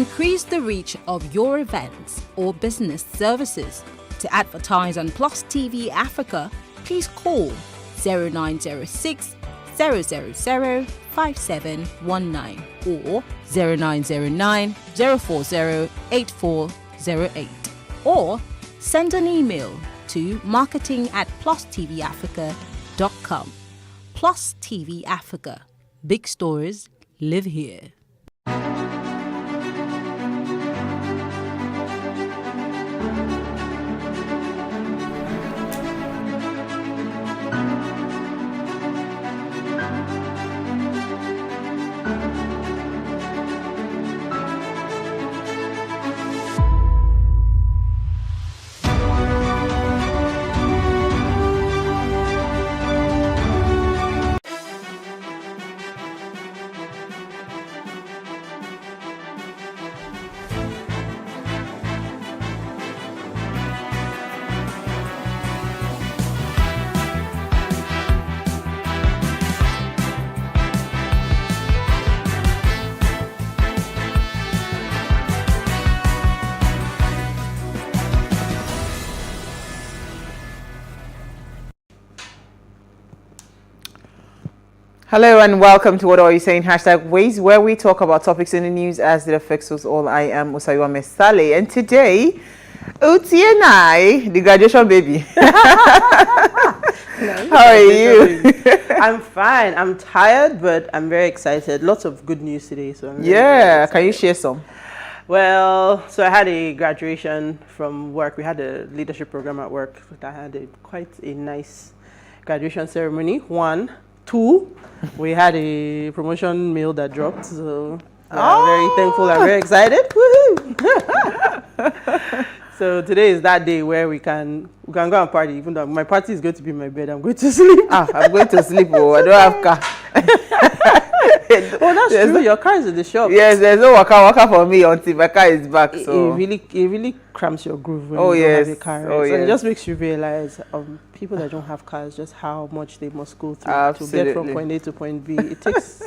increase the reach of your events or business services. To advertise on Plus TV Africa, please call 0906 000 5719 or 0909 040 8408, or send an email to marketing@plustvafrica.com. Plus TV Africa. Big stories live here. Hello and welcome to What Are You Saying? #Ways, where we talk about topics in the news as it affects us all. I am Usaywa Mesale, and today, Uti and I, the graduation baby. How are you? I'm fine. I'm tired, but I'm very excited. Lots of good news today. So I'm very can you share some? Well, so I had a graduation from work. We had a leadership program at work. I had quite a nice graduation ceremony. 1, 2, we had a promotion mail that dropped, so I'm very thankful and very excited. Woohoo! So today is that day where we can go and party, even though my party is going to be in my bed. I'm going to sleep. I'm going to sleep. Oh, I don't have car. Oh, that's true. Your car is in the shop. Yes, there's no waka for me until my car is back. So it really cramps your groove when you don't have a car. Right? So it just makes you realize people that don't have cars, just how much they must go through to get from point A to point B. It takes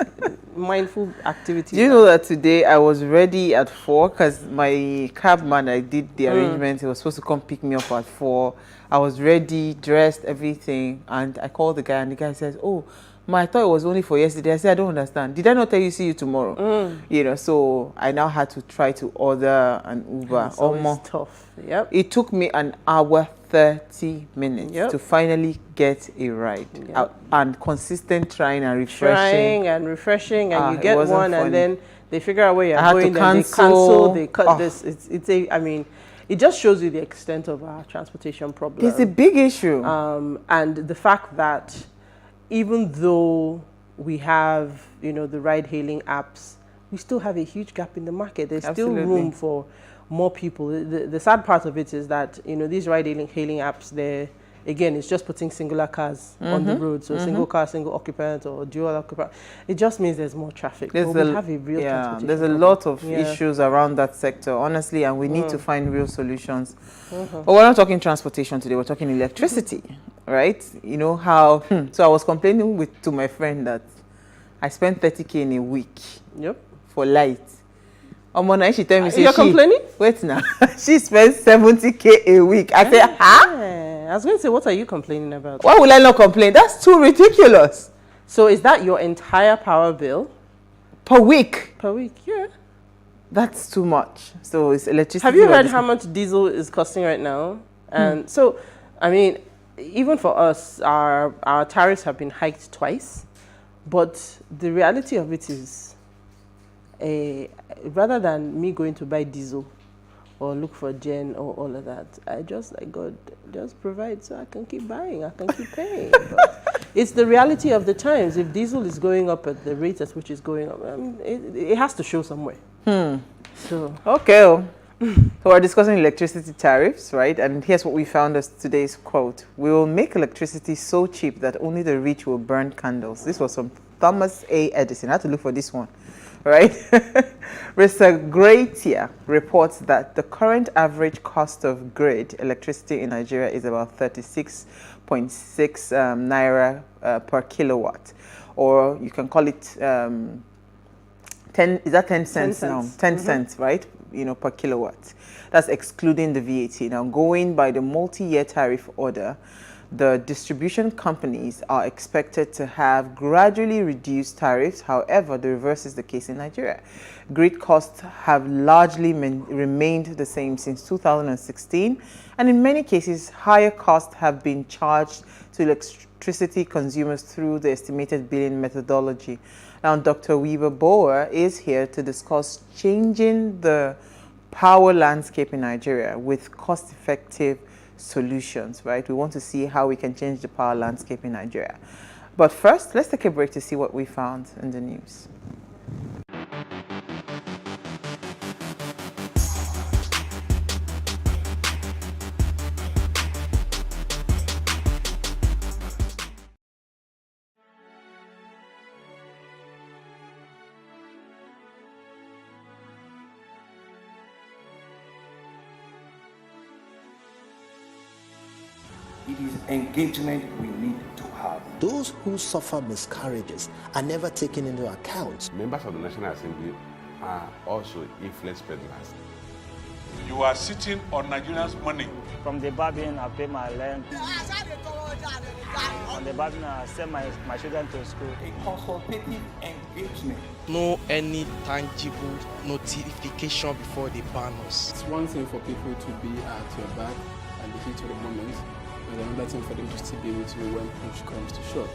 mindful activity. Do you know that today I was ready at 4 because my cab man, I did the arrangement. He was supposed to come pick me up at 4. I was ready, dressed, everything, and I called the guy, and the guy says, "Oh, I thought it was only for yesterday." I said, "I don't understand. Did I not tell you see you tomorrow?" You know, so I now had to try to order an Uber. It's always tough. Yep. It took me an hour 30 minutes to finally get a ride. And consistent trying and refreshing. And you get one funny. And then they figure out where you're going and they cancel, they cut this. It just shows you the extent of our transportation problem. It's a big issue. And the fact that even though we have, the ride-hailing apps, we still have a huge gap in the market. There's still room for more people. The sad part of it is that, these ride-hailing apps, it's just putting singular cars on the road. So single car, single occupant, or dual occupant. It just means there's more traffic. We have a real transportation there's a lot of issues around that sector, honestly, and we need to find real solutions. But we're not talking transportation today. We're talking electricity. Right? You know how, so I was complaining to my friend that I spent 30K in a week for light. Now she tell me, you're complaining? Wait now. She spends 70K a week. I said, I was going to say, what are you complaining about? Why will I not complain? That's too ridiculous. So is that your entire power bill? Per week? Per week, yeah. That's too much. So it's electricity. Have you heard how much diesel is costing right now? And so, even for us, our tariffs have been hiked twice, but the reality of it is, rather than me going to buy diesel or look for gen or all of that, I just God, just provide so I can keep buying, I can keep paying. But it's the reality of the times. If diesel is going up at the rate at which it's going up, it has to show somewhere. So okay. So we're discussing electricity tariffs, right? And here's what we found as today's quote. "We will make electricity so cheap that only the rich will burn candles." This was from Thomas A. Edison. I had to look for this one, right? Research reports that the current average cost of grid electricity in Nigeria is about 36.6 naira per kilowatt, or you can call it 10, is that 10 cents, 10 now? cents. 10 cents, right? You know, per kilowatt. That's excluding the VAT. Now, going by the multi-year tariff order, the distribution companies are expected to have gradually reduced tariffs. However, the reverse is the case in Nigeria. Grid costs have largely remained the same since 2016, and in many cases, higher costs have been charged to electricity consumers through the estimated billing methodology. Now, Dr. Weaver Bower is here to discuss changing the power landscape in Nigeria with cost-effective solutions, right? We want to see how we can change the power landscape in Nigeria. But first, let's take a break to see what we found in the news. It is engagement we need to have. Those who suffer miscarriages are never taken into account. Members of the National Assembly are also influence peddlers. You are sitting on Nigerians' money. From the Babin, I pay my rent. On the Babin, I send my children to school. A consultative engagement. No any tangible notification before they ban us. It's one thing for people to be at your back and the heat of the moment, and another thing for them to still be with you when push comes to shove.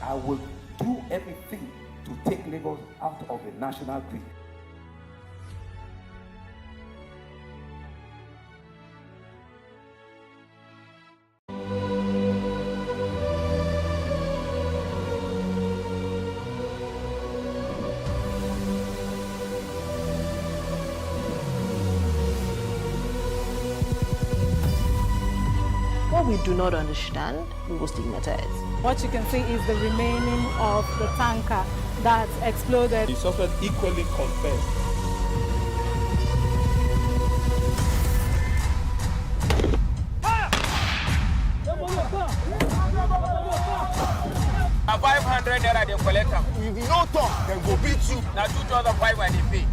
I will do everything to take Lagos out of the national grid. What we do not understand, we will stigmatize. What you can see is the remaining of the tanker that exploded. The suspect equally confessed. Now 500 naira they collect them. If you don't talk, then go beat you. Now 2,500 they pay.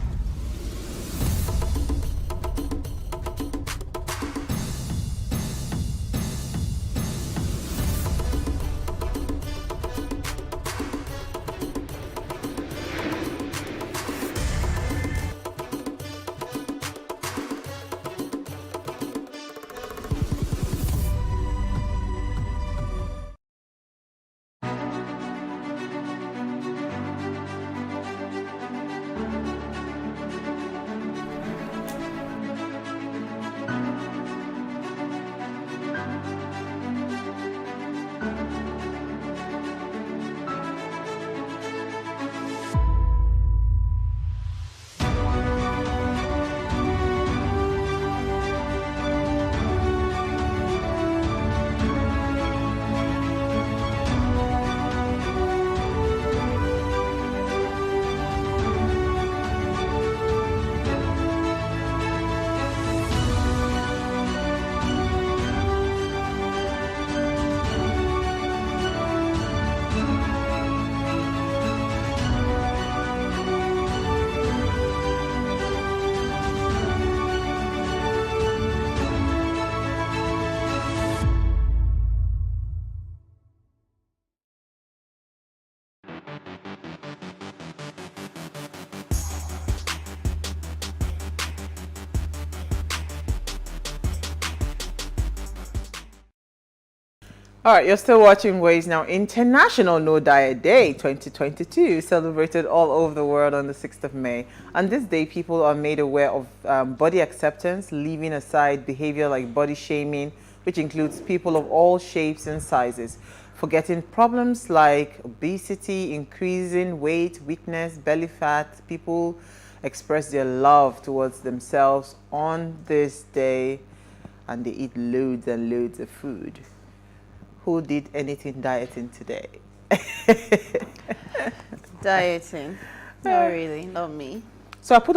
All right, you're still watching Ways Now. International No Diet Day 2022 celebrated all over the world on the 6th of May. On this day, people are made aware of body acceptance, leaving aside behavior like body shaming, which includes people of all shapes and sizes, forgetting problems like obesity, increasing weight, weakness, belly fat. People express their love towards themselves on this day, and they eat loads and loads of food. Who did anything dieting today? Dieting? Not really, not me. So I put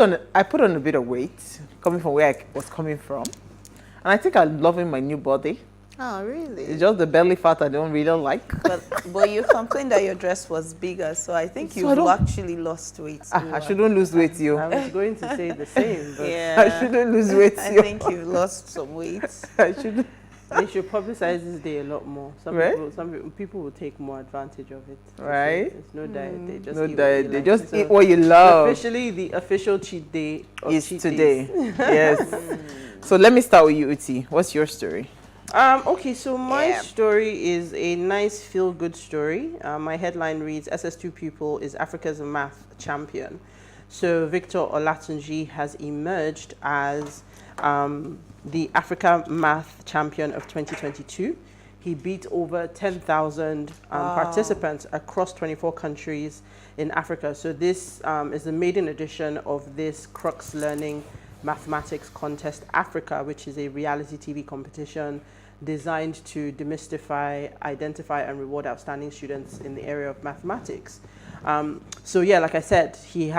on a bit of weight, coming from where I was coming from, and I think I'm loving my new body. Oh, really? It's just the belly fat I don't really like. But you complained that your dress was bigger, so I think you've actually lost weight. I shouldn't lose weight, you. I was going to say the same, but yeah. I shouldn't lose weight, I think you've lost some weight. I shouldn't. They should publicize this day a lot more. Some people will take more advantage of it. Right? It's no diet. They just No eat diet. what They like. just So eat what you love. Officially, the official cheat day is cheat today. days. Yes. So let me start with you, Uti. What's your story? Okay, so my story is a nice feel-good story. My headline reads, SS2 pupil is Africa's math champion. So Victor Olatunji has emerged as the Africa Math Champion of 2022. He beat over 10,000 participants across 24 countries in Africa. So this is the maiden edition of this Crux Learning Mathematics Contest Africa, which is a reality TV competition designed to demystify, identify, and reward outstanding students in the area of mathematics. So yeah, like I said, he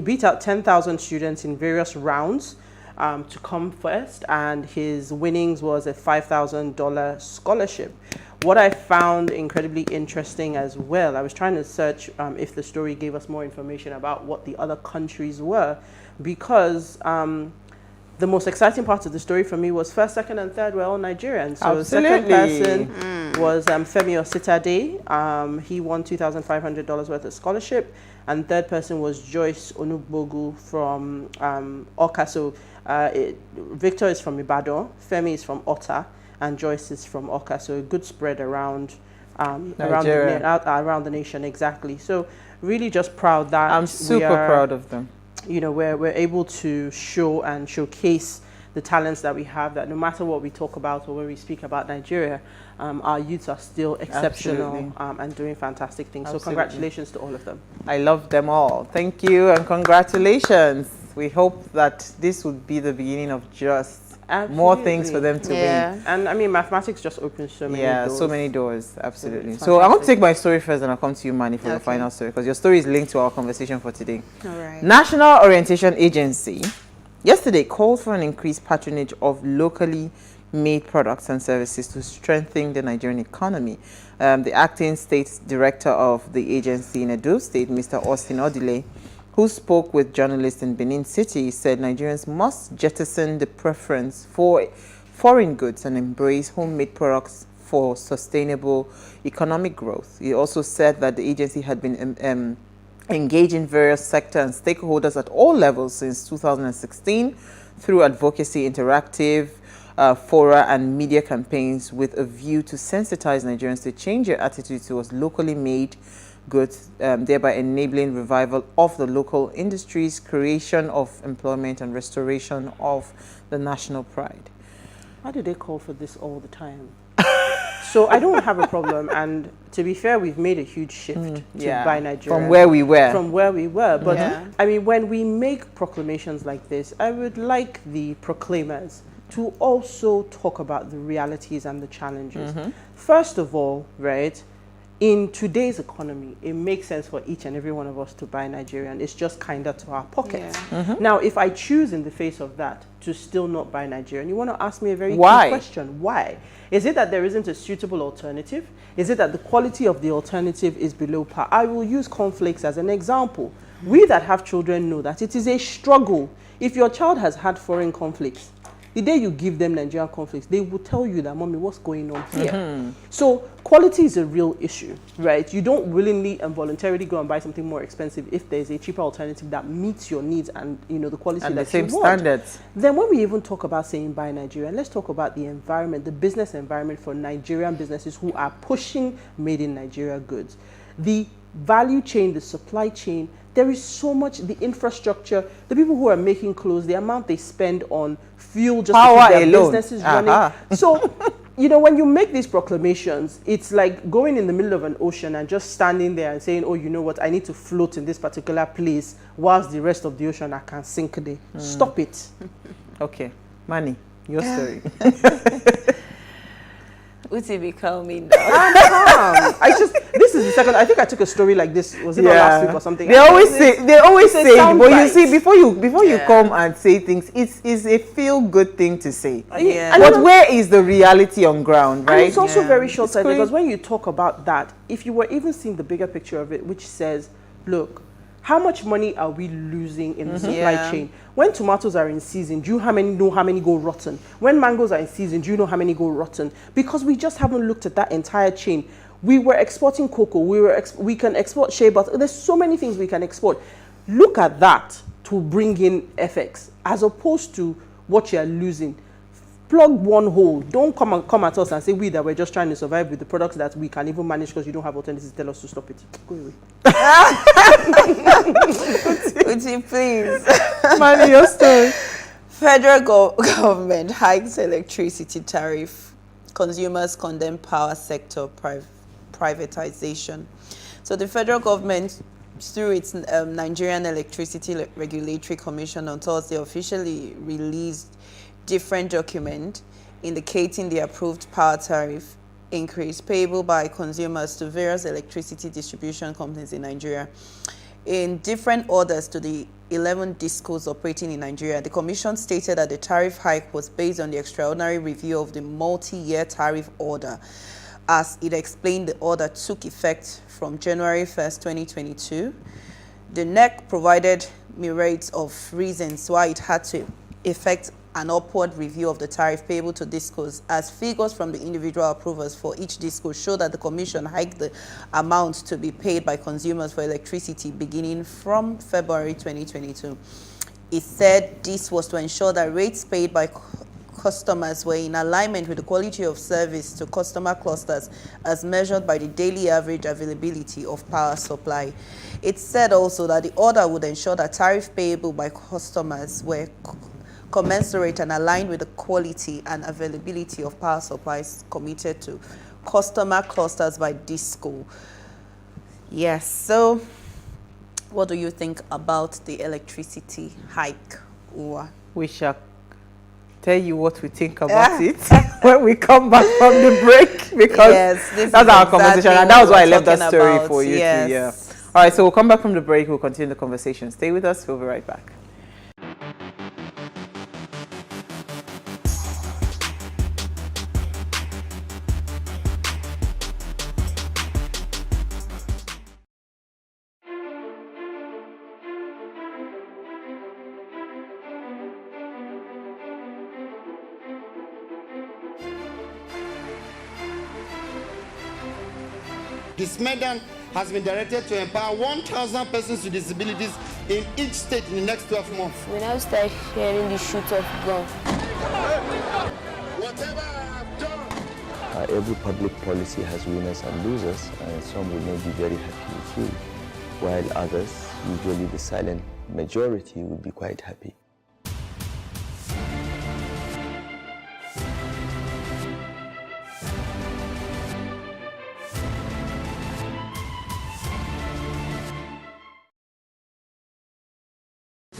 beat out 10,000 students in various rounds to come first, and his winnings was a $5,000 scholarship. What I found incredibly interesting as well, I was trying to search if the story gave us more information about what the other countries were, because the most exciting part of the story for me was first, second, and third were all Nigerians. So Absolutely. Second person was Femi Ositade. He won $2,500 worth of scholarship. And third person was Joyce Onugbogu from Oka. So Victor is from Ibadan, Femi is from Ota, and Joyce is from Oka. So a good spread around around the nation, exactly. So really just proud that I'm super proud of them. You know, we're able to show and showcase the talents that we have, that no matter what we talk about or when we speak about Nigeria, our youths are still exceptional and doing fantastic things. Absolutely. So congratulations to all of them. I love them all. Thank you and congratulations. We hope that this would be the beginning of just more things for them to win. And I mean, mathematics just opens so many doors. So many doors, absolutely. So I want to take my story first and I'll come to you, Manny, for the final story, because your story is linked to our conversation for today. All right. National Orientation Agency yesterday called for an increased patronage of locally made products and services to strengthen the Nigerian economy. The acting state director of the agency in Edo State, Mr. Austin Odile, who spoke with journalists in Benin City, said Nigerians must jettison the preference for foreign goods and embrace homemade products for sustainable economic growth. He also said that the agency had been engaging various sector and stakeholders at all levels since 2016 through advocacy, interactive fora and media campaigns with a view to sensitize Nigerians to change their attitude towards locally made goods, thereby enabling revival of the local industries, creation of employment, and restoration of the national pride. Why do they call for this all the time? So I don't have a problem, and to be fair, we've made a huge shift to buy Nigeria. From where we were. From where we were. But I mean, when we make proclamations like this, I would like the proclaimers to also talk about the realities and the challenges. First of all, right, in today's economy, it makes sense for each and every one of us to buy Nigerian. It's just kinder to our pockets. Now, if I choose in the face of that to still not buy Nigerian, you want to ask me a very key question. Why? Is it that there isn't a suitable alternative? Is it that the quality of the alternative is below par? I will use cornflakes as an example. We that have children know that it is a struggle. If your child has had foreign cornflakes, the day you give them Nigerian cornflakes, they will tell you that, Mommy, what's going on here? So quality is a real issue, right? You don't willingly and voluntarily go and buy something more expensive if there's a cheaper alternative that meets your needs and, you know, the quality and that the same you want. standards. Then when we even talk about saying buy Nigerian, let's talk about the environment, the business environment for Nigerian businesses who are pushing made in Nigeria goods. The value chain, the supply chain, there is so much, the infrastructure, the people who are making clothes, the amount they spend on fuel just to keep their businesses running. So, you know, when you make these proclamations, it's like going in the middle of an ocean and just standing there and saying, oh, you know what, I need to float in this particular place whilst the rest of the ocean I can sink there. Stop it. Okay. Manny, your story. Uti be calming down. I'm calm. This is the second. I think I took a story like this. Was it not last week or something? They always say, but you see, before you come and say things, it's a feel-good thing to say. Yeah. But where is the reality on ground, right? And it's also very short-sighted because when you talk about that, if you were even seeing the bigger picture of it, which says, look, how much money are we losing in the supply chain? When tomatoes are in season, do you know how many go rotten? When mangoes are in season, do you know how many go rotten? Because we just haven't looked at that entire chain. We were exporting cocoa. We can export shea butter. There's so many things we can export. Look at that to bring in FX as opposed to what you're losing. Plug one hole. Don't come at us and say that we're just trying to survive with the products that we can even manage because you don't have alternatives. Tell us to stop it. Go away. Would you please? Money, your story. Federal government hikes electricity tariff. Consumers condemn power sector privatization. So the federal government, through its Nigerian Electricity Regulatory Commission on Thursday, officially released different document indicating the approved power tariff increase payable by consumers to various electricity distribution companies in Nigeria. In different orders to the 11 discos operating in Nigeria, the Commission stated that the tariff hike was based on the extraordinary review of the multi-year tariff order. As it explained, the order took effect from January 1st, 2022. The NEC provided myriads of reasons why it had to effect an upward review of the tariff payable to discos, as figures from the individual approvers for each disco show that the Commission hiked the amount to be paid by consumers for electricity beginning from February 2022. It said this was to ensure that rates paid by customers were in alignment with the quality of service to customer clusters as measured by the daily average availability of power supply. It said also that the order would ensure that tariff payable by customers were commensurate and aligned with the quality and availability of power supplies committed to customer clusters by DISCO. Yes, so what do you think about the electricity hike, Uwa? We shall tell you what we think about it when we come back from the break, because that's our conversation, and that was why I left that story for you to hear. All right, so we'll come back from the break, we'll continue the conversation. Stay with us, we'll be right back. This Medan has been directed to empower 1,000 persons with disabilities in each state in the next 12 months. When I start hearing the shoot of gun. Whatever I've done. Every public policy has winners and losers, and some will not be very happy with you, while others, usually the silent majority, will be quite happy.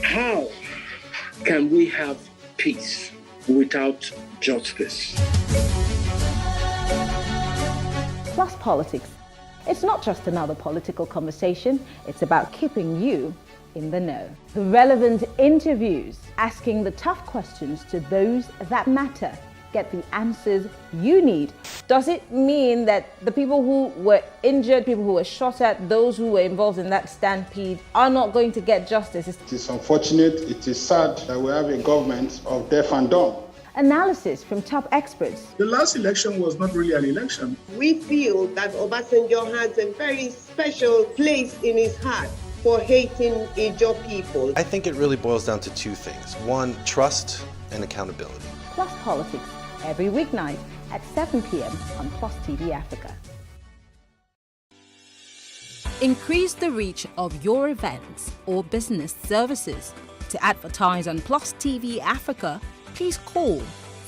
How can we have peace without justice? Plus Politics. It's not just another political conversation, it's about keeping you in the know. The relevant interviews, asking the tough questions to those that matter. Get the answers you need. Does it mean that the people who were injured, people who were shot at, those who were involved in that stampede are not going to get justice? It is unfortunate, it is sad that we have a government of deaf and dumb. Analysis from top experts. The last election was not really an election. We feel that Obasanjo has a very special place in his heart for hating Ijaw people. I think it really boils down to two things. One, trust and accountability. Plus Politics, every weeknight at 7 p.m. on Plus TV Africa. Increase the reach of your events or business services. To advertise on Plus TV Africa, please call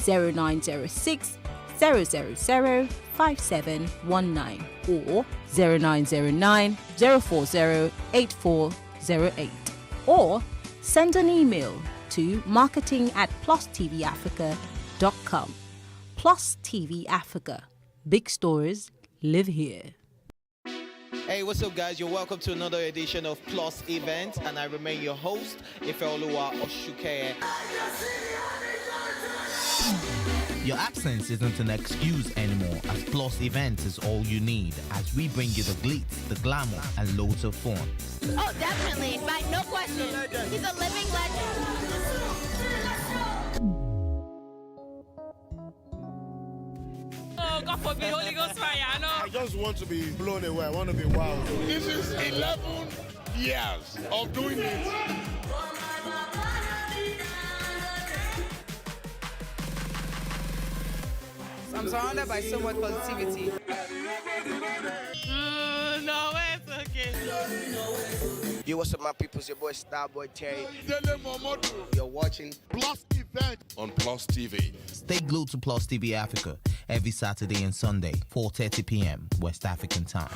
0906 000 5719 or 0909 040 8408, or send an email to marketing@plustvafrica.com. Plus TV Africa, Big stories live here. Hey, what's up, guys? You're welcome to another edition of Plus Event, and I remain your host, Ifeoluwa Oshuke. Your absence isn't an excuse anymore, as Plus Event is all you need, as we bring you the glitz, the glamour, and loads of fun. Oh, definitely. No question. He's a living legend. Oh, God forbid, Holy Ghost fire, I know. I just want to be blown away. I want to be wild. This is 11 years of doing it. I'm surrounded by so much positivity. No, it's okay. Yo, what's up, my people? It's your boy Starboy Terry. You're watching Plus Event on Plus TV. Stay glued to Plus TV Africa every Saturday and Sunday, 4:30 p.m. West African time.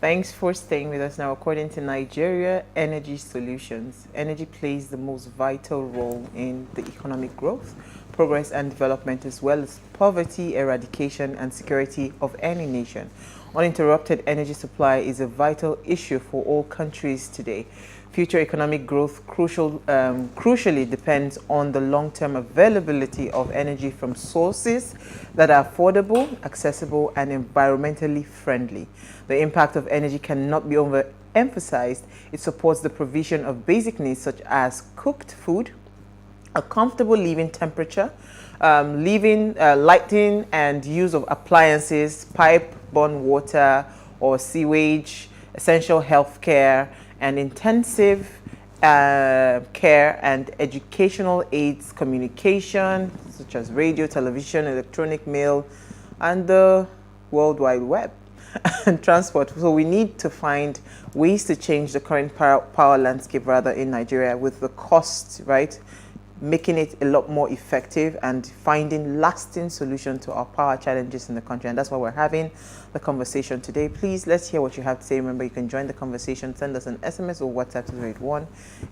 Thanks for staying with us now. According to Nigeria Energy Solutions, energy plays the most vital role in the economic growth, progress and development, as well as poverty eradication and security of any nation. Uninterrupted energy supply is a vital issue for all countries today. Future economic growth crucially depends on the long-term availability of energy from sources that are affordable, accessible, and environmentally friendly. The impact of energy cannot be overemphasized. It supports the provision of basic needs such as cooked food, a comfortable living temperature, lighting and use of appliances, pipe-borne water or sewage, essential health care, and intensive care and educational aids, communication, such as radio, television, electronic mail, and the World Wide Web, and transport. So we need to find ways to change the current power landscape rather in Nigeria with the cost, right? Making it a lot more effective and finding lasting solutions to our power challenges in the country. And that's why we're having the conversation today. Please, let's hear what you have to say. Remember, you can join the conversation. Send us an SMS or WhatsApp to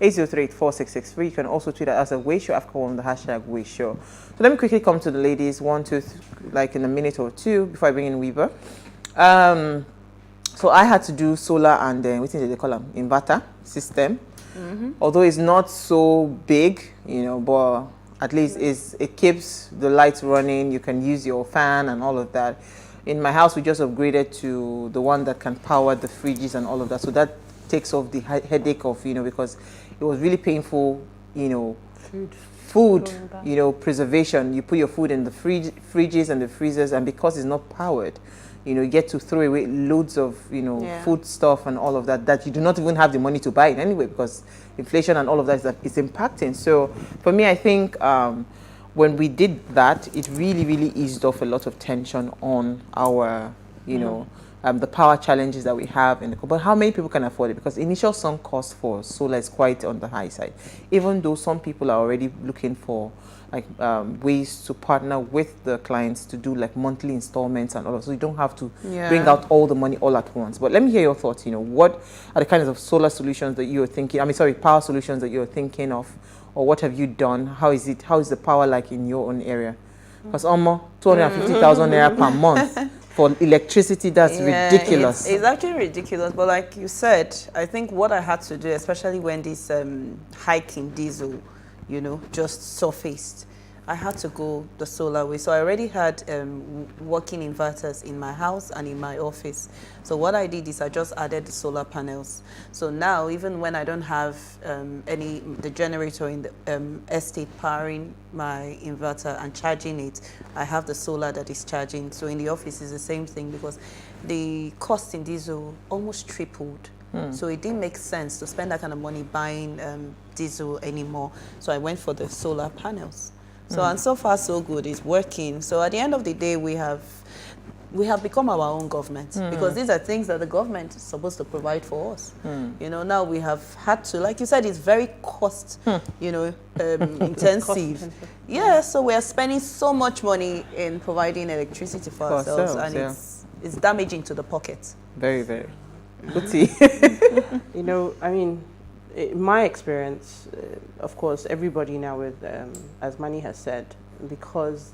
081-803-4663. You can also tweet at us at Wayshow Africa on the hashtag Wayshow. So let me quickly come to the ladies, like in a minute or two before I bring in Weaver. So I had to do solar and what did they call them? Inverter system. Although it's not so big, but at least it keeps the lights running. You can use your fan and all of that. In my house, we just upgraded to the one that can power the fridges and all of that. So that takes off the headache of, because it was really painful, food, preservation. You put your food in the fridges and the freezers, and because it's not powered, you get to throw away loads of, food stuff and all of that you do not even have the money to buy it anyway, because inflation and all of that is impacting. So for me, I think when we did that, it really, really eased off a lot of tension on our, the power challenges that we have in the country. But how many people can afford it? Because initial sunk cost for solar is quite on the high side, even though some people are already looking for ways to partner with the clients to do like monthly installments and all of that. So you don't have to bring out all the money all at once. But let me hear your thoughts. What are the kinds of solar solutions that you're thinking? Power solutions that you're thinking of, or what have you done? How is the power like in your own area? Because almost 250,000 naira per month for electricity, that's ridiculous. It's actually ridiculous. But like you said, I think what I had to do, especially when this hike in diesel, just surfaced, I had to go the solar way. So I already had working inverters in my house and in my office. So what I did is I just added the solar panels. So now, even when I don't have the generator in the estate powering my inverter and charging it, I have the solar that is charging. So in the office, it's the same thing, because the cost in diesel almost tripled. So it didn't make sense to spend that kind of money buying diesel anymore. So I went for the solar panels. So and so far so good, it's working. So at the end of the day, we have become our own government, because these are things that the government is supposed to provide for us. Now we have had to, like you said, it's very cost, intensive. So we are spending so much money in providing electricity for ourselves, and It's damaging to the pocket. Very, very. Uti. You know, I mean, in my experience, of course, everybody now with, as Manny has said, because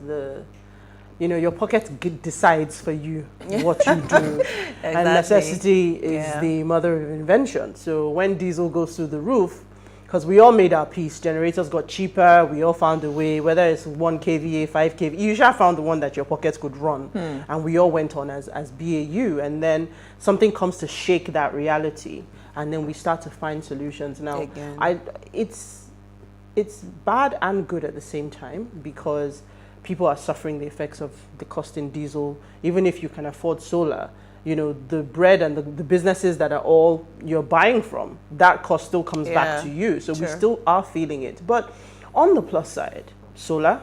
your pocket decides for you what you do. Exactly. And necessity is the mother of invention. So when diesel goes through the roof, because we all made our peace, generators got cheaper, we all found a way, whether it's 1 kVA, 5 kVA, you should have found the one that your pockets could run. And we all went on as BAU. And then something comes to shake that reality. And then we start to find solutions. Now, it's bad and good at the same time, because people are suffering the effects of the cost in diesel. Even if you can afford solar, the bread and the businesses that are all you're buying from, that cost still comes back to you. So we still are feeling it. But on the plus side, solar,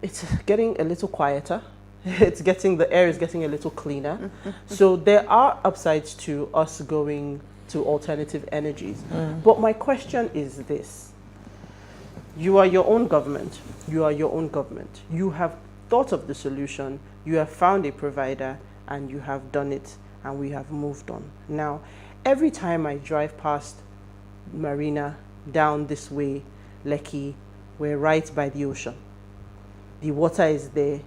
it's getting a little quieter. The air is getting a little cleaner. So there are upsides to us going to alternative energies. But my question is this. You are your own government. You are your own government. You have thought of the solution. You have found a provider, and you have done it, and we have moved on. Now, every time I drive past Marina, down this way, Lekki, we're right by the ocean. The water is there.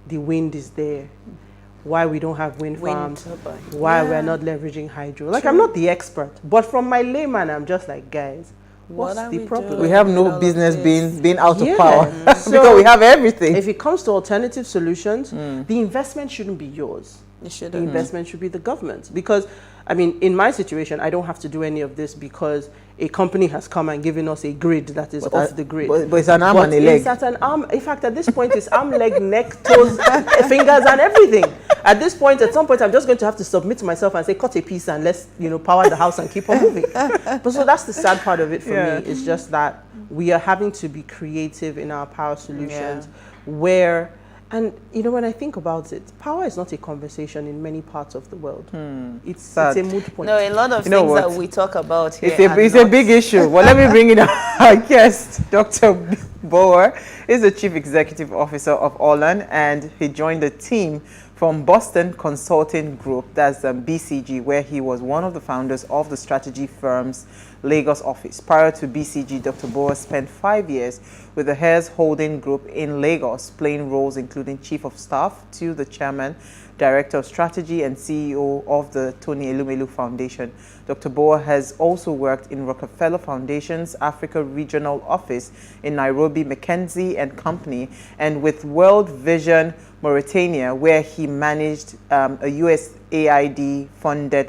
The wind is there. Why we don't have wind farms, why we're not leveraging hydro. Like, I'm not the expert, but from my layman, I'm just like, guys, what's the problem? We have no business being out of power because we have everything. If it comes to alternative solutions, the investment shouldn't be yours. The investment should be the government's. Because, I mean, in my situation, I don't have to do any of this because a company has come and given us a grid that is off the grid. But it's an arm and a leg. It's an arm. In fact, at this point, it's arm, leg, neck, toes, fingers, and everything. At this point, at some point, I'm just going to have to submit to myself and say, cut a piece and let's, power the house and keep on moving. But so that's the sad part of it for me. It's just that we are having to be creative in our power solutions where... And, when I think about it, power is not a conversation in many parts of the world. It's a moot point. No, a lot of things that we talk about here it's a big issue. Well, let me bring in our guest, Dr. Boer. He's the Chief Executive Officer of Orlan, and he joined the team from Boston Consulting Group, that's BCG, where he was one of the founders of the strategy firm's Lagos office. Prior to BCG, Dr. Boer spent 5 years with the Hares Holding Group in Lagos, playing roles including Chief of Staff to the Chairman, Director of Strategy, and CEO of the Tony Elumelu Foundation. Dr. Boer has also worked in Rockefeller Foundation's Africa Regional Office in Nairobi, McKinsey and Company, and with World Vision Mauritania, where he managed a USAID funded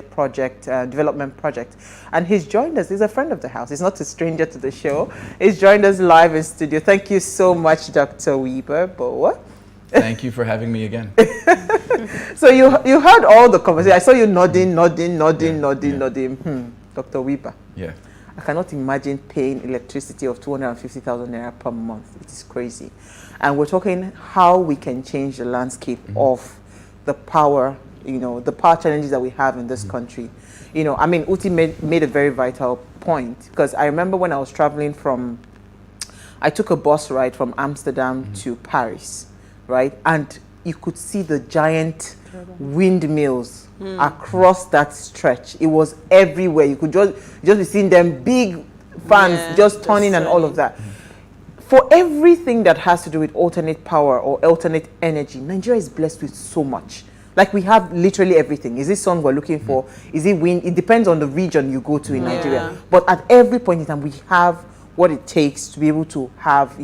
development project. And he's joined us. He's a friend of the house. He's not a stranger to the show. He's joined us live in studio. Thank you so much, Dr. Weber Boer. Thank you for having me again. So you heard all the conversation. I saw you nodding. Dr. Weber. Yeah. I cannot imagine paying electricity of 250,000 naira per month. It is crazy. And we're talking how we can change the landscape of the power, the power challenges that we have in this country. Uti made a very vital point, because I remember when I was traveling I took a bus ride from Amsterdam to Paris, right? And you could see the giant windmills across that stretch. It was everywhere. You could just be seeing them big fans just turning and all of that. For everything that has to do with alternate power or alternate energy, Nigeria is blessed with so much. Like, we have literally everything. Is it sun we're looking for? Is it wind? It depends on the region you go to in Nigeria. But at every point in time, we have what it takes to be able to have,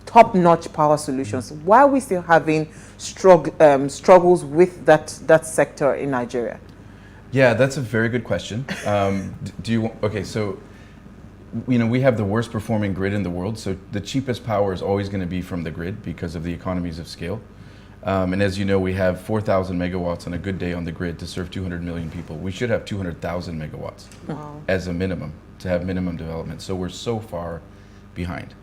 top-notch power solutions. Why are we still having struggles with that sector in Nigeria? Yeah, that's a very good question. So we have the worst performing grid in the world, so the cheapest power is always going to be from the grid because of the economies of scale. And as you know, we have 4,000 megawatts on a good day on the grid to serve 200 million people. We should have 200,000 megawatts as a minimum to have minimum development. So we're so far behind.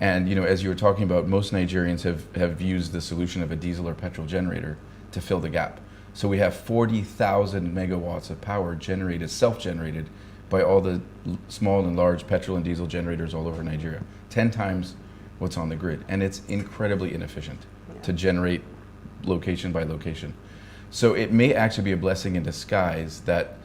And as you were talking about, most Nigerians have used the solution of a diesel or petrol generator to fill the gap. So we have 40,000 megawatts of power generated, self-generated, by all the small and large petrol and diesel generators all over Nigeria. 10 times what's on the grid. And it's incredibly inefficient to generate location by location. So it may actually be a blessing in disguise that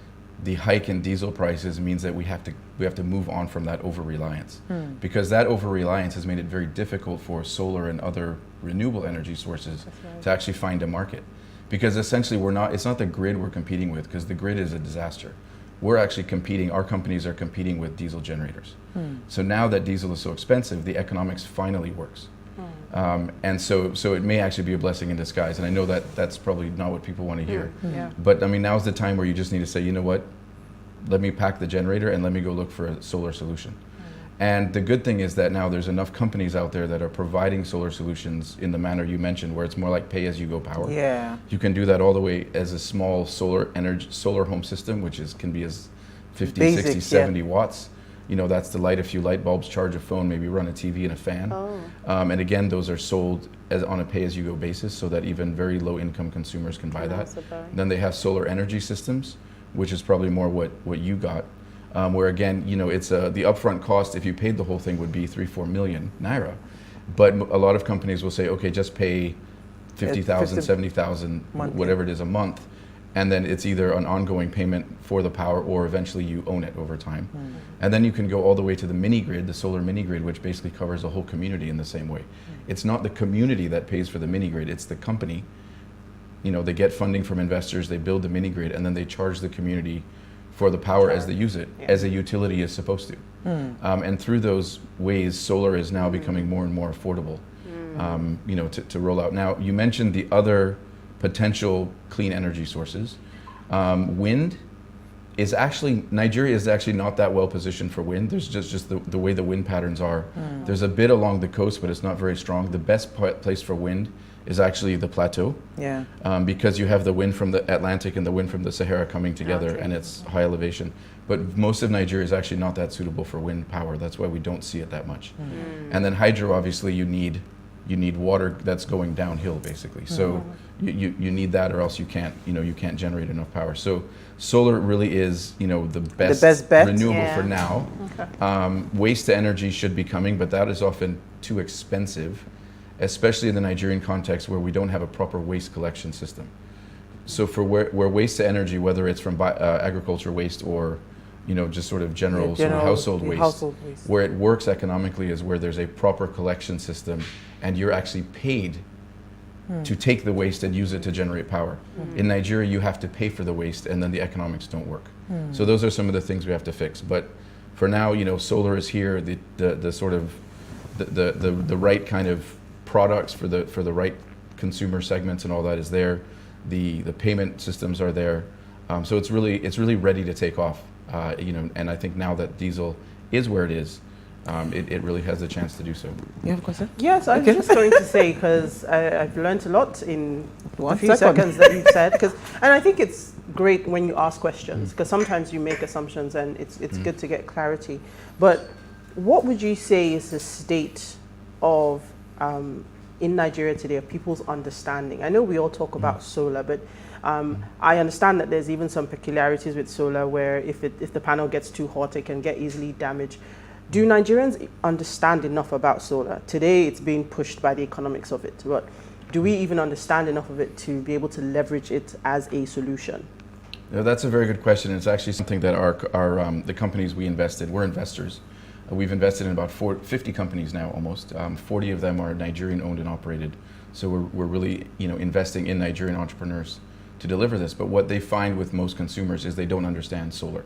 the hike in diesel prices means that we have to move on from that over-reliance, because that over-reliance has made it very difficult for solar and other renewable energy sources to actually find a market. Because essentially it's not the grid we're competing with, because the grid is a disaster. We're actually competing, our companies are competing with diesel generators. So now that diesel is so expensive, the economics finally works. And so it may actually be a blessing in disguise. And I know that that's probably not what people want to hear. But I mean, now's the time where you just need to say, you know what, let me pack the generator and let me go look for a solar solution. And the good thing is that now there's enough companies out there that are providing solar solutions in the manner you mentioned, where it's more like pay-as-you-go power. Yeah. You can do that all the way as a small solar home system, which can be as 50, Basic, 60, 70 watts. You know, that's to light a few light bulbs, charge a phone, maybe run a TV and a fan. And again, those are sold on a pay-as-you-go basis, so that even very low-income consumers can buy that. Then they have solar energy systems, which is probably more what you got. Where again, you know, it's the upfront cost, if you paid the whole thing, would be 3-4 million naira. But a lot of companies will say, okay, just pay 50,000, 70,000, whatever it is a month. And then it's either an ongoing payment for the power, or eventually you own it over time. And then you can go all the way to the mini grid, the solar mini grid, which basically covers the whole community in the same way. It's not the community that pays for the mini grid, it's the company. You know, they get funding from investors, they build the mini grid, and then they charge the community for the power as they use it, as a utility is supposed to. And through those ways, solar is now becoming more and more affordable, you know, to roll out. Now, you mentioned the other potential clean energy sources. Wind is actually, Nigeria is actually not that well positioned for wind. There's just the way the wind patterns are. There's a bit along the coast, but it's not very strong. The best place for wind is actually the plateau. Because you have the wind from the Atlantic and the wind from the Sahara coming together, and it's high elevation. But most of Nigeria is actually not that suitable for wind power. That's why we don't see it that much. And then hydro, obviously, you need water that's going downhill, basically. So you need that, or else you can't generate enough power. So solar really is, you know, the best bet renewable for now. Waste to energy should be coming, but that is often too expensive, especially in the Nigerian context where we don't have a proper waste collection system. So for where waste to energy, whether it's from agriculture waste or, you know, just sort of general sort of household waste, where it works economically is where there's a proper collection system and you're actually paid to take the waste and use it to generate power. In Nigeria, you have to pay for the waste and then the economics don't work. So those are some of the things we have to fix. But for now, you know, solar is here, the sort of the right kind of products for the right consumer segments and all that is there. The payment systems are there. So it's really ready to take off. You know, and I think now that diesel is where it is, it really has a chance to do so. You have a question? Yes, I was just going to say, because I've learned a lot in a few seconds that you've said. And I think it's great when you ask questions, because sometimes you make assumptions and it's good to get clarity. But what would you say is the state of, in Nigeria today, of people's understanding? I know we all talk about solar, but I understand that there's even some peculiarities with solar where if the panel gets too hot, it can get easily damaged. Do Nigerians understand enough about solar? Today it's being pushed by the economics of it, but do we even understand enough of it to be able to leverage it as a solution? Yeah, that's a very good question. It's actually something that the companies we invested, we're investors. We've invested in about 50 companies now almost. 40 of them are Nigerian owned and operated. So we're really, you know, investing in Nigerian entrepreneurs to deliver this. But what they find with most consumers is they don't understand solar.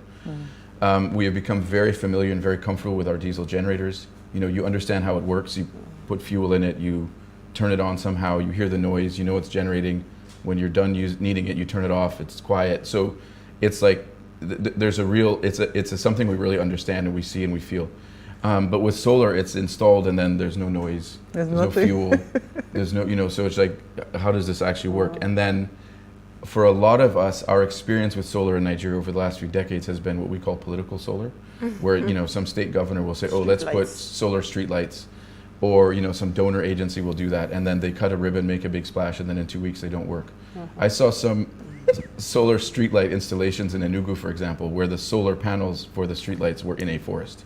We have become very familiar and very comfortable with our diesel generators. You know, you understand how it works. You put fuel in it, you turn it on somehow, you hear the noise, you know it's generating. When you're done needing it, you turn it off, it's quiet. So it's like, there's a real, it's something we really understand and we see and we feel. But with solar, it's installed and then there's no noise, there's no fuel, there's no, you know, so it's like, how does this actually work? And then for a lot of us, our experience with solar in Nigeria over the last few decades has been what we call political solar, where, you know, some state governor will say, oh, let's put solar streetlights, or, you know, some donor agency will do that, and then they cut a ribbon, make a big splash, and then in 2 weeks they don't work. I saw some solar streetlight installations in Enugu, for example, where the solar panels for the streetlights were in a forest.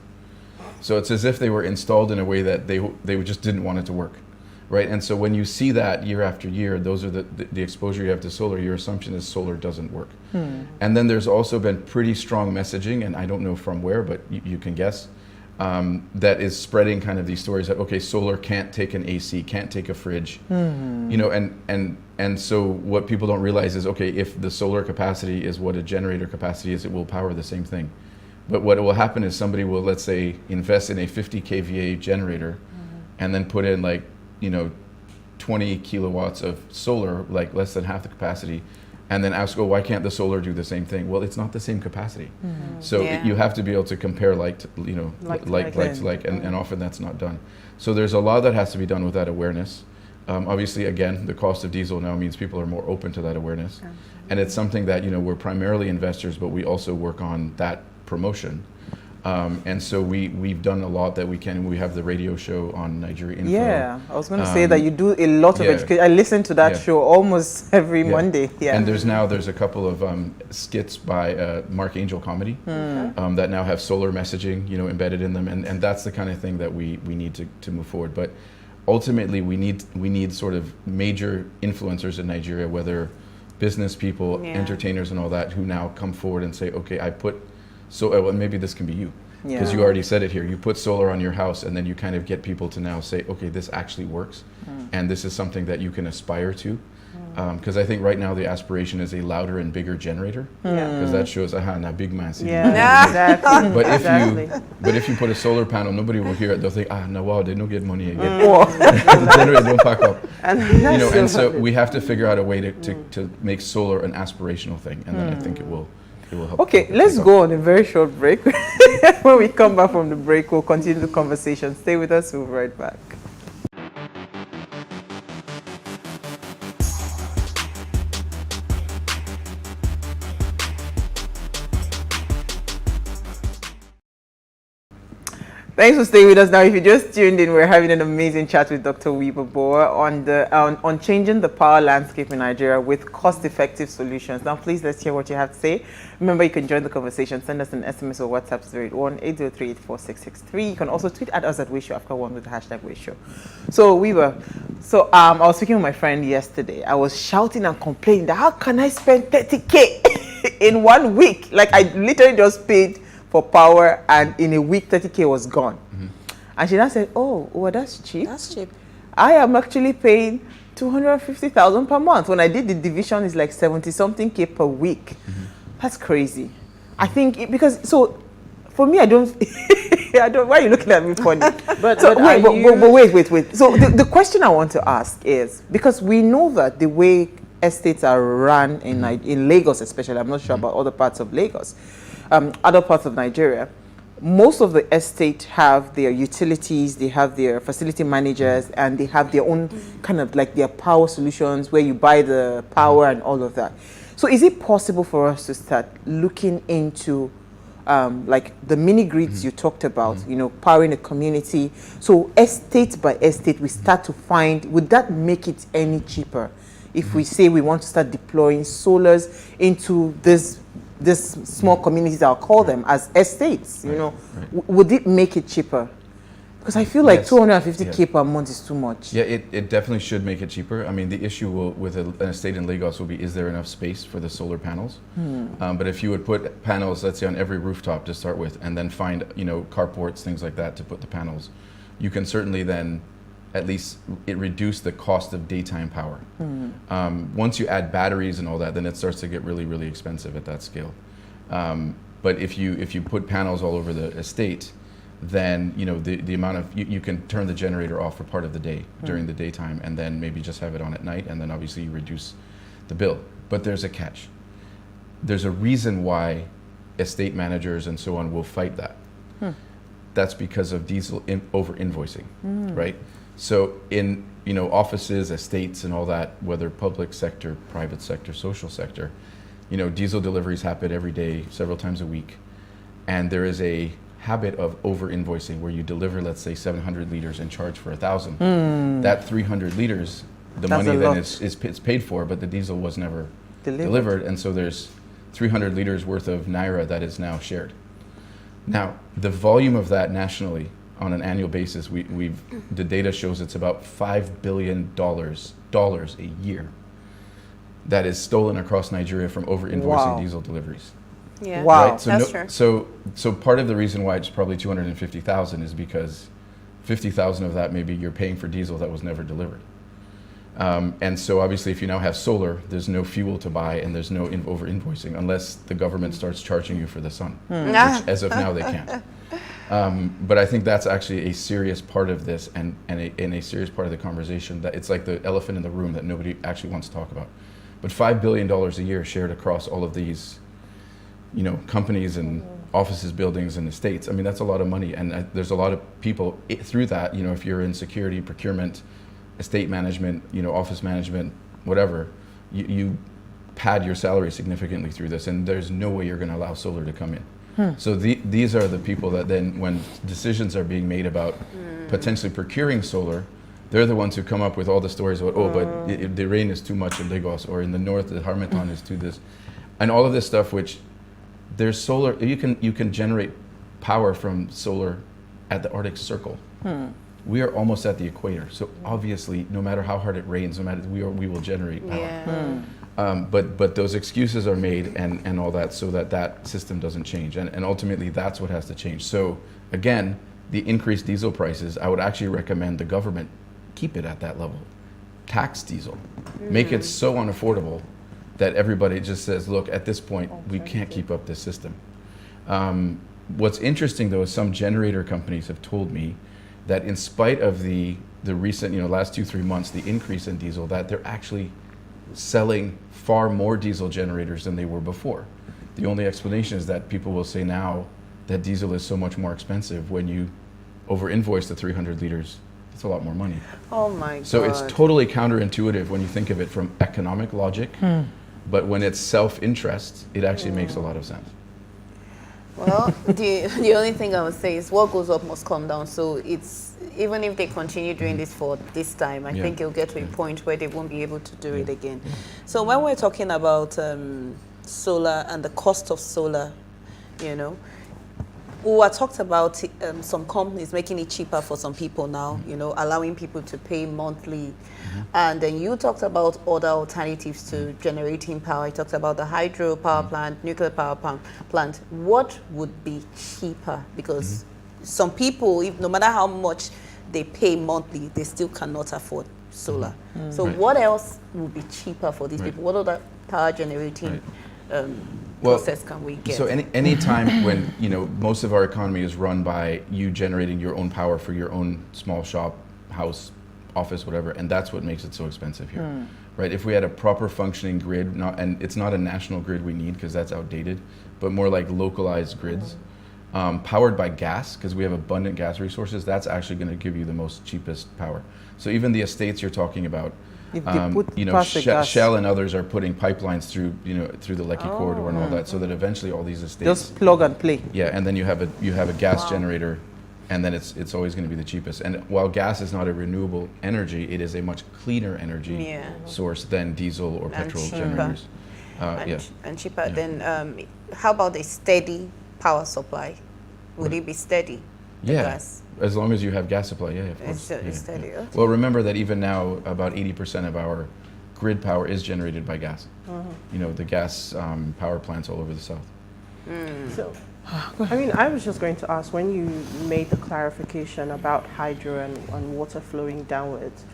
So it's as if they were installed in a way that they just didn't want it to work. right? And so when you see that year after year, those are the exposure you have to solar, your assumption is solar doesn't work. And then there's also been pretty strong messaging, and I don't know from where, but you can guess, that is spreading kind of these stories that, okay, solar can't take an AC, can't take a fridge, you know, and so what people don't realize is, okay, if the solar capacity is what a generator capacity is, it will power the same thing. But what will happen is somebody will, let's say, invest in a 50 kVA generator and then put in like, you know, 20 kilowatts of solar, like less than half the capacity, and then ask, oh, why can't the solar do the same thing? Well, it's not the same capacity. So you have to be able to compare like to like, and often that's not done. So there's a lot that has to be done with that awareness. Obviously, again, the cost of diesel now means people are more open to that awareness. And it's something that, you know, we're primarily investors, but we also work on that promotion. And so we've done a lot that we can. We have the radio show on Nigeria Info. Yeah, I was going to say that you do a lot of education. I listen to that show almost every Monday. Yeah. And there's a couple of skits by Mark Angel Comedy that now have solar messaging, you know, embedded in them, and that's the kind of thing that we need to move forward. But ultimately, we need sort of major influencers in Nigeria, whether business people, entertainers, and all that, who now come forward and say, okay, I put. So well, maybe this can be you, because you already said it here. You put solar on your house, and then you kind of get people to now say, okay, this actually works, and this is something that you can aspire to. Because I think right now the aspiration is a louder and bigger generator, because that shows, now big man. Exactly. But if you put a solar panel, nobody will hear it. They'll think, no, wow, they don't get money again. The generator don't pack up. You know, and so we have to figure out a way to make solar an aspirational thing, and then I think it will help. Okay, let's go on a very short break. When we come back from the break, we'll continue the conversation. Stay with us, we'll be right back. Thanks for staying with us. Now, if you just tuned in, we're having an amazing chat with Dr. Wiba Boa on changing the power landscape in Nigeria with cost-effective solutions. Now, please, let's hear what you have to say. Remember, you can join the conversation. Send us an SMS or WhatsApp 081-803-84663. You can also tweet at us at Wayshow after one with the hashtag Wayshow. So, Wiba, I was speaking with my friend yesterday. I was shouting and complaining that how can I spend 30K in 1 week? Like, I literally just paid for power, and in a week 30K was gone. And she now said, oh, well, that's cheap. That's cheap. I am actually paying 250,000 per month. When I did the division, it's like 70-something K per week. That's crazy. I think for me, I don't why are you looking at me funny? Wait. So the question I want to ask is, because we know that the way estates are run in Lagos especially, I'm not sure about other parts of Lagos, other parts of Nigeria, most of the estate have their utilities, they have their facility managers, and they have their own kind of like their power solutions where you buy the power and all of that. So is it possible for us to start looking into like the mini grids you talked about, you know, powering a community? So estate by estate, we start to find, would that make it any cheaper if we say we want to start deploying solars into this small communities, I'll call them, as estates, you know? Would it make it cheaper? Because I feel like 250K per month is too much. Yeah, it definitely should make it cheaper. I mean, the issue with an estate in Lagos will be, is there enough space for the solar panels? But if you would put panels, let's say, on every rooftop to start with, and then find, you know, carports, things like that to put the panels, you can certainly then at least reduce the cost of daytime power. Once you add batteries and all that, then it starts to get really, really expensive at that scale. But if you put panels all over the estate, then you know the amount of you can turn the generator off for part of the day during the daytime, and then maybe just have it on at night, and then obviously you reduce the bill. But there's a catch. There's a reason why estate managers and so on will fight that. That's because of diesel over invoicing, right? So in, you know, offices, estates, and all that, whether public sector, private sector, social sector, you know, diesel deliveries happen every day, several times a week, and there is a habit of over invoicing where you deliver, let's say, 700 liters and charge for 1,000. That 300 liters, the money then is paid for, but the diesel was never delivered, and so there's 300 liters worth of Naira that is now shared. Now, the volume of that nationally on an annual basis, the data shows it's about $5 billion a year that is stolen across Nigeria from over-invoicing diesel deliveries. Yeah, wow, right? So that's true. So part of the reason why it's probably 250,000 is because 50,000 of that maybe you're paying for diesel that was never delivered. And so obviously if you now have solar, there's no fuel to buy and there's no over-invoicing unless the government starts charging you for the sun, which as of now they can't. But I think that's actually a serious part of this and a serious part of the conversation, that it's like the elephant in the room that nobody actually wants to talk about. But $5 billion a year shared across all of these, companies and offices, buildings, and estates. I mean, that's a lot of money, and there's a lot of people through that. If you're in security, procurement, estate management, office management, whatever, you pad your salary significantly through this, and there's no way you're going to allow solar to come in. So these are the people that then, when decisions are being made about potentially procuring solar, they're the ones who come up with all the stories about, but the rain is too much in Lagos, or in the north, the Harmattan is too this, and all of this stuff. Which there's solar. You can generate power from solar at the Arctic Circle. We are almost at the equator, so obviously, no matter how hard it rains, we will generate power. Yeah. But those excuses are made and all that, so that system doesn't change, and ultimately that's what has to change. So again, the increased diesel prices, I would actually recommend the government keep it at that level. Tax diesel, make it so unaffordable that everybody just says, look, at this point we can't keep up this system. What's interesting though is some generator companies have told me that in spite of the recent, last 2-3 months, the increase in diesel, that they're actually selling far more diesel generators than they were before. The only explanation is that people will say now that diesel is so much more expensive. When you over-invoice the 300 liters, it's a lot more money. Oh my God. So it's totally counterintuitive when you think of it from economic logic, but when it's self-interest, it actually makes a lot of sense. Well, the only thing I would say is what goes up must come down. So it's, even if they continue doing this for this time, I think it'll get to a point where they won't be able to do it again. So when we're talking about solar and the cost of solar, we were talked about some companies making it cheaper for some people now, allowing people to pay monthly. And then you talked about other alternatives to generating power. You talked about the hydro power plant, nuclear power plant. What would be cheaper? Because some people, no matter how much they pay monthly, they still cannot afford solar. So what else would be cheaper for these people? What other power generating process can we get? So any time when most of our economy is run by you generating your own power for your own small shop, house, office, whatever, and that's what makes it so expensive here, right? If we had a proper functioning grid, and it's not a national grid we need because that's outdated, but more like localized grids, powered by gas, because we have abundant gas resources, that's actually going to give you the most cheapest power. So even the estates you're talking about, Shell and others are putting pipelines through the Lekki corridor and all that, so that eventually all these estates just plug and play. Yeah, and then you have a gas generator, and then it's always going to be the cheapest. And while gas is not a renewable energy, it is a much cleaner energy source than diesel or petrol generators. And cheaper. Then how about a steady power supply? Would it be steady? Gas? As long as you have gas supply, of course. It's steady. Okay. Well, remember that even now, about 80% of our grid power is generated by gas. The gas power plants all over the south. So, I was just going to ask, when you made the clarification about hydro and water flowing downwards,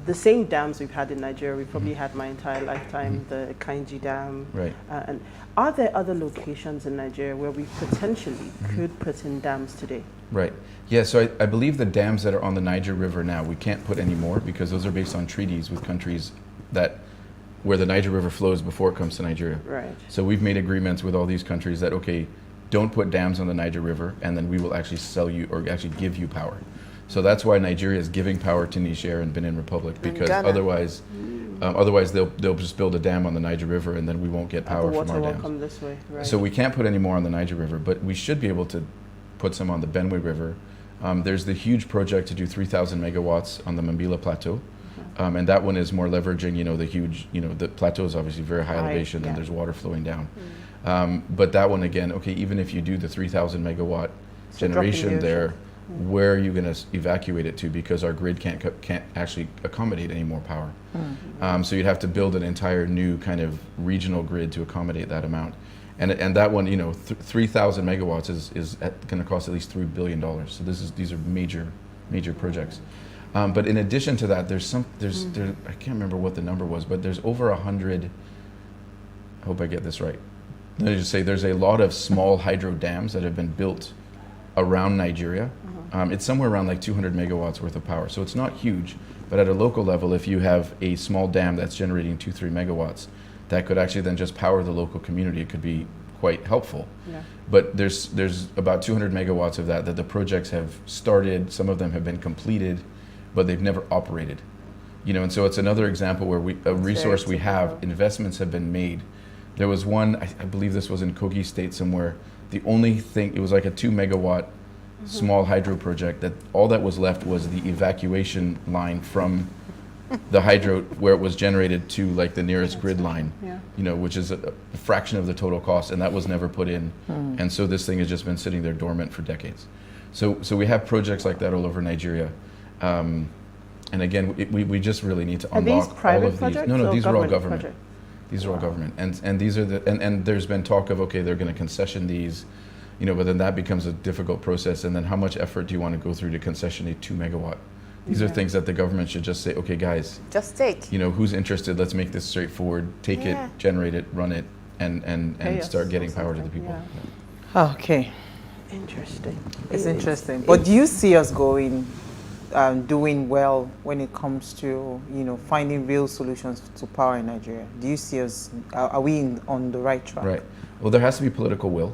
the same dams we've had in Nigeria, we've probably had my entire lifetime, the Kainji Dam. Right. And are there other locations in Nigeria where we potentially could put in dams today? Right. Yeah, so I believe the dams that are on the Niger River now, we can't put any more because those are based on treaties with countries where the Niger River flows before it comes to Nigeria. Right. So we've made agreements with all these countries that, okay, don't put dams on the Niger River, and then we will actually sell you or actually give you power. So that's why Nigeria is giving power to Niger and Benin Republic, because otherwise they'll just build a dam on the Niger River, and then we won't get power from our dams. Will come this way, right. So we can't put any more on the Niger River, but we should be able to put some on the Benue River. There's the huge project to do 3,000 megawatts on the Mambila Plateau. And that one is more leveraging, the huge, the plateau is obviously very high elevation and there's water flowing down. But that one again, okay, even if you do the 3,000 megawatt generation there, where are you going to evacuate it to, because our grid can't actually accommodate any more power. So you'd have to build an entire new kind of regional grid to accommodate that amount. And that one, 3,000 megawatts is going to cost at least $3 billion. So these are major projects. But in addition to that, there's I can't remember what the number was, but there's over 100. I hope I get this right. Let me just say there's a lot of small hydro dams that have been built around Nigeria. It's somewhere around like 200 megawatts worth of power. So it's not huge, but at a local level, if you have a small dam that's generating 2-3 megawatts, that could actually then just power the local community. It could be quite helpful. Yeah. But there's about 200 megawatts of that the projects have started. Some of them have been completed, but they've never operated. And so it's another example where a resource we have, investments have been made. There was one, I believe this was in Kogi State somewhere. The only thing, it was like a 2 megawatt small hydro project, that all that was left was the evacuation line from the hydro where it was generated to like the nearest grid line, which is a fraction of the total cost, and that was never put in. And so this thing has just been sitting there dormant for decades. So we have projects like that all over Nigeria. And again, we just really need to unlock all of these. No, these are all government. Projects? These are all government, and these are and there's been talk of, okay, they're going to concession these, but then that becomes a difficult process. And then how much effort do you want to go through to concession a 2 megawatt? These are things that the government should just say, okay, guys, just take. Who's interested? Let's make this straightforward. Take it, generate it, run it, and start getting power to the people. Yeah. Okay. Interesting. It's interesting. But do you see us doing well when it comes to finding real solutions to power in Nigeria? Do you see us? Are we on the right track? Right. Well, there has to be political will.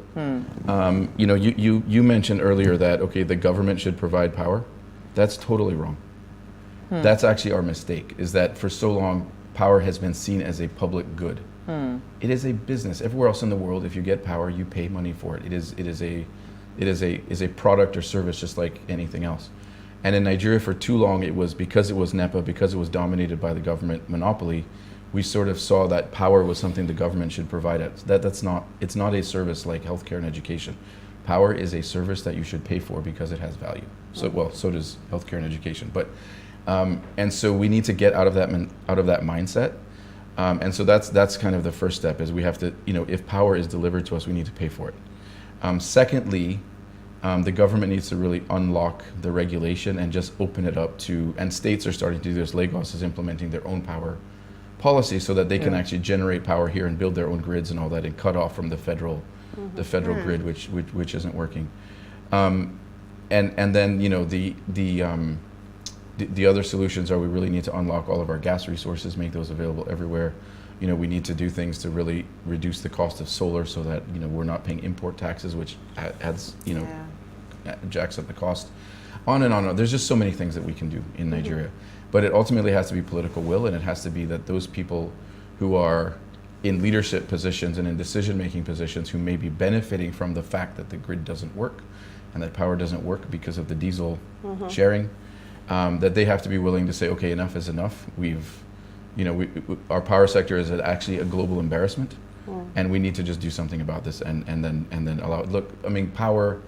You mentioned earlier that the government should provide power. That's totally wrong. That's actually our mistake. Is that for so long power has been seen as a public good. It is a business. Everywhere else in the world, if you get power, you pay money for it. It is a product or service just like anything else. And in Nigeria, for too long, because it was NEPA, because it was dominated by the government monopoly, we sort of saw that power was something the government should provide us. It's not a service like healthcare and education. Power is a service that you should pay for because it has value. So does healthcare and education. But and so we need to get out of that mindset. And so that's kind of the first step, is we have to, if power is delivered to us, we need to pay for it. Secondly, the government needs to really unlock the regulation and just open it up to, and states are starting to do this. Lagos is implementing their own power policy so that they can actually generate power here and build their own grids and all that, and cut off from the federal grid, which isn't working. And then the other solutions are, we really need to unlock all of our gas resources, make those available everywhere. We need to do things to really reduce the cost of solar so that we're not paying import taxes, which adds jacks up the cost. On and on. There's just so many things that we can do in Nigeria, but it ultimately has to be political will, and it has to be that those people who are in leadership positions and in decision-making positions, who may be benefiting from the fact that the grid doesn't work and that power doesn't work because of the diesel sharing, that they have to be willing to say, okay, enough is enough. Our power sector is actually a global embarrassment, and we need to just do something about this, and then allow it. Look, I mean, power,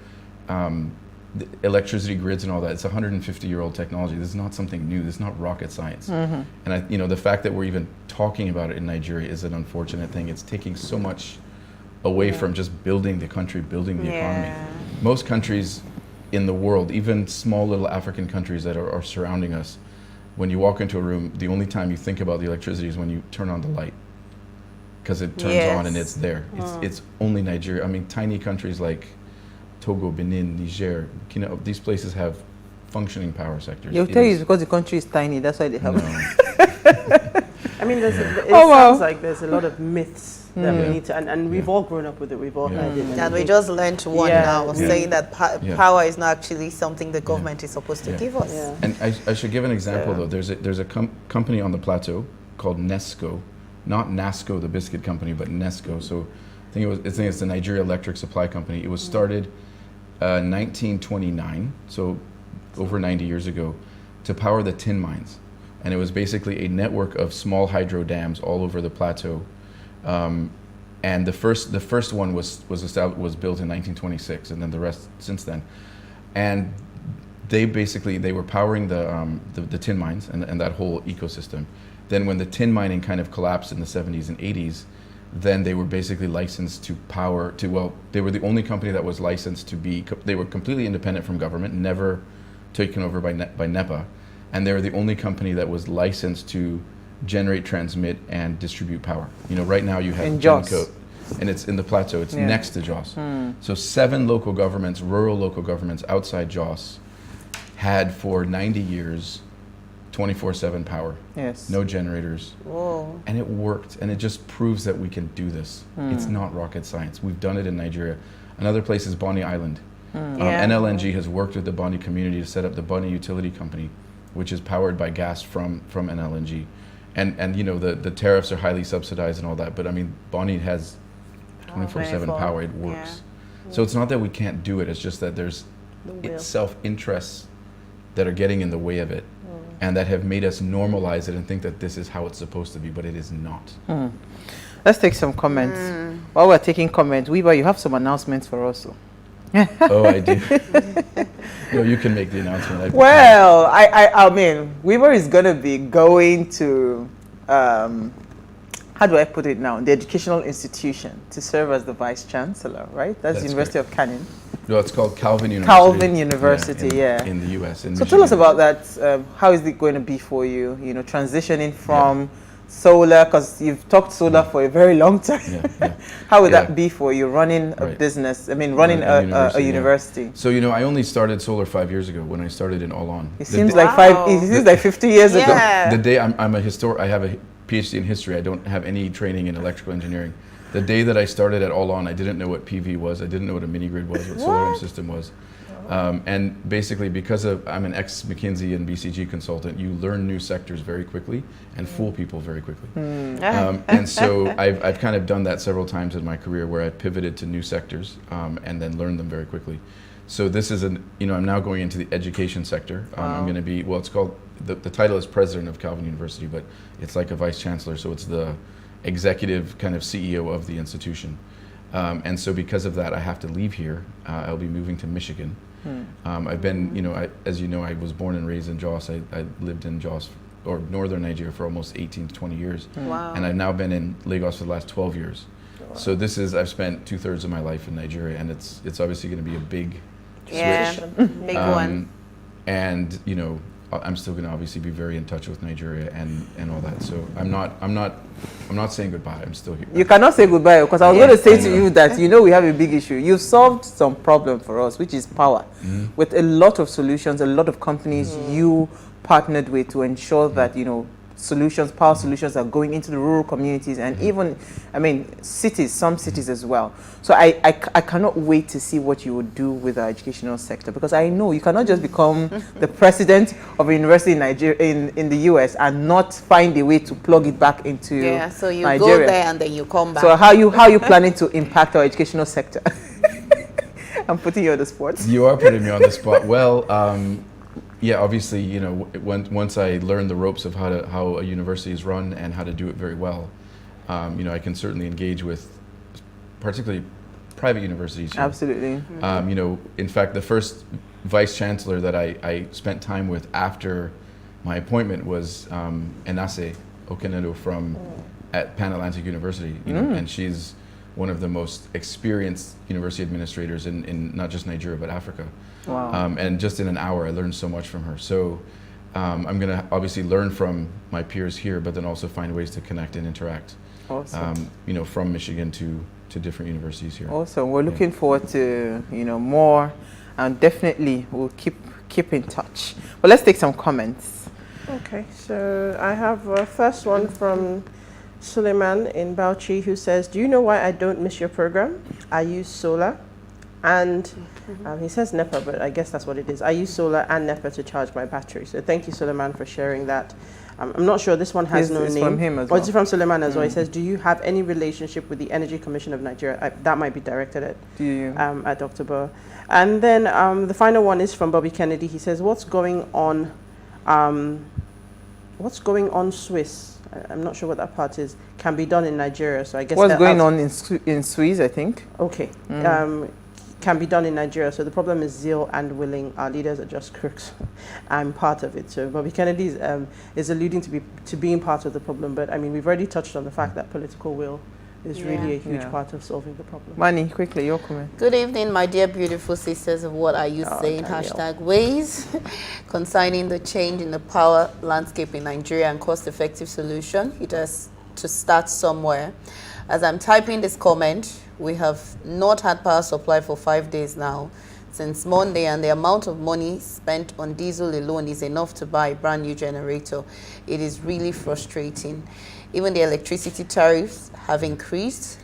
the electricity grids and all that, it's 150-year-old technology. This is not something new. This is not rocket science. And the fact that we're even talking about it in Nigeria is an unfortunate thing. It's taking so much away from just building the country, building the economy. Most countries in the world, even small little African countries that are surrounding us, when you walk into a room, the only time you think about the electricity is when you turn on the light, because it turns on and it's there. It's only Nigeria. I mean, tiny countries like Togo, Benin, Niger, these places have functioning power sectors. They'll tell you it's because the country is tiny, that's why they have I mean, sounds like there's a lot of myths that we need to, and we've all grown up with it, we've all heard it. And we just learned one now, saying that power is not actually something the government is supposed to give us. And I should give an example though. There's a company on the plateau called Nesco, not Nasco, the biscuit company, but Nesco. So I think it's the Nigeria Electric Supply Company. It was started 1929, so over 90 years ago, to power the tin mines. And it was basically a network of small hydro dams all over the plateau. And the first one was built in 1926, and then the rest since then. And they were powering the tin mines and that whole ecosystem. Then when the tin mining kind of collapsed in the 70s and 80s, then they were basically licensed to they were the only company that was licensed to be, they were completely independent from government, never taken over by NEPA, and they were the only company that was licensed to generate, transmit, and distribute power. Right now you have in Jos, and it's in the plateau, it's next to Jos. So 7 local governments, rural local governments outside Jos, had for 90 years 24/7 power. Yes. No generators. Whoa. And it worked, and it just proves that we can do this. It's not rocket science. We've done it in Nigeria. Another place is Bonny Island. NLNG has worked with the Bonny community to set up the Bonny Utility Company, which is powered by gas from NLNG. And the tariffs are highly subsidized and all that, but I mean, Bonny has 24/7 power. It works. So it's not that we can't do it, it's just that there's self-interests that are getting in the way of it, and that have made us normalize it and think that this is how it's supposed to be, but it is not. Let's take some comments. While we're taking comments, Weaver, you have some announcements for us. Oh, I do. No, you can make the announcement. I mean, Weaver is going to be going to, how do I put it now, the educational institution to serve as the Vice Chancellor, right? That's University of Canning. No, it's called Calvin University. Calvin University, in the U.S. So tell us about that. How is it going to be for you, transitioning from solar, because you've talked solar for a very long time. How would that be for you, running a business, running a university? So, I only started solar 5 years ago when I started in All-On. It seems like 50 years ago. The day I have a PhD in history, I don't have any training in electrical engineering. The day that I started at All-On, I didn't know what PV was, I didn't know what a mini grid was, what solar home system was. And basically, because I'm an ex-McKinsey and BCG consultant, you learn new sectors very quickly and fool people very quickly. And so I've kind of done that several times in my career, where I pivoted to new sectors and then learned them very quickly. So this is I'm now going into the education sector. I'm going to be, it's called, the title is President of Calvin University, but it's like a Vice Chancellor, so it's the executive kind of CEO of the institution. And so because of that, I have to leave here. I'll be moving to Michigan. I've been, as you know, I was born and raised in Jos. I lived in Jos, or northern Nigeria, for almost 18 to 20 years. Wow. And I've now been in Lagos for the last 12 years. Wow. So I've spent 2/3 of my life in Nigeria, and it's obviously going to be a big switch. Big one. And, I'm still going to obviously be very in touch with Nigeria and all that. So I'm not saying goodbye. I'm still here. You cannot say goodbye, because I was going to say to you that we have a big issue. You've solved some problem for us, which is power, with a lot of solutions, a lot of companies you partnered with to ensure that power solutions are going into the rural communities, and even, cities, some cities as well. So I cannot wait to see what you would do with the educational sector, because I know you cannot just become the president of a university in Nigeria, in the US, and not find a way to plug it back into so you Nigeria. go there and then you come back. So how are you planning to impact our educational sector? I'm putting you on the spot. You are putting me on the spot. Well, yeah, obviously, once I learn the ropes of how a university is run and how to do it very well, I can certainly engage with particularly private universities here. Absolutely. In fact, the first vice chancellor that I spent time with after my appointment was Enase Okenedo at Pan Atlantic University, and she's one of the most experienced university administrators in not just Nigeria, but Africa. Wow. And just in an hour, I learned so much from her. So I'm going to obviously learn from my peers here, but then also find ways to connect and interact. Awesome. From Michigan to different universities here. Awesome. We're looking forward to more, and definitely we'll keep in touch. But let's take some comments. Okay, so I have a first one from Suleiman in Bauchi, who says, "Do you know why I don't miss your program? I use solar." And he says NEPA, but I guess that's what it is. I use solar and NEPA to charge my battery. So thank you, Suleiman, for sharing that. I'm not sure, this one has no name. It's from him as well. It's from Suleiman as well. He says, "Do you have any relationship with the Energy Commission of Nigeria?" That might be directed at Dr. Boa. And then the final one is from Bobby Kennedy. He says, what's going on Swiss? I'm not sure what that part is. Can be done in Nigeria. So I guess what's going on in Swiss, I think. Okay. can be done in Nigeria. So the problem is zeal and willing. Our leaders are just crooks. I'm part of it. So Bobby Kennedy is alluding to being part of the problem. But I mean, we've already touched on the fact that political will is really a huge part of solving the problem. Manny, quickly, your comment. Good evening, my dear beautiful sisters of What Are You Saying? #ways concerning the change in the power landscape in Nigeria and cost-effective solution. It has to start somewhere. As I'm typing this comment, we have not had power supply for 5 days now, since Monday, and the amount of money spent on diesel alone is enough to buy a brand new generator. It is really frustrating. Even the electricity tariffs have increased.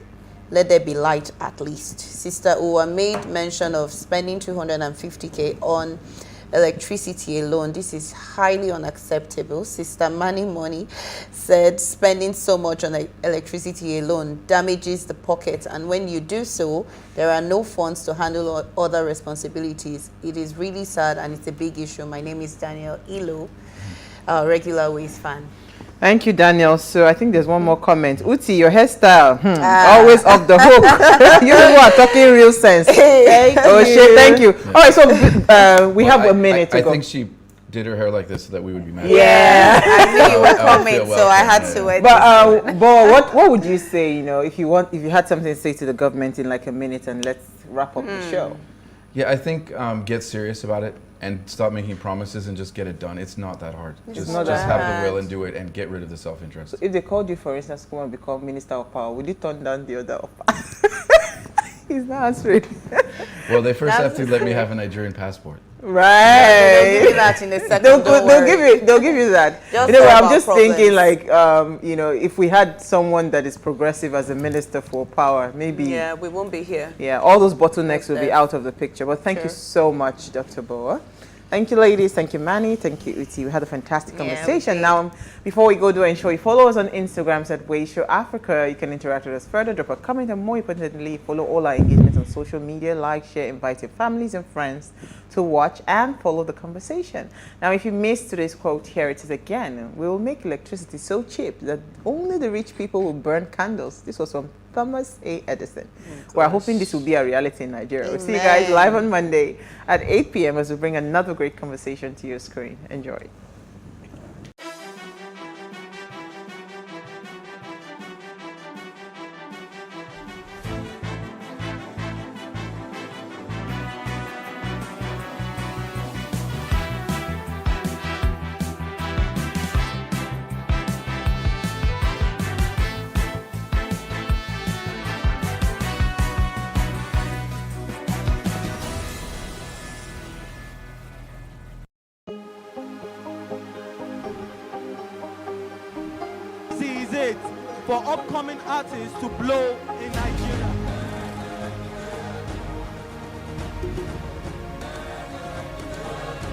Let there be light at least. Sister Uwa made mention of spending 250k on electricity alone. This is highly unacceptable. Sister Manny Money said spending so much on electricity alone damages the pocket, and when you do so, there are no funds to handle other responsibilities. It is really sad and it's a big issue. My name is Daniel Ilo, regular Ways fan. Thank you, Daniel. So I think there's one more comment. Uti, your hairstyle, always off the hook. You are talking real sense. Thank you. Thank you. All right, so we have a minute to go. I think she did her hair like this so that we would be mad. Yeah, I knew you would comment, so I had to wait. But what would you say? You know, if you had something to say to the government in like a minute, and let's wrap up the show. Yeah, I think get serious about it and stop making promises and just get it done. It's not that hard. Just have the will and do it and get rid of the self-interest. So if they called you, for instance, to come and become Minister of Power, would you turn down the other offer? He's not answering. Well, they first have to let me have a Nigerian passport. Right. They'll give you that in a second. They'll give you that. I'm just thinking like, you know, if we had someone that is progressive as a minister for power, maybe. Yeah, we won't be here. Yeah, all those bottlenecks will be out of the picture. But thank you so much, Dr. Boa. Thank you, ladies. Thank you, Manny. Thank you, Uti. We had a fantastic conversation. Now, before we go, do ensure you follow us on Instagram at Ways Show Africa. You can interact with us further, drop a comment, and more importantly, follow all our engagements on social media. Like, share, invite your families and friends to watch and follow the conversation. Now, if you missed today's quote, here it is again. We will make electricity so cheap that only the rich people will burn candles. This was from Thomas A. Edison. We're hoping this will be a reality in Nigeria. We'll see you guys live on Monday at 8 p.m. as we bring another great conversation to your screen. Enjoy. For upcoming artists to blow in Nigeria.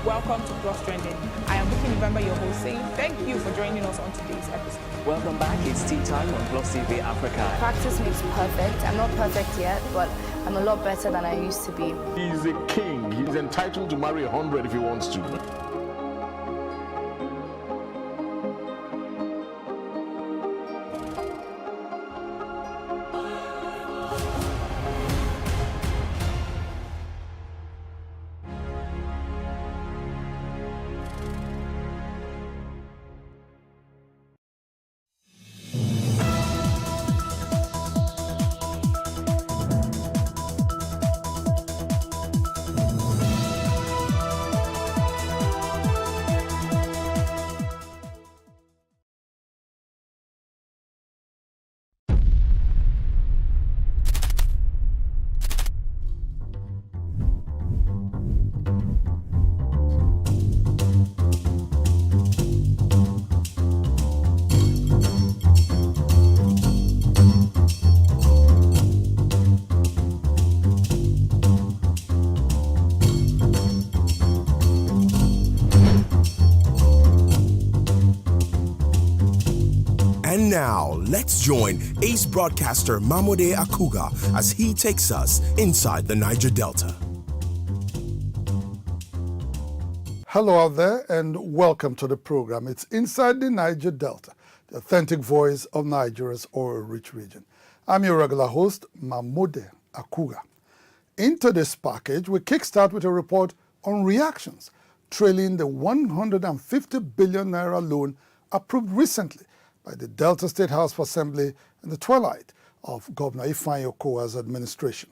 Welcome to Plus Trending. I am Vicky November, your host, saying thank you for joining us on today's episode. Welcome back. It's tea time on Plus TV Africa. Practice makes perfect. I'm not perfect yet, but I'm a lot better than I used to be. He's a king. He's entitled to marry 100 if he wants to. And now, let's join ace broadcaster Mamode Akuga as he takes us inside the Niger Delta. Hello out there and welcome to the program. It's Inside the Niger Delta, the authentic voice of Nigeria's oil-rich region. I'm your regular host, Mamode Akuga. into this package, we kickstart with a report on reactions trailing the 150 billion naira loan approved recently by the Delta State House of Assembly in the twilight of Governor Ifeanyi Okowa's administration.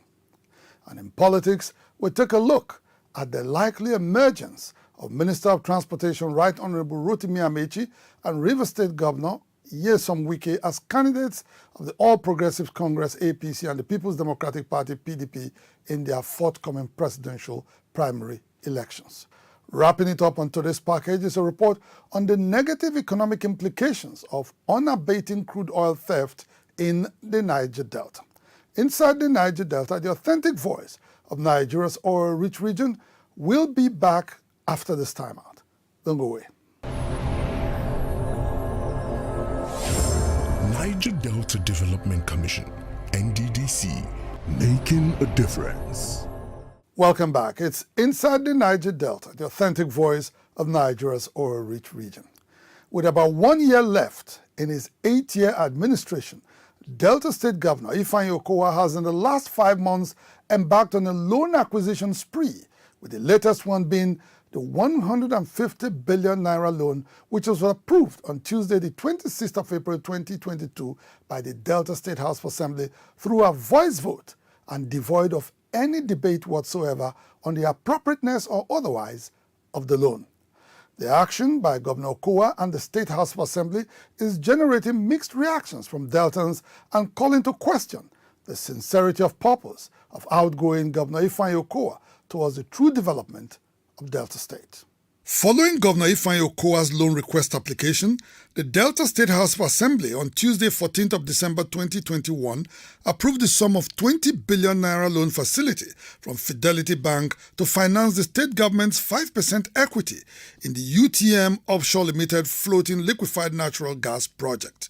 And in politics, we take a look at the likely emergence of Minister of Transportation Right Honorable Rotimi Amechi and Rivers State Governor Nyesom Wike as candidates of the All Progressives Congress APC and the People's Democratic Party PDP in their forthcoming presidential primary elections. Wrapping it up on today's package is a report on the negative economic implications of unabating crude oil theft in the Niger Delta. Inside the Niger Delta, the authentic voice of Nigeria's oil-rich region will be back after this timeout. Don't go away. Niger Delta Development Commission, NDDC, making a difference. Welcome back. It's Inside the Niger Delta, the authentic voice of Nigeria's oil-rich region. With about 1 year left in his 8-year administration, Delta State Governor Ifeanyi Okowa has in the last 5 months embarked on a loan acquisition spree, with the latest one being the 150 billion naira loan, which was approved on Tuesday, the 26th of April 2022 by the Delta State House of Assembly through a voice vote and devoid of any debate whatsoever on the appropriateness or otherwise of the loan. The action by Governor Okowa and the State House of Assembly is generating mixed reactions from Deltans and calling to question the sincerity of purpose of outgoing Governor Ifeanyi Okowa towards the true development of Delta State. Following Governor Ifeanyi Okowa's loan request application, the Delta State House of Assembly on Tuesday, 14th of December 2021, approved the sum of 20 billion naira loan facility from Fidelity Bank to finance the state government's 5% equity in the UTM Offshore Limited floating liquefied natural gas project.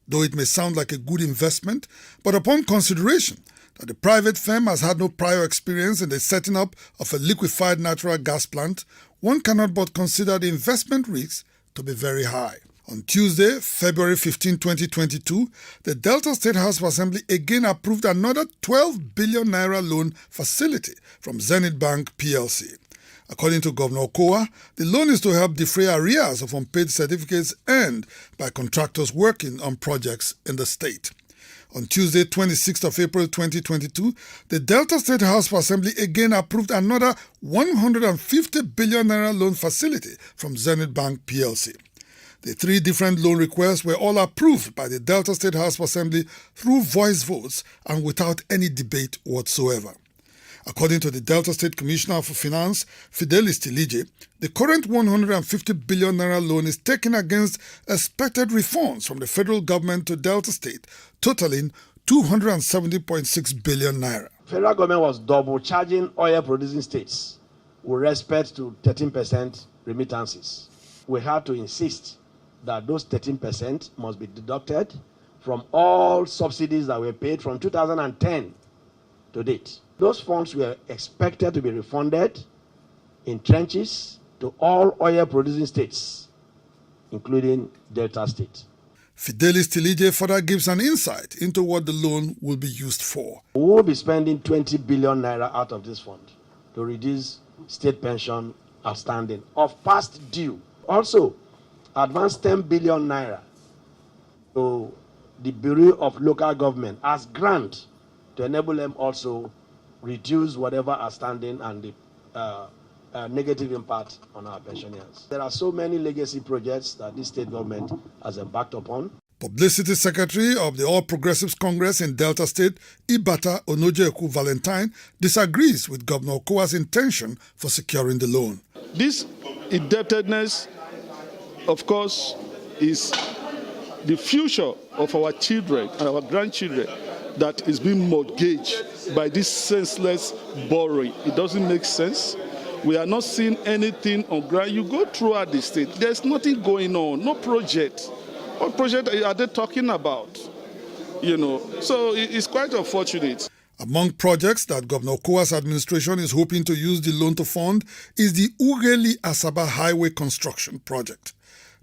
Though it may sound like a good investment, but upon consideration that the private firm has had no prior experience in the setting up of a liquefied natural gas plant, one cannot but consider the investment risks to be very high. On Tuesday, February 15, 2022, the Delta State House of Assembly again approved another 12 billion naira loan facility from Zenith Bank PLC. According to Governor Okowa, the loan is to help defray arrears of unpaid certificates earned by contractors working on projects in the state. On Tuesday, 26th of April 2022, the Delta State House of Assembly again approved another 150 billion naira loan facility from Zenith Bank PLC. The 3 different loan requests were all approved by the Delta State House of Assembly through voice votes and without any debate whatsoever. According to the Delta State Commissioner for Finance, Fidelis Tilije, the current 150 billion naira loan is taken against expected refunds from the federal government to Delta State, totaling 270.6 billion naira. Federal government was double charging oil producing states with respect to 13% remittances. We had to insist that those 13% must be deducted from all subsidies that were paid from 2010 to date. Those funds were expected to be refunded in tranches to all oil-producing states, including Delta State. Fidelis Tilije further gives an insight into what the loan will be used for. We will be spending 20 billion naira out of this fund to reduce state pension outstanding of past due. Also, advance 10 billion naira to the Bureau of Local Government as grant to enable them also reduce whatever outstanding and the negative impact on our pensioners. There are so many legacy projects that this state government has embarked upon. Publicity Secretary of the All Progressives Congress in Delta State, Ibata Onojeku Valentine, disagrees with Governor Okowa's intention for securing the loan. This indebtedness, of course, is the future of our children and our grandchildren that is being mortgaged by this senseless borrowing. It doesn't make sense. We are not seeing anything on ground. You go throughout the state, there's nothing going on, no project. What project are they talking about? So it's quite unfortunate. Among projects that Governor Okowa's administration is hoping to use the loan to fund is the Ughelli Asaba Highway construction project.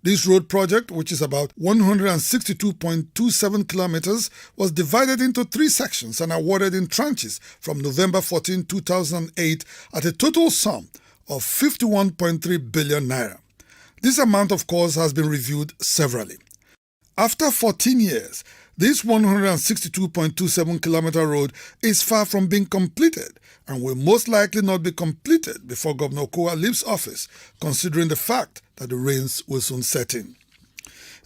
This road project, which is about 162.27 kilometers, was divided into 3 sections and awarded in tranches from November 14, 2008 at a total sum of 51.3 billion naira. This amount, of course, has been reviewed severally. After 14 years, this 162.27 kilometer road is far from being completed and will most likely not be completed before Governor Okowa leaves office, considering the fact that the rains will soon set in.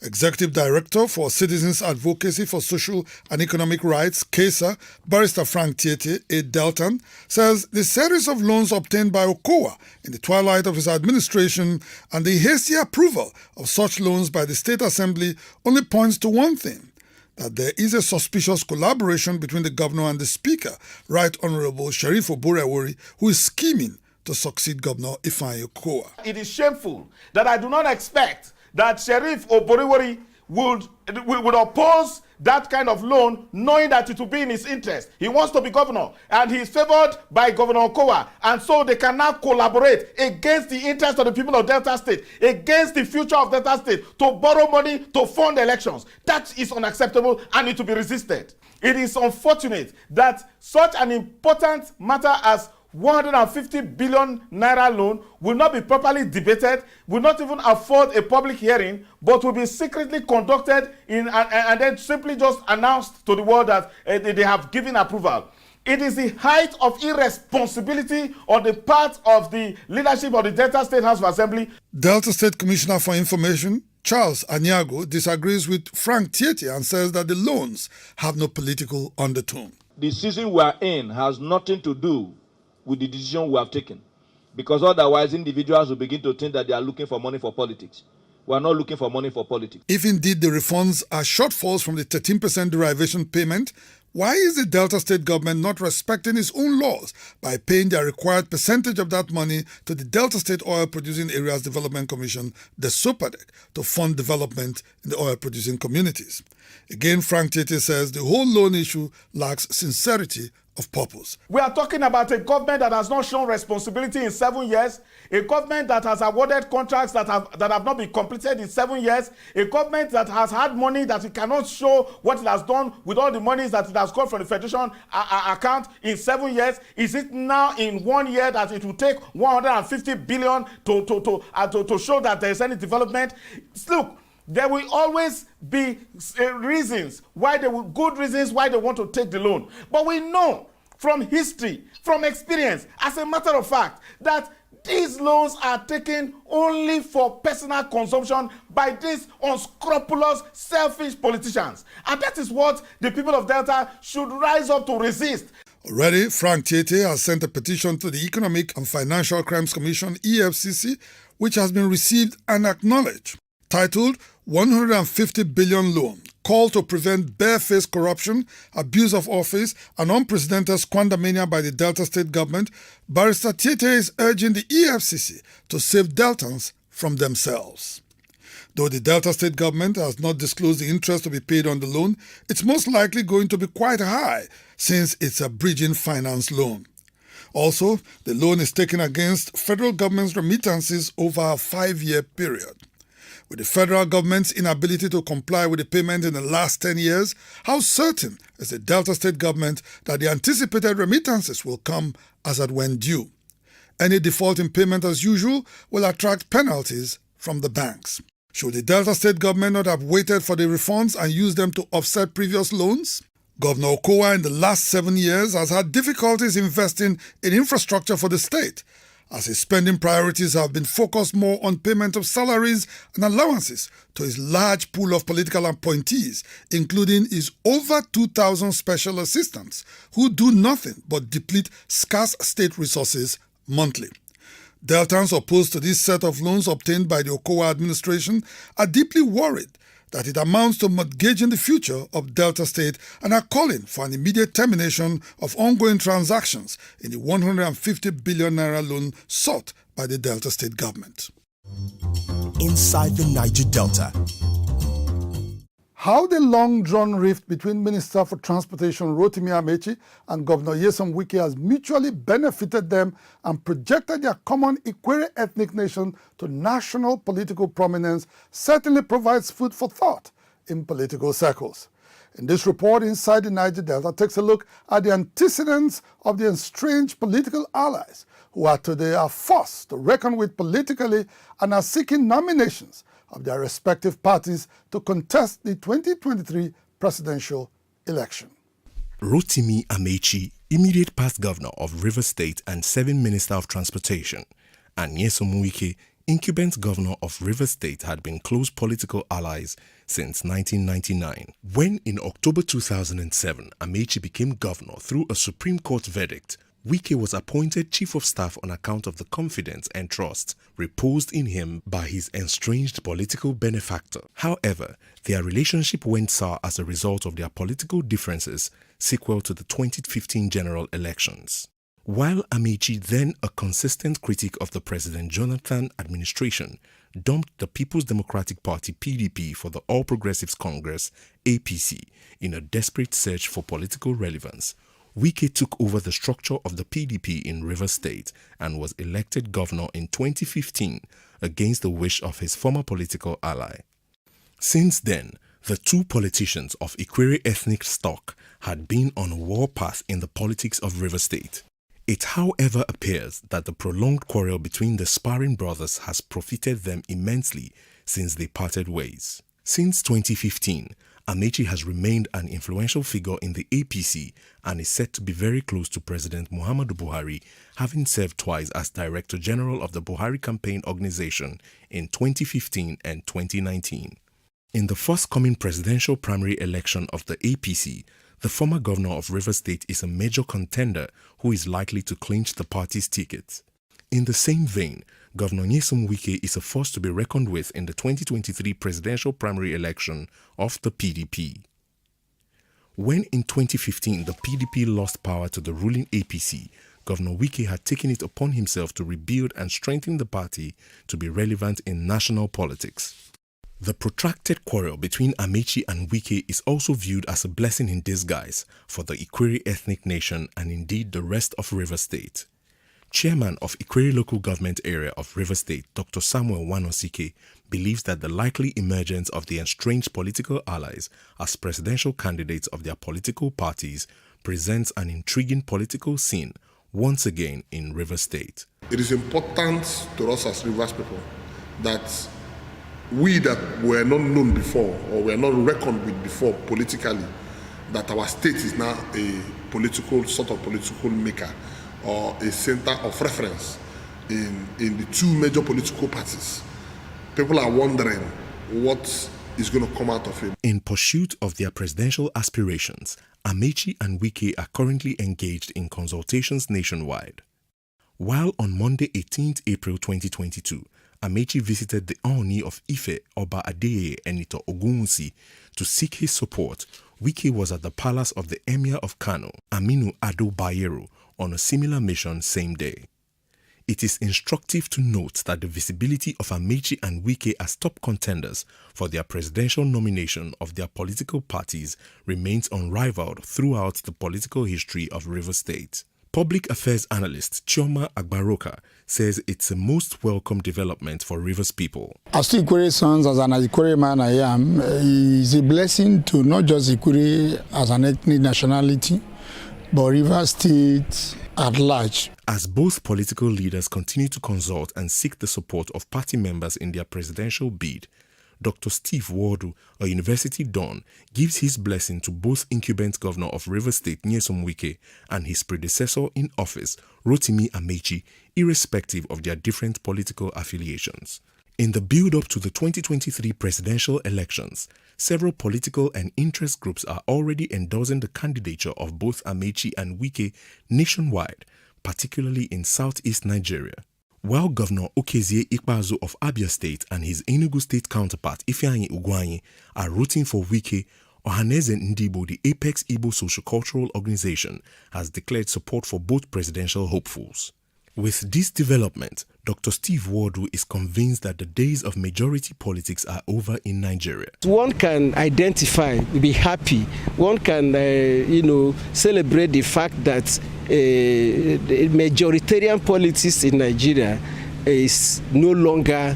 Executive Director for Citizens Advocacy for Social and Economic Rights, CASA, Barrister Frank Tiete, a Deltan, says the series of loans obtained by Okowa in the twilight of his administration and the hasty approval of such loans by the State Assembly only points to one thing, that there is a suspicious collaboration between the governor and the speaker, Right Honorable Sheriff Oborewori, who is scheming to succeed Governor Ifeanyi Okowa. It is shameful that I do not expect that Sheriff Oborewori would oppose that kind of loan, knowing that it will be in his interest. He wants to be governor, and he is favored by Governor Okowa, and so they can now collaborate against the interest of the people of Delta State, against the future of Delta State, to borrow money to fund elections. That is unacceptable and it to be resisted. It is unfortunate that such an important matter as 150 billion naira loan will not be properly debated, will not even afford a public hearing, but will be secretly conducted and then simply just announced to the world that they have given approval. It is the height of irresponsibility on the part of the leadership of the Delta State House of Assembly. Delta State Commissioner for Information, Charles Anyago, disagrees with Frank Tiete and says that the loans have no political undertone. The season we are in has nothing to do with the decision we have taken, because otherwise individuals will begin to think that they are looking for money for politics. We are not looking for money for politics. If indeed the refunds are shortfalls from the 13% derivation payment, why is the Delta State government not respecting its own laws by paying their required percentage of that money to the Delta State Oil Producing Areas Development Commission, the SOPADEC, to fund development in the oil producing communities? Again, Frank Tiete says the whole loan issue lacks sincerity of purpose. We are talking about a government that has not shown responsibility in 7 years, a government that has awarded contracts that have not been completed in 7 years, a government that has had money that it cannot show what it has done with all the monies that it has got from the Federation account in 7 years. Is it now in 1 year that it will take 150 billion to show that there is any development? Look, there will always be reasons why good reasons why they want to take the loan. But we know from history, from experience, as a matter of fact, that these loans are taken only for personal consumption by these unscrupulous, selfish politicians. And that is what the people of Delta should rise up to resist. Already, Frank Tiete has sent a petition to the Economic and Financial Crimes Commission, EFCC, which has been received and acknowledged. Titled 150 billion loan, call to prevent barefaced corruption, abuse of office, and unprecedented squandermania by the Delta State government, Barrister Tiete is urging the EFCC to save Deltans from themselves. Though the Delta State government has not disclosed the interest to be paid on the loan, it's most likely going to be quite high since it's a bridging finance loan. Also, the loan is taken against federal government's remittances over a 5-year period. With the federal government's inability to comply with the payment in the last 10 years, how certain is the Delta State government that the anticipated remittances will come as at when due? Any default in payment as usual will attract penalties from the banks. Should the Delta State government not have waited for the refunds and used them to offset previous loans? Governor Okowa in the last 7 years has had difficulties investing in infrastructure for the state, as his spending priorities have been focused more on payment of salaries and allowances to his large pool of political appointees, including his over 2,000 special assistants, who do nothing but deplete scarce state resources monthly. Deltans opposed to this set of loans obtained by the Okowa administration are deeply worried that it amounts to mortgaging the future of Delta State and are calling for an immediate termination of ongoing transactions in the 150 billion naira loan sought by the Delta State government. Inside the Niger Delta. how the long-drawn rift between Minister for Transportation Rotimi Amechi and Governor Nyesom Wike has mutually benefited them and projected their common Ikwere ethnic nation to national political prominence certainly provides food for thought in political circles. In this report, Inside the Niger Delta takes a look at the antecedents of the estranged political allies who are today forced to reckon with politically and are seeking nominations of their respective parties to contest the 2023 presidential election. Rotimi Amechi, immediate past governor of Rivers State and 7th Minister of Transportation, and Nyesom Wike, incumbent governor of Rivers State, had been close political allies since 1999. When in October 2007, Amechi became governor through a Supreme Court verdict, Wike was appointed Chief of Staff on account of the confidence and trust reposed in him by his estranged political benefactor. However, their relationship went sour as a result of their political differences sequel to the 2015 general elections. While Amechi, then a consistent critic of the President Jonathan administration, dumped the People's Democratic Party (PDP) for the All Progressives Congress (APC) in a desperate search for political relevance, Wike took over the structure of the PDP in Rivers State and was elected governor in 2015 against the wish of his former political ally. Since then, the two politicians of Ikwere ethnic stock had been on a warpath in the politics of Rivers State. It, however, appears that the prolonged quarrel between the sparring brothers has profited them immensely since they parted ways. Since 2015, Amechi has remained an influential figure in the APC and is said to be very close to President Muhammadu Buhari, having served twice as Director General of the Buhari Campaign Organization in 2015 and 2019. In the forthcoming presidential primary election of the APC, the former governor of Rivers State is a major contender who is likely to clinch the party's ticket. In the same vein, Governor Nyesom Wike is a force to be reckoned with in the 2023 presidential primary election of the PDP. When in 2015 the PDP lost power to the ruling APC, Governor Wike had taken it upon himself to rebuild and strengthen the party to be relevant in national politics. The protracted quarrel between Amechi and Wike is also viewed as a blessing in disguise for the Ikwere ethnic nation and indeed the rest of Rivers State. Chairman of Ikwere Local Government Area of Rivers State, Dr. Samuel Wanosike, believes that the likely emergence of the estranged political allies as presidential candidates of their political parties presents an intriguing political scene once again in Rivers State. It is important to us as Rivers people that we that were not known before or were not reckoned with before politically, that our state is now a political maker or a center of reference in the two major political parties. People are wondering what is going to come out of it. In pursuit of their presidential aspirations, Amechi and Wike are currently engaged in consultations nationwide. While on Monday 18th April 2022, Amechi visited the Ooni of Ife, Oba Adeyeye Enito Ogunwusi, to seek his support, Wike was at the palace of the Emir of Kano, Aminu Ado Bayero, on a similar mission same day. It is instructive to note that the visibility of Amechi and Wike as top contenders for their presidential nomination of their political parties remains unrivaled throughout the political history of Rivers State. Public affairs analyst Chioma Agbaroka says it's a most welcome development for Rivers people. As to Ikwere sons, as an Ikwere man I am, is a blessing to not just Ikwere as an ethnic nationality, but Rivers State at large. As both political leaders continue to consult and seek the support of party members in their presidential bid, Dr. Steve Wardu, a university don, gives his blessing to both incumbent governor of Rivers State Nyesom Wike and his predecessor in office, Rotimi Amechi, irrespective of their different political affiliations. In the build-up to the 2023 presidential elections, several political and interest groups are already endorsing the candidature of both Amechi and Wike nationwide, particularly in southeast Nigeria. While Governor Okezie Ikpeazu of Abia State and his Enugu State counterpart Ifeanyi Ugwuanyi are rooting for Wike, Ohaneze Ndibo, the Apex Igbo Sociocultural Organization, has declared support for both presidential hopefuls. With this development, Dr. Steve Wardu is convinced that the days of majority politics are over in Nigeria. One can identify, be happy, one can, celebrate the fact that majoritarian politics in Nigeria is no longer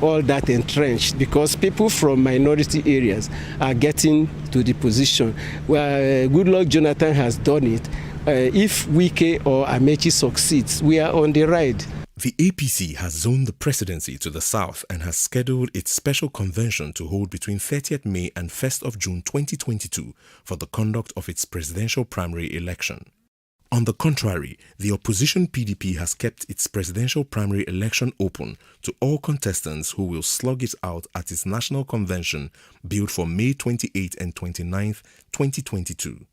all that entrenched, because people from minority areas are getting to the position where Goodluck Jonathan has done it. If Wike or Amechi succeeds, we are on the ride. The APC has zoned the presidency to the south and has scheduled its special convention to hold between 30th May and 1st of June 2022 for the conduct of its presidential primary election. On the contrary, the opposition PDP has kept its presidential primary election open to all contestants who will slug it out at its national convention billed for May 28 and 29, 2022.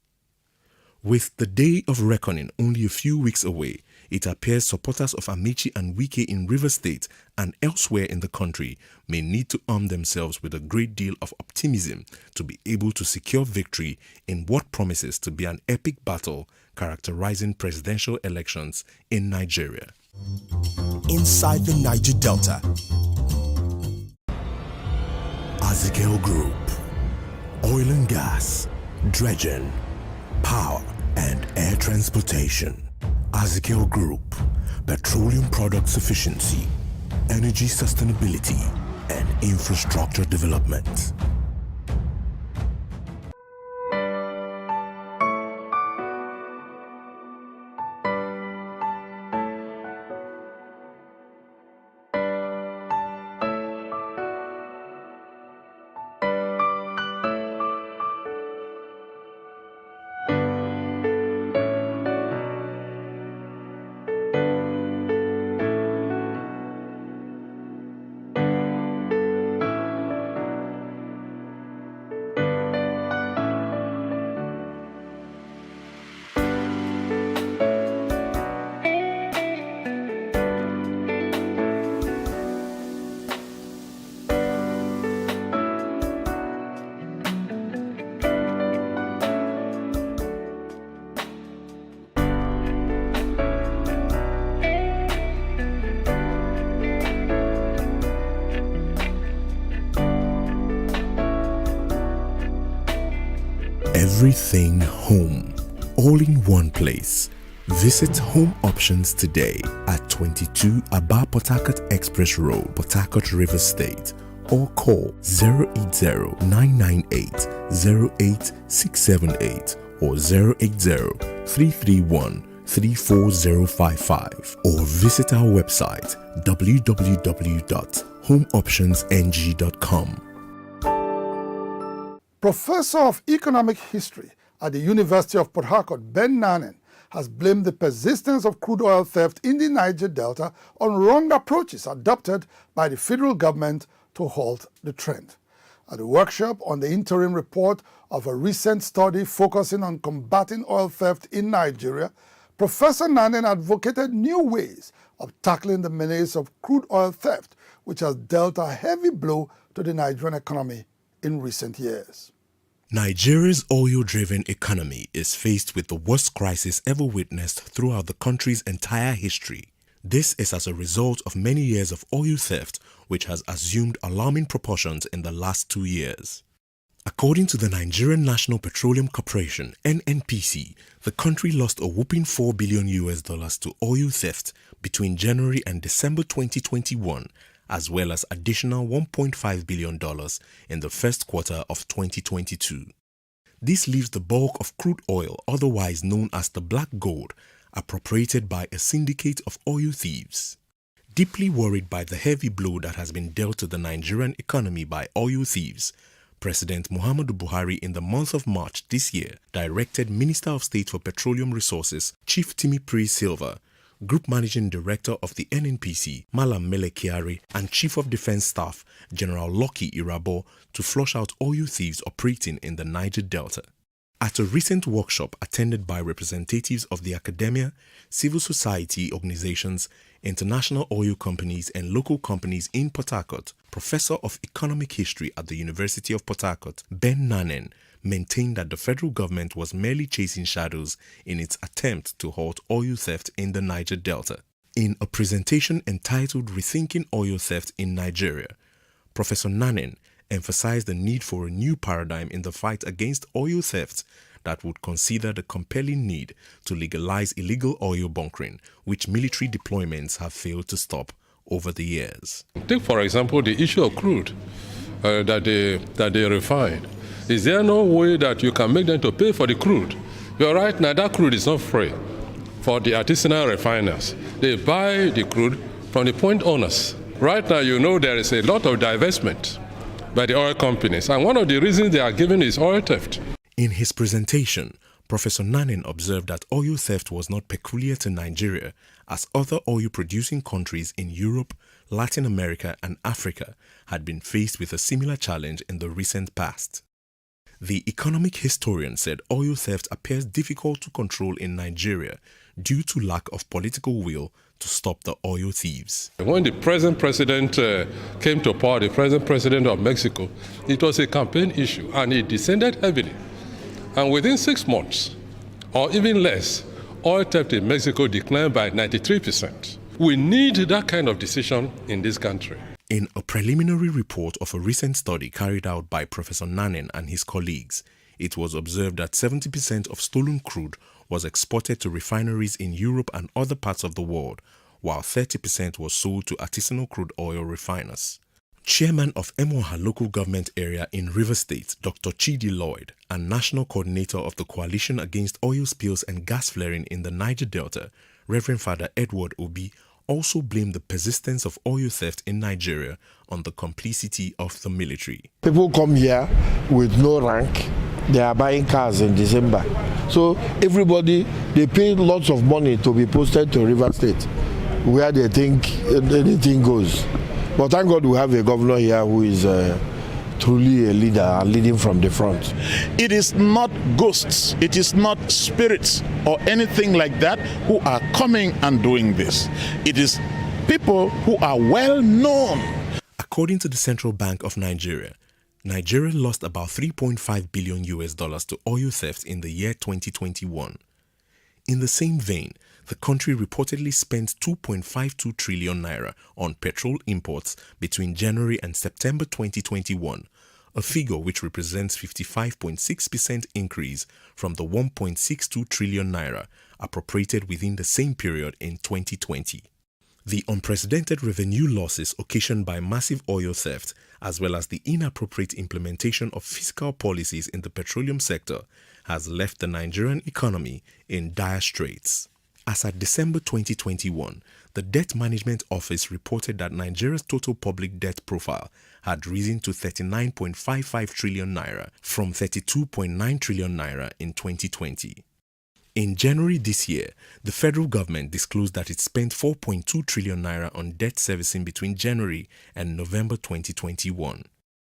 With the day of reckoning only a few weeks away, it appears supporters of Amechi and Wike in Rivers State and elsewhere in the country may need to arm themselves with a great deal of optimism to be able to secure victory in what promises to be an epic battle characterizing presidential elections in Nigeria. Inside the Niger Delta, Azikiel Group, oil and gas, dredging, power and air transportation. Azikiel Group, petroleum product sufficiency, energy sustainability, and infrastructure development. Everything home, all in one place. Visit Home Options today at 22 Aba Port Harcourt Express Road, Port Harcourt, Rivers State, or call 080-998-08678 or 080-331-34055, or visit our website www.homeoptionsng.com. Professor of Economic History at the University of Port Harcourt, Ben Nanen, has blamed the persistence of crude oil theft in the Niger Delta on wrong approaches adopted by the federal government to halt the trend. At a workshop on the interim report of a recent study focusing on combating oil theft in Nigeria, Professor Nanen advocated new ways of tackling the menace of crude oil theft, which has dealt a heavy blow to the Nigerian economy in recent years. Nigeria's oil-driven economy is faced with the worst crisis ever witnessed throughout the country's entire history. This is as a result of many years of oil theft, which has assumed alarming proportions in the last 2 years. According to the Nigerian National Petroleum Corporation, NNPC, the country lost a whopping $4 billion to oil theft between January and December 2021, as well as additional $1.5 billion in the first quarter of 2022. This leaves the bulk of crude oil, otherwise known as the black gold, appropriated by a syndicate of oil thieves. Deeply worried by the heavy blow that has been dealt to the Nigerian economy by oil thieves, President Muhammadu Buhari in the month of March this year directed Minister of State for Petroleum Resources, Chief Timi Prince Silva, Group Managing Director of the NNPC, Malam Mele Kyari, and Chief of Defense Staff, General Lucky Irabo, to flush out oil thieves operating in the Niger Delta. At a recent workshop attended by representatives of the academia, civil society organizations, international oil companies and local companies in Port Harcourt, Professor of Economic History at the University of Port Harcourt, Ben Nanen, maintained that the federal government was merely chasing shadows in its attempt to halt oil theft in the Niger Delta. In a presentation entitled Rethinking Oil Theft in Nigeria, Professor Nanin emphasized the need for a new paradigm in the fight against oil theft that would consider the compelling need to legalize illegal oil bunkering, which military deployments have failed to stop over the years. Take, for example, the issue of crude that they refine. Is there no way that you can make them to pay for the crude? You're right, now that crude is not free for the artisanal refiners. They buy the crude from the point owners. Right now, you know there is a lot of divestment by the oil companies, and one of the reasons they are giving is oil theft. In his presentation, Professor Nanin observed that oil theft was not peculiar to Nigeria, as other oil-producing countries in Europe, Latin America and Africa had been faced with a similar challenge in the recent past. The economic historian said oil theft appears difficult to control in Nigeria due to lack of political will to stop the oil thieves. When the present president came to power, the present president of Mexico, it was a campaign issue and it descended heavily. And within 6 months, or even less, oil theft in Mexico declined by 93%. We need that kind of decision in this country. In a preliminary report of a recent study carried out by Professor Nanin and his colleagues, it was observed that 70% of stolen crude was exported to refineries in Europe and other parts of the world, while 30% was sold to artisanal crude oil refiners. Chairman of Emoha local government area in Rivers State, Dr. Chidi Lloyd, and National Coordinator of the Coalition Against Oil Spills and Gas Flaring in the Niger Delta, Reverend Father Edward Obi, also blamed the persistence of oil theft in Nigeria on the complicity of the military. People come here with no rank. They are buying cars in December. So everybody, they pay lots of money to be posted to Rivers State, where they think anything goes. But thank God we have a governor here who is truly a leader and leading from the front. It is not ghosts, it is not spirits or anything like that who are coming and doing this. It is people who are well known. According to the Central Bank of Nigeria, Nigeria lost about $3.5 billion to oil theft in the year 2021. In the same vein, the country reportedly spent 2.52 trillion naira on petrol imports between January and September 2021, a figure which represents 55.6% increase from the 1.62 trillion naira appropriated within the same period in 2020. The unprecedented revenue losses occasioned by massive oil theft, as well as the inappropriate implementation of fiscal policies in the petroleum sector, has left the Nigerian economy in dire straits. As at December 2021, the Debt Management Office reported that Nigeria's total public debt profile had risen to 39.55 trillion naira from 32.9 trillion naira in 2020. In January this year, the federal government disclosed that it spent 4.2 trillion naira on debt servicing between January and November 2021.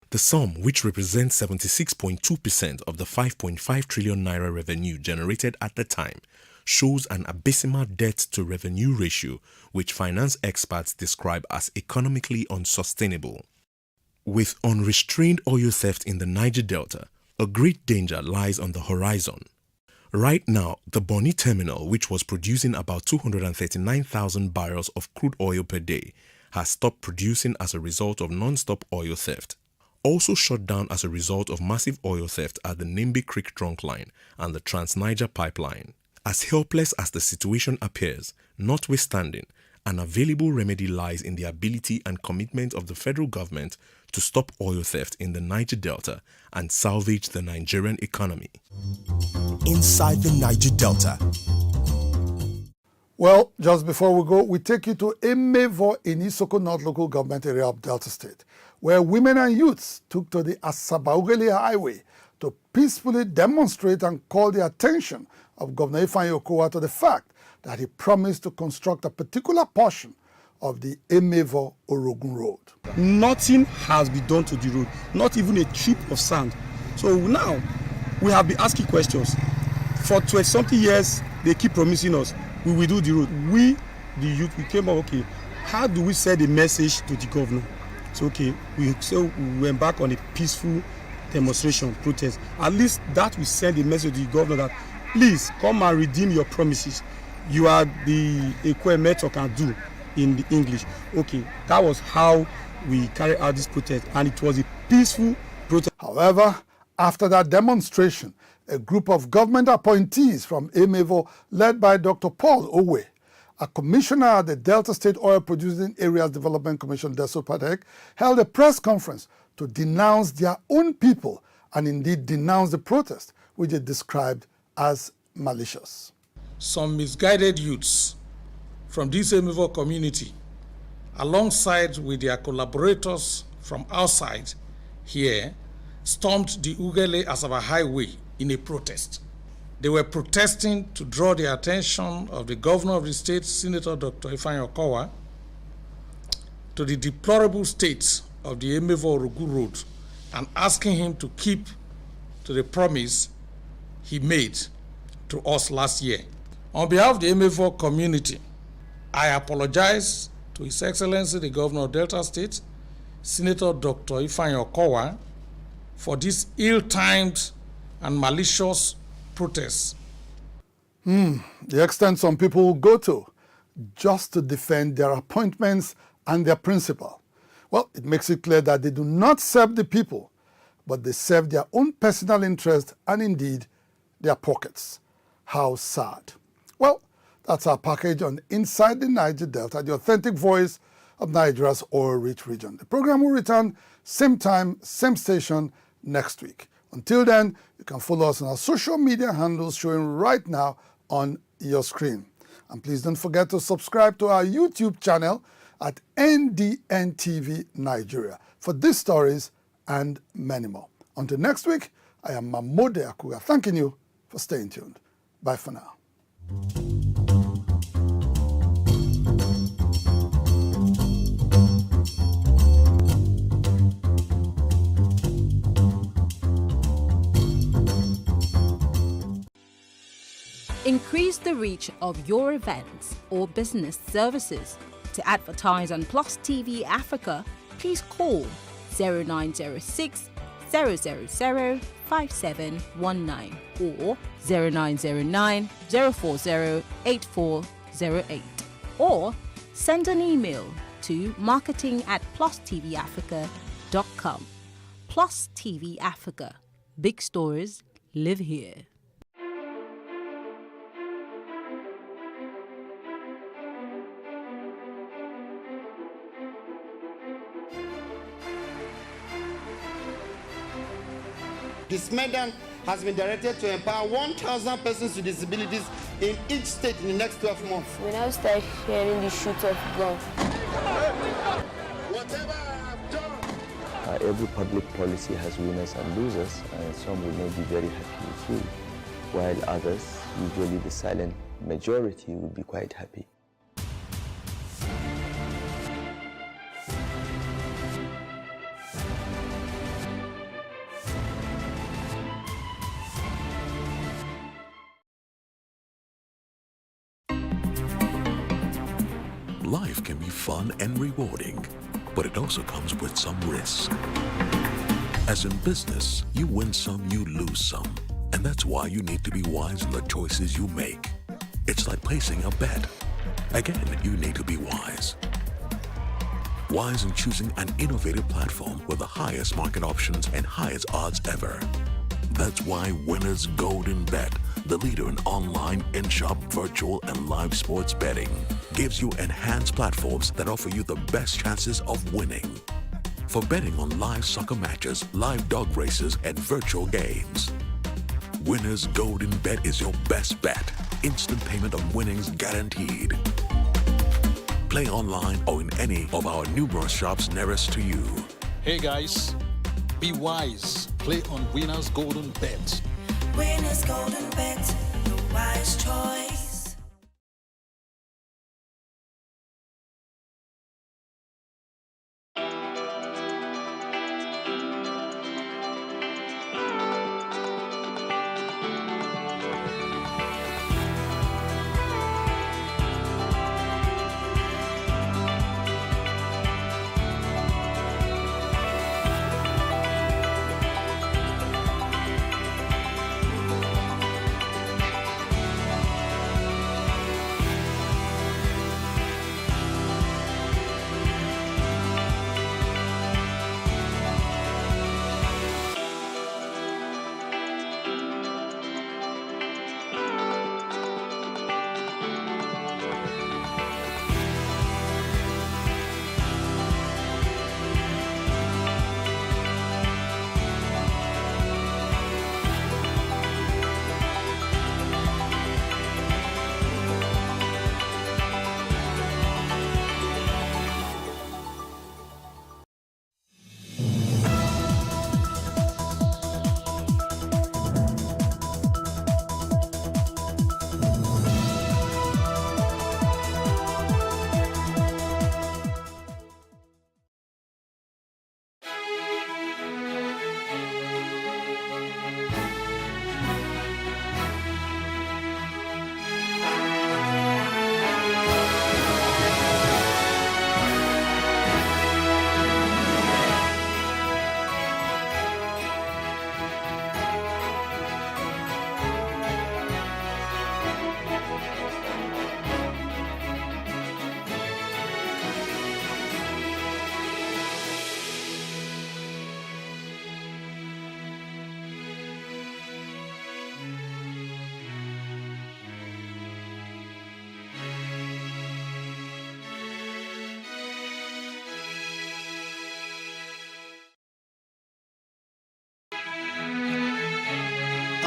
The sum, which represents 76.2% of the 5.5 trillion naira revenue generated at the time, shows an abysmal debt-to-revenue ratio which finance experts describe as economically unsustainable. With unrestrained oil theft in the Niger Delta, a great danger lies on the horizon. Right now, the Bonny terminal, which was producing about 239,000 barrels of crude oil per day, has stopped producing as a result of non-stop oil theft. Also shut down as a result of massive oil theft are the Nimbe Creek trunk line and the Trans-Niger pipeline. As helpless as the situation appears, notwithstanding, an available remedy lies in the ability and commitment of the federal government to stop oil theft in the Niger Delta and salvage the Nigerian economy. Inside the Niger Delta. Well, just before we go, we take you to Emevo in Isoko North local government area of Delta State, where women and youths took to the Asaba-Ughelli Highway to peacefully demonstrate and call the attention of Governor Ifeanyi Okowa to the fact that he promised to construct a particular portion of the Emevo Orogun Road. Nothing has been done to the road, not even a chip of sand. So now we have been asking questions. For 20-something years, they keep promising us, we will do the road. We, the youth, we came up, okay, how do we send a message to the governor? So, okay, we embark on a peaceful demonstration, protest. At least that will send a message to the governor that please come and redeem your promises. You are the Ekwe Meto can do in the English. Okay, that was how we carried out this protest, and it was a peaceful protest. However, after that demonstration, a group of government appointees from Emevo, led by Dr. Paul Owe, a commissioner at the Delta State Oil Producing Areas Development Commission, DESOPADEC, held a press conference to denounce their own people and indeed denounce the protest, which they described as malicious. Some misguided youths from this Emevo community, alongside with their collaborators from outside here, stormed the Ughelli Asaba Highway in a protest. They were protesting to draw the attention of the governor of the state, Senator Dr. Ifeanyi Okowa, to the deplorable state of the Emevo-Orogu Road and asking him to keep to the promise he made to us last year. On behalf of the Emevo community, I apologize to His Excellency the Governor of Delta State, Senator Dr. Ifeanyi Okowa, for this ill-timed and malicious protests. The extent some people will go to just to defend their appointments and their principle. Well, it makes it clear that they do not serve the people, but they serve their own personal interest and indeed their pockets. How sad. Well, that's our package on Inside the Niger Delta, the authentic voice of Nigeria's oil-rich region. The program will return same time, same station next week. Until then, you can follow us on our social media handles showing right now on your screen. And please don't forget to subscribe to our YouTube channel at NDN TV Nigeria for these stories and many more. Until next week, I am Mamode Akuga, thanking you for staying tuned. Bye for now. Increase the reach of your events or business services. To advertise on Plus TV Africa, please call 0906 000 5719 or 0909 040 8408, or send an email to marketing@plustvafrica.com. Plus TV Africa. Big stories live here. This medal has been directed to empower 1,000 persons with disabilities in each state in the next 12 months. When I start hearing the shoot of gun. Every public policy has winners and losers, and some will not be very happy with you, while others, usually the silent majority, will be quite happy. Life can be fun and rewarding, but it also comes with some risk. As in business, you win some, you lose some. And that's why you need to be wise in the choices you make. It's like placing a bet. Again, you need to be wise. Wise in choosing an innovative platform with the highest market options and highest odds ever. That's why Winners Golden Bet, the leader in online, in-shop, virtual, and live sports betting, gives you enhanced platforms that offer you the best chances of winning. For betting on live soccer matches, live dog races, and virtual games. Winners Golden Bet is your best bet. Instant payment of winnings guaranteed. Play online or in any of our numerous shops nearest to you. Hey guys, be wise. Play on Winners Golden Bet. Winners Golden Bet, the wise choice.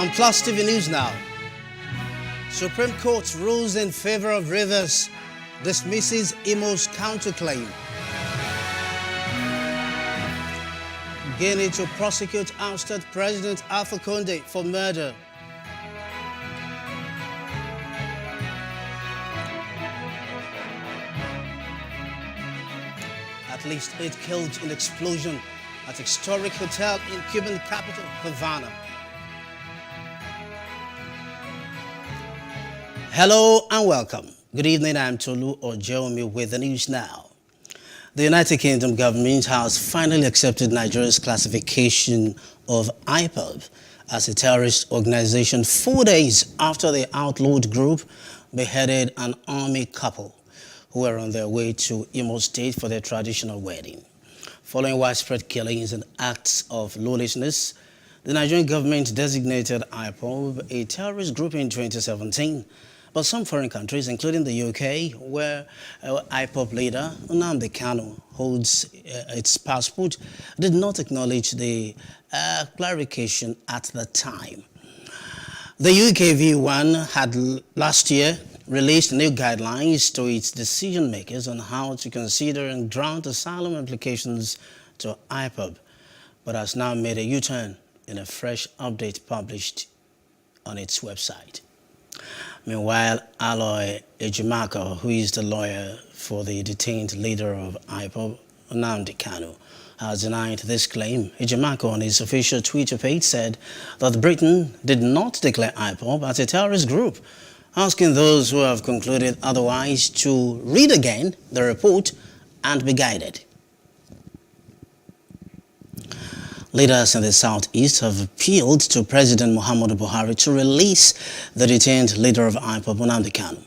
On Plus TV News Now, Supreme Court rules in favor of Rivers, dismisses Imo's counterclaim. Guinea to prosecute ousted President Alpha Conde for murder. At least 8 killed in explosion at historic hotel in Cuban capital, Havana. Hello and welcome. Good evening, I'm Tolu Ojomi with the news now. The United Kingdom government has finally accepted Nigeria's classification of IPOB as a terrorist organization 4 days after the outlawed group beheaded an army couple who were on their way to Imo State for their traditional wedding. Following widespread killings and acts of lawlessness, the Nigerian government designated IPOB a terrorist group in 2017. But some foreign countries, including the UK, where IPOB leader Nnamdi Kanu holds its passport, did not acknowledge the clarification at the time. The UK V1 had last year released new guidelines to its decision makers on how to consider and grant asylum applications to IPOB, but has now made a U-turn in a fresh update published on its website. Meanwhile, Aloy Ejimako, who is the lawyer for the detained leader of IPOB, Nnamdi Kanu, has denied this claim. Ejimako, on his official Twitter page, said that Britain did not declare IPOB as a terrorist group, asking those who have concluded otherwise to read again the report and be guided. Leaders in the southeast have appealed to President Muhammadu Buhari to release the detained leader of IPOB, Nnamdi Kanu.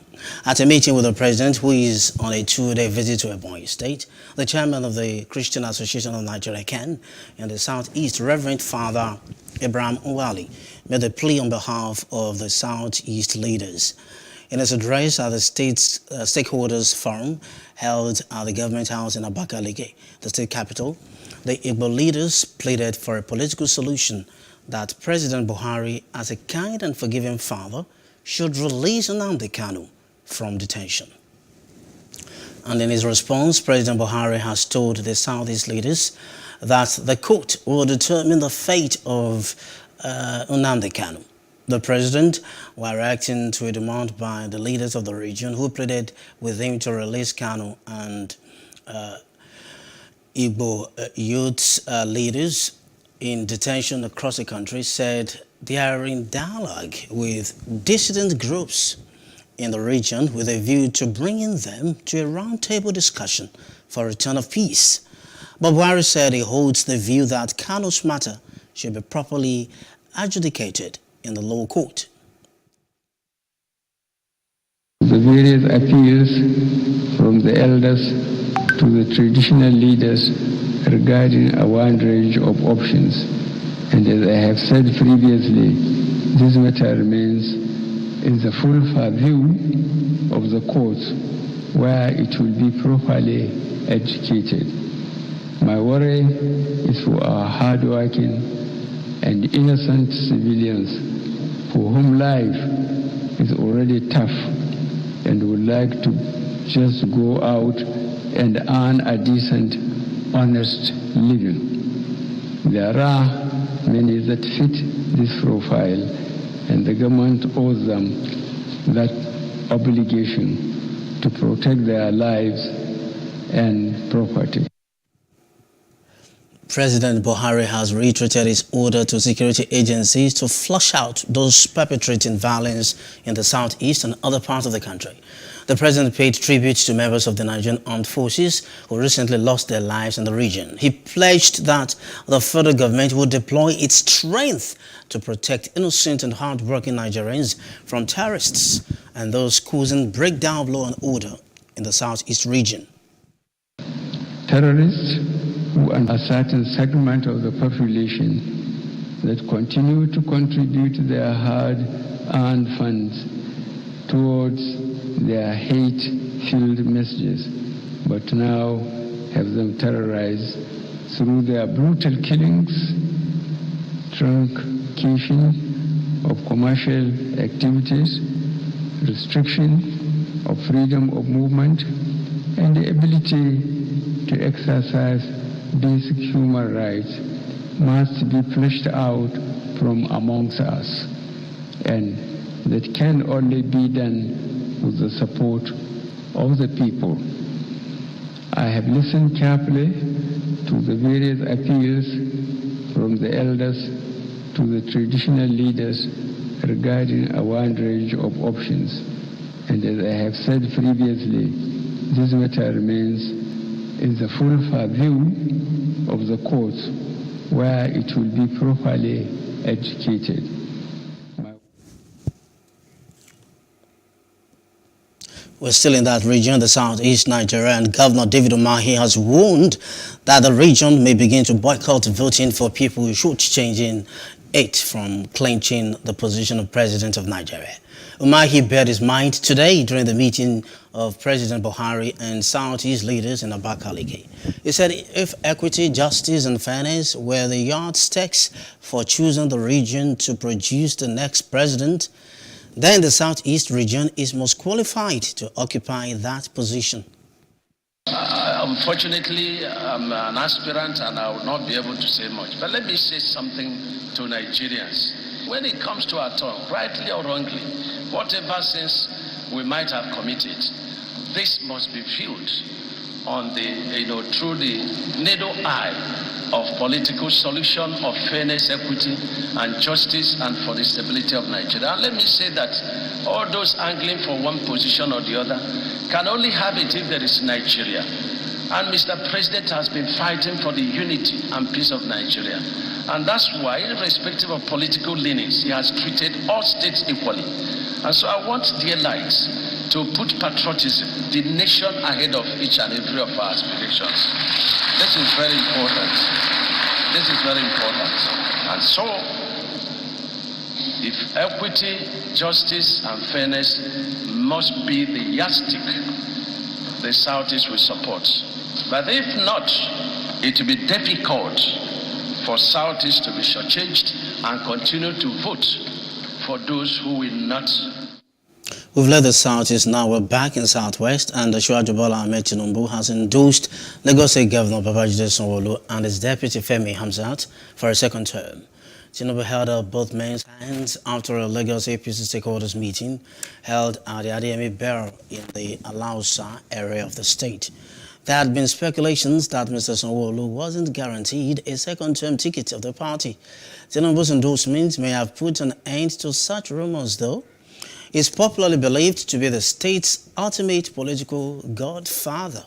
At a meeting with the president, who is on a 2-day visit to Ebonyi State, the chairman of the Christian Association of Nigeria, CAN, in the southeast, Reverend Father Abraham Nwali, made a plea on behalf of the southeast leaders. In his address at the state's stakeholders forum held at the government house in Abakaliki, the state capital, the Igbo leaders pleaded for a political solution that President Buhari, as a kind and forgiving father, should release Nnamdi Kanu from detention. And in his response, President Buhari has told the Southeast leaders that the court will determine the fate of Nnamdi Kanu. The president, while reacting to a demand by the leaders of the region who pleaded with him to release Kanu and Igbo youth leaders in detention across the country, said they are in dialogue with dissident groups in the region with a view to bringing them to a roundtable discussion for return of peace. But Buhari said he holds the view that Kanu's matter should be properly adjudicated in the lower court. The various appeals from the elders to the traditional leaders regarding a wide range of options. And as I have said previously, this matter remains in the full view of the court, where it will be properly educated. My worry is for our hard-working and innocent civilians for whom life is already tough and would like to just go out and earn a decent, honest living. There are many that fit this profile, and the government owes them that obligation to protect their lives and property. President Buhari has reiterated his order to security agencies to flush out those perpetrating violence in the southeast and other parts of the country. The president paid tribute to members of the Nigerian Armed Forces who recently lost their lives in the region. He pledged that the federal government would deploy its strength to protect innocent and hard-working Nigerians from terrorists and those causing breakdown of law and order in the southeast region. Terrorists who are a certain segment of the population that continue to contribute their hard-earned funds towards their hate-filled messages, but now have them terrorized through their brutal killings, truncation, of commercial activities, restriction of freedom of movement, and the ability to exercise basic human rights must be fleshed out from amongst us, and that can only be done with the support of the people. I have listened carefully to the various appeals from the elders to the traditional leaders regarding a wide range of options, and as I have said previously, this matter remains in the full purview of the courts, where it will be properly educated. We're still in that region, the southeast Nigeria, and Governor David Umahi has warned that the region may begin to boycott voting for people shortchanging it from clinching the position of President of Nigeria. Umahi bared his mind today during the meeting of President Buhari and Southeast leaders in Abakaliki. He said if equity, justice and fairness were the yardsticks for choosing the region to produce the next president, then the Southeast region is most qualified to occupy that position. Unfortunately, I'm an aspirant and I will not be able to say much. But let me say something to Nigerians. When it comes to our turn, rightly or wrongly, whatever sins we might have committed, this must be viewed on the, through the needle eye of political solution of fairness, equity, and justice, and for the stability of Nigeria. And let me say that all those angling for one position or the other can only have it if there is Nigeria. And Mr. President has been fighting for the unity and peace of Nigeria. And that's why, irrespective of political leanings, he has treated all states equally. And so I want dear lights to put patriotism, the nation ahead of each and every of our aspirations. This is very important. This is very important. And so, if equity, justice, and fairness must be the yardstick, the Southeast will support. But if not, it will be difficult for Southeast to be shortchanged and continue to vote for those who will not. We've left the Southeast, now we're back in Southwest, and Asiwaju Bola Ahmed Tinubu has endorsed Lagos State Governor Babajide Sanwo-Olu and his deputy Femi Hamzat for a second term. Tinubu held up both men's hands after a Lagos APC stakeholders meeting held at the Adeyemi Barrow in the Alausa area of the state. There had been speculations that Mr. Sanwo-Olu wasn't guaranteed a second-term ticket of the party. Tinubu's endorsement may have put an end to such rumors, though. He's popularly believed to be the state's ultimate political godfather.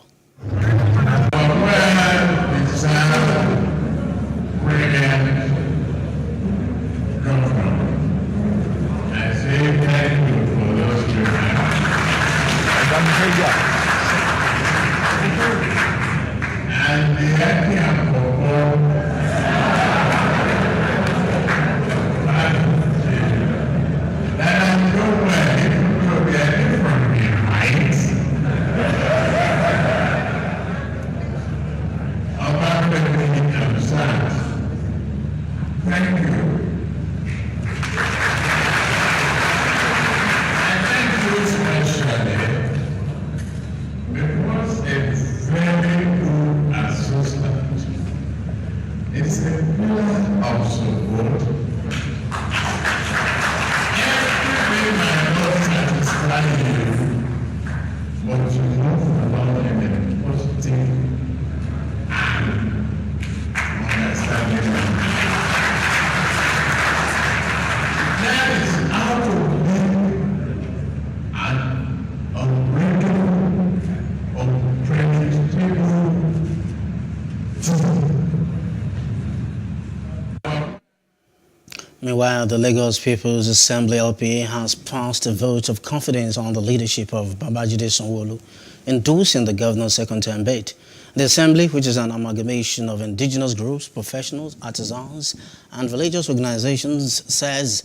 Meanwhile, the Lagos People's Assembly LPA has passed a vote of confidence on the leadership of Babajide Sanwo-Olu, endorsing the governor's second-term bid. The Assembly, which is an amalgamation of indigenous groups, professionals, artisans, and religious organizations, says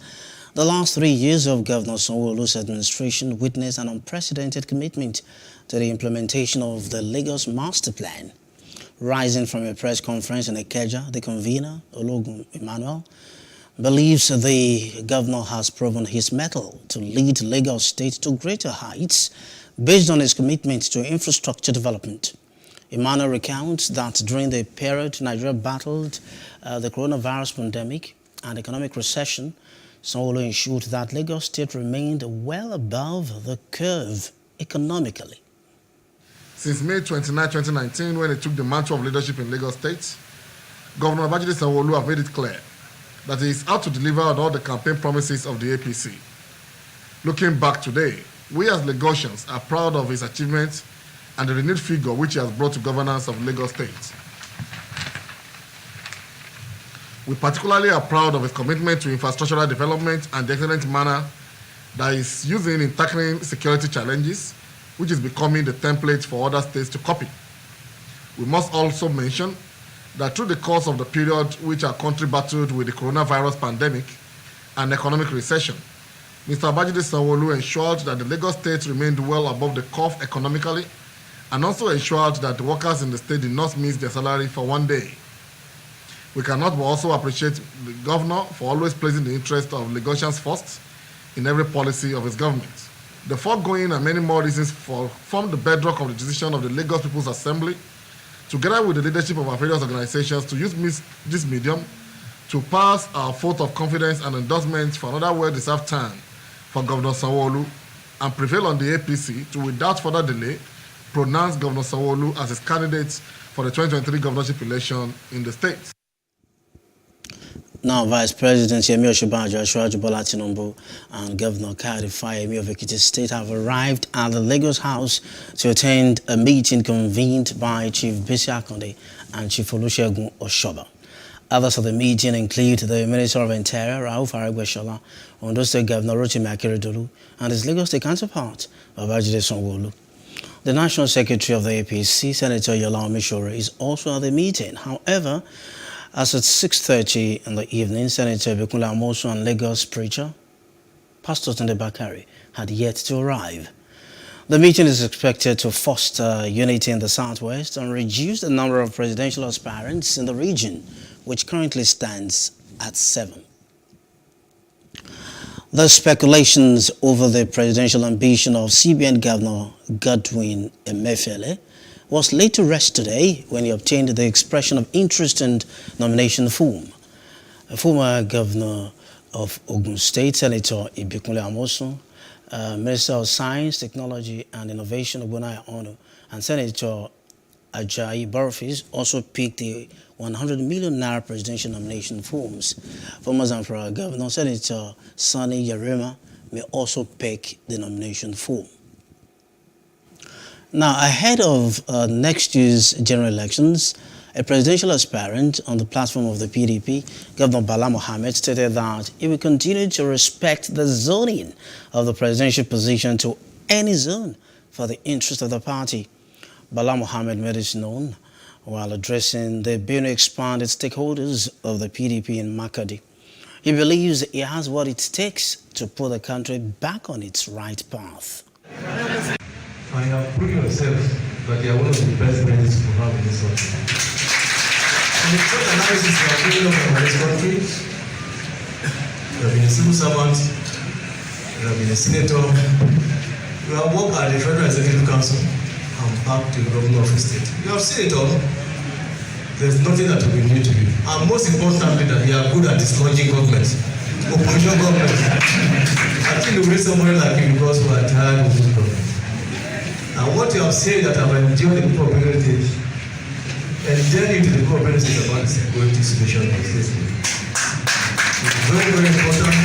the last 3 years of Governor Sanwo-Olu's administration witnessed an unprecedented commitment to the implementation of the Lagos Master Plan. Rising from a press conference in Ikeja, the convener, Ologun Emmanuel, believes the governor has proven his mettle to lead Lagos State to greater heights based on his commitment to infrastructure development. Emmanuel recounts that during the period Nigeria battled the coronavirus pandemic and economic recession, Sanwo-Olu ensured that Lagos State remained well above the curve economically. Since May 29, 2019, when he took the mantle of leadership in Lagos State, Governor Babajide Sanwo-Olu have made it clear that he is out to deliver on all the campaign promises of the APC. Looking back today, we as Lagosians are proud of his achievements and the renewed figure which he has brought to governance of Lagos State. We particularly are proud of his commitment to infrastructural development and the excellent manner that he is using in tackling security challenges, which is becoming the template for other states to copy. We must also mention that through the course of the period which our country battled with the coronavirus pandemic and economic recession, Mr. Babajide Sanwo-Olu ensured that the Lagos State remained well above the curve economically and also ensured that the workers in the state did not miss their salary for one day. We cannot but also appreciate the governor for always placing the interest of Lagosians first in every policy of his government. The foregoing and many more reasons form the bedrock of the decision of the Lagos People's Assembly, together with the leadership of our various organizations, to use this medium to pass our vote of confidence and endorsement for another well-deserved term for Governor Sanwo-Olu and prevail on the APC to, without further delay, pronounce Governor Sanwo-Olu as his candidate for the 2023 governorship election in the state. Now, Vice President Yemi Osinbajo, Asiwaju Bola Tinubu, and Governor Kayode Fayemi of Ekiti State have arrived at the Lagos House to attend a meeting convened by Chief Bisi Akande and Chief Olusegun Oshoba. Others of the meeting include the Minister of Interior, Rauf Aregbesola, Ondo State Governor Rotimi Akeredolu, and his Lagos State counterpart, Babajide Sanwo-Olu. The National Secretary of the APC, Senator Yola Omishore, is also at the meeting. However, as at 6:30 in the evening, Senator Ibikunle Amosun and Lagos preacher, Pastor Tunde Bakare, had yet to arrive. The meeting is expected to foster unity in the Southwest and reduce the number of presidential aspirants in the region, which currently stands at 7. The speculations over the presidential ambition of CBN Governor Godwin Emefiele was laid to rest today when he obtained the expression of interest and nomination form. A former governor of Ogun State, Senator Ibikunle Amosun, Minister of Science, Technology and Innovation Ogbonnaya Onu, and Senator Ajayi Barofis also picked the 100 million naira presidential nomination forms. Former Zamfara Governor Senator Sani Yarima may also pick the nomination form. Now, ahead of next year's general elections, a presidential aspirant on the platform of the PDP, Governor Bala Mohammed, stated that he will continue to respect the zoning of the presidential position to any zone for the interest of the party. Bala Mohammed made it known while addressing the Benue expanded stakeholders of the PDP in Makadi. He believes he has what it takes to put the country back on its right path. I have proven yourself that you are one of the best presidents to have in this country. And the first analysis you are doing of this country, you have been a civil servant, you have been a senator, you have worked at the Federal Executive Council, and back to the governor of the state. You have seen it all. There's nothing that will be new to you. And most importantly, that you are good at dislodging government, opposition government. I think you need somebody like you because we are tired of this government. And what you have said that I've enjoyed the people of Benue State, enjoying to the people of Benue State about the security situation of the state. It's very, very important.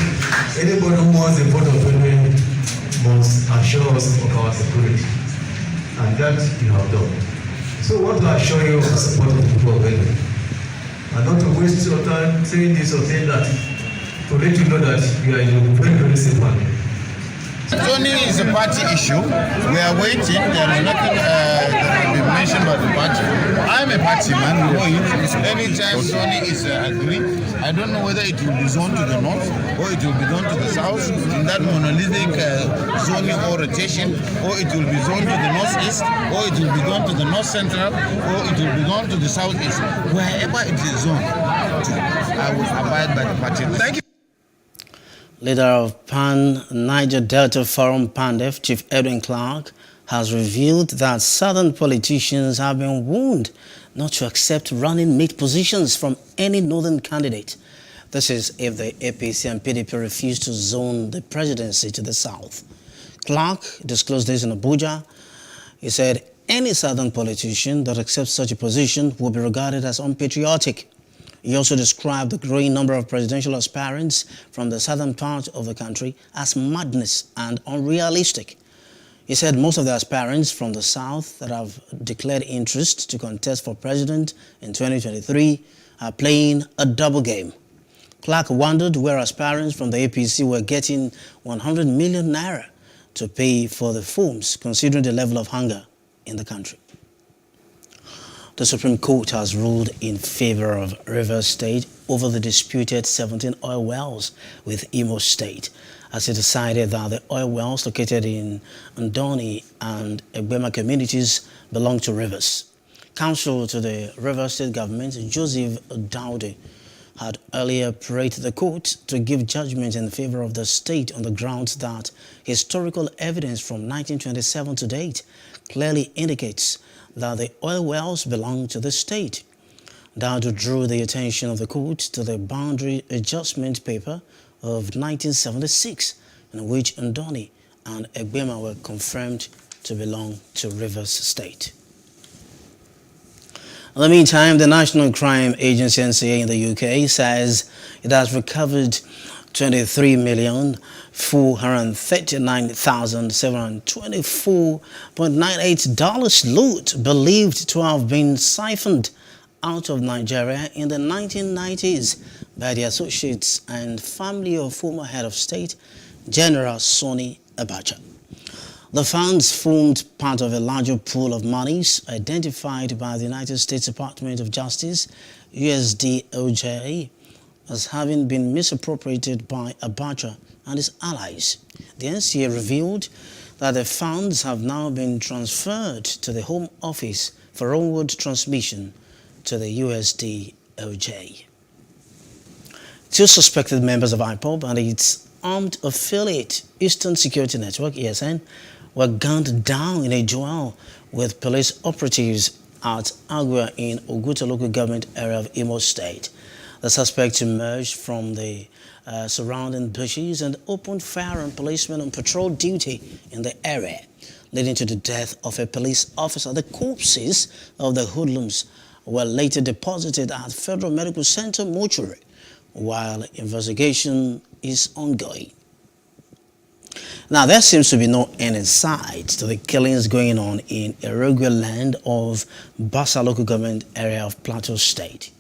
Anybody who wants the vote of Benue must assure us of our security. And that you have done. So I want to assure you of the support of the people of Benue. And not to waste your time saying this or saying that, to let you know that you are in a very, very safe man. Zoning is a party issue. We are waiting. There is nothing that will be mentioned by the party. I'm a party, man. Anytime zoning is agreed, I don't know whether it will be zoned to the north or it will be zoned to the south in that monolithic zoning or rotation, or it will be zoned to the northeast, or it will be zoned to the north central, or it will be zoned to the southeast. Wherever it is zoned, I will abide by the party. Thank you. Leader of Pan Niger Delta Forum PANDEF, Chief Edwin Clark, has revealed that southern politicians have been warned not to accept running mate positions from any northern candidate. This is if the APC and PDP refuse to zone the presidency to the south. Clark disclosed this in Abuja. He said any southern politician that accepts such a position will be regarded as unpatriotic. He also described the growing number of presidential aspirants from the southern part of the country as madness and unrealistic. He said most of the aspirants from the south that have declared interest to contest for president in 2023 are playing a double game. Clark wondered where aspirants from the APC were getting 100 million naira to pay for the forms, considering the level of hunger in the country. The Supreme Court has ruled in favor of Rivers State over the disputed 17 oil wells with Imo State, as it decided that the oil wells located in Ndoni and Egbema communities belong to Rivers. Counsel to the Rivers State government, Joseph Daude, had earlier praised the court to give judgment in favor of the state on the grounds that historical evidence from 1927 to date clearly indicates that the oil wells belong to the state. Daude drew the attention of the court to the boundary adjustment paper of 1976, in which Ndoni and Egbema were confirmed to belong to Rivers State. In the meantime, the National Crime Agency NCA in the UK says it has recovered $23,439,724.98 loot believed to have been siphoned out of Nigeria in the 1990s by the associates and family of former head of state, General Sani Abacha. The funds formed part of a larger pool of monies identified by the United States Department of Justice, USDOJ, as having been misappropriated by Abacha and his allies. The NCA revealed that the funds have now been transferred to the Home Office for onward transmission to the USDOJ. Two suspected members of IPOB and its armed affiliate, Eastern Security Network, ESN, were gunned down in a duel with police operatives at Agua in Oguta local government area of Imo State. The suspects emerged from the surrounding bushes and opened fire on policemen on patrol duty in the area, leading to the death of a police officer. The corpses of the hoodlums were later deposited at Federal Medical Center mortuary, while investigation is ongoing. Now, there seems to be no end in sight to the killings going on in Irregular land of Basa local government area of Plateau State.